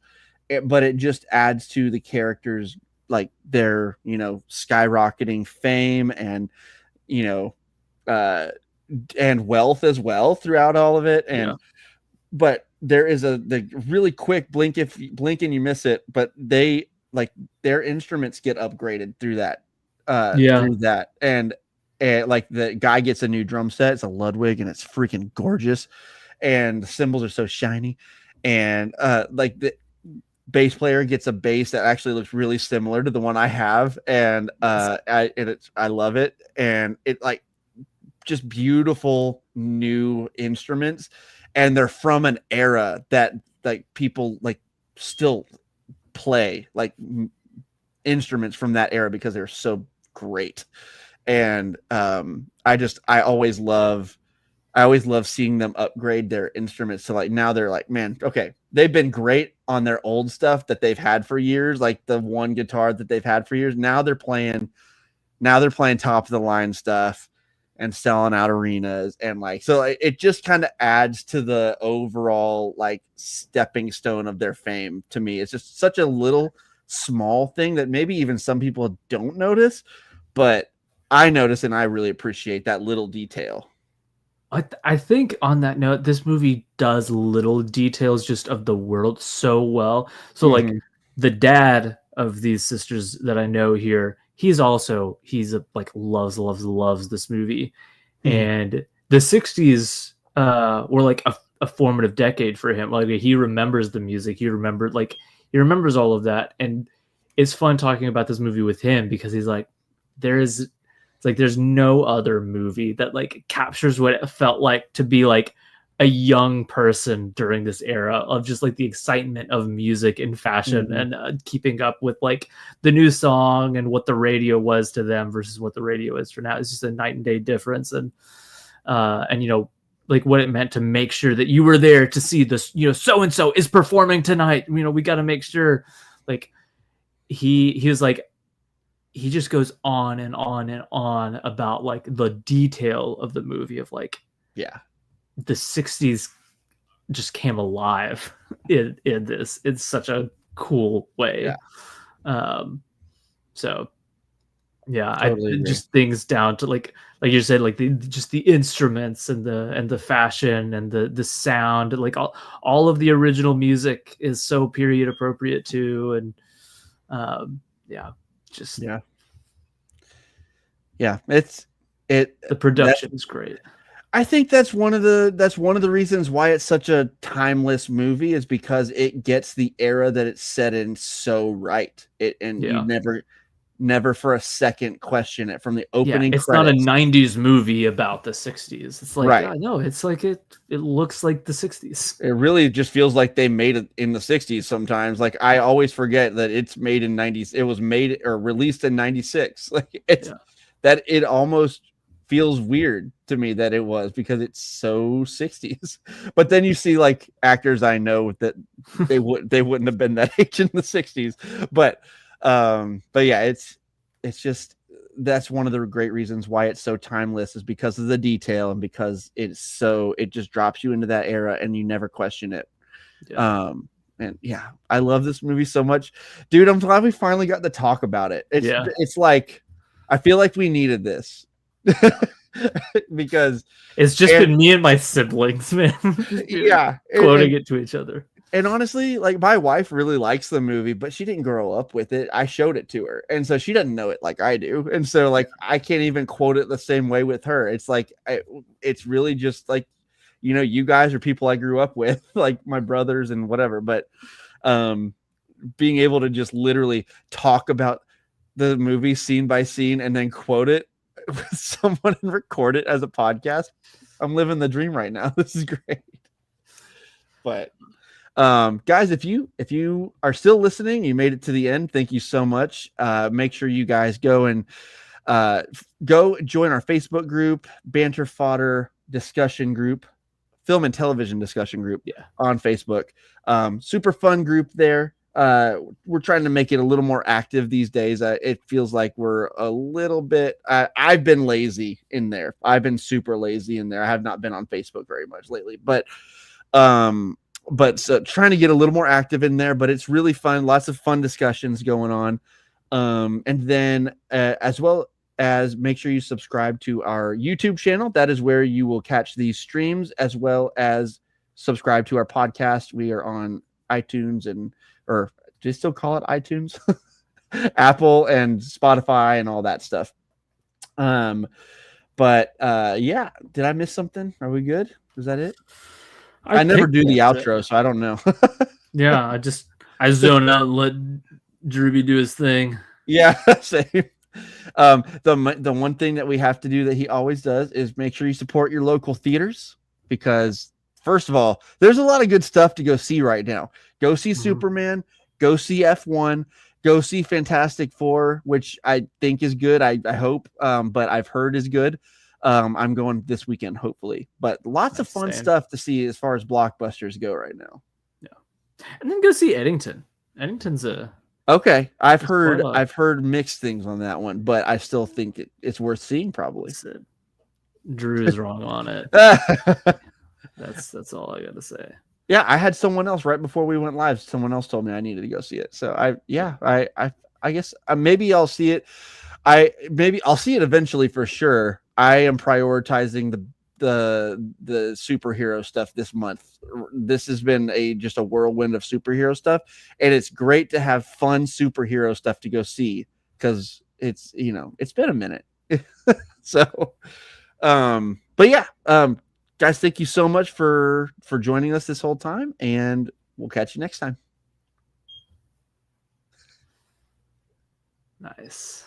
but it just adds to the characters, like their, skyrocketing fame and, and wealth as well throughout all of it. And, but there is the really quick blink, if you blink and you miss it, but they like their instruments get upgraded through that. Through that. And like the guy gets a new drum set. It's a Ludwig and it's freaking gorgeous. And the cymbals are so shiny. And like the bass player gets a bass that actually looks really similar to the one I have. And I love it. And it like just beautiful new instruments. And they're from an era that like people like still play like instruments from that era because they're so great. And I always love seeing them upgrade their instruments. So like now they're like, man, okay, they've been great on their old stuff that they've had for years, like the one guitar that they've had for years. Now they're playing top of the line stuff and selling out arenas. And like, so it just kind of adds to the overall like stepping stone of their fame to me. It's just such a little small thing that maybe even some people don't notice, but I notice and I really appreciate that little detail. I think on that note, this movie does little details just of the world so well. So like the dad of these sisters that I know here, he's like loves this movie. And the 60s were like a formative decade for him. Like he remembers the music, he remembers all of that. And it's fun talking about this movie with him because he's like, there's no other movie that like captures what it felt like to be like a young person during this era of just like the excitement of music and fashion and keeping up with like the new song and what the radio was to them versus what the radio is for now. It's just a night and day difference. And like what it meant to make sure that you were there to see this, so-and-so is performing tonight. We got to make sure. Like he was like, he just goes on and on and on about like the detail of the movie of like, the 60s just came alive in this. It's such a cool way. So Yeah, Totally I agree. just things down to like you said, like just the instruments and the fashion and the sound, like all of the original music is so period appropriate too, and yeah, just Yeah. Yeah. It's it the that production is great. I think that's one of the reasons why it's such a timeless movie is because it gets the era that it's set in so right. And you Yeah. never for a second question it from the Yeah, opening it's not a credits. 90s movie about the 60s. It's like, Right. no, it's like it looks like the 60s. It really just feels like they made it in the 60s sometimes. Like I always forget that it's made in 90s. It was made or released in 96. Like it's Yeah. that it almost feels weird to me that it was because it's so 60s. But then you see like actors I know that they wouldn't have been that age in the 60s. But yeah, it's just that's one of the great reasons why it's so timeless is because of the detail and because it just drops you into that era and you never question it. Yeah. And yeah, I love this movie so much, dude. I'm glad we finally got to talk about it. It's like I feel like we needed this because It's just been me and my siblings, man. Yeah, quoting it to each other. And honestly, like my wife really likes the movie, but she didn't grow up with it. I showed it to her, and so she doesn't know it like I do. And so, like, I can't even quote it the same way with her. It's like, it's really just like, you guys are people I grew up with, like my brothers and whatever. But being able to just literally talk about the movie scene by scene and then quote it with someone and record it as a podcast, I'm living the dream right now. This is great. But guys, if you are still listening, you made it to the end, thank you so much. Make sure you guys go and go join our Facebook group, Banter Fodder discussion group, film and television discussion group on Facebook. Super fun group there. We're trying to make it a little more active these days. It feels like we're a little bit I've been lazy in there. I've been super lazy in there. I have not been on Facebook very much lately, but so trying to get a little more active in there, but it's really fun. Lots of fun discussions going on. And then as well as make sure you subscribe to our YouTube channel. That is where you will catch these streams, as well as subscribe to our podcast. We are on iTunes or do you still call it iTunes? Apple and Spotify and all that stuff. But yeah, did I miss something? Are we good? Is that it? I never do the outro, so I don't know. Yeah, I zone out and let Drewby do his thing. Yeah, same. The one thing that we have to do that he always does is make sure you support your local theaters, because first of all, there's a lot of good stuff to go see right now. Go see Superman, go see F1, go see Fantastic Four, which I think is good. I hope, but I've heard is good. I'm going this weekend, hopefully, but lots of fun stuff to see as far as blockbusters go right now. Yeah. And then go see Eddington. Eddington's okay. I've heard mixed things on that one, but I still think it's worth seeing probably. Drew is wrong on it. That's all I got to say. Yeah. I had someone else right before we went live. Someone else told me I needed to go see it. So I guess maybe I'll see it. I'll see it eventually for sure. I am prioritizing the superhero stuff this month. This has been just a whirlwind of superhero stuff, and it's great to have fun superhero stuff to go see because it's been a minute. So, but yeah, guys, thank you so much for joining us this whole time, and we'll catch you next time. Nice.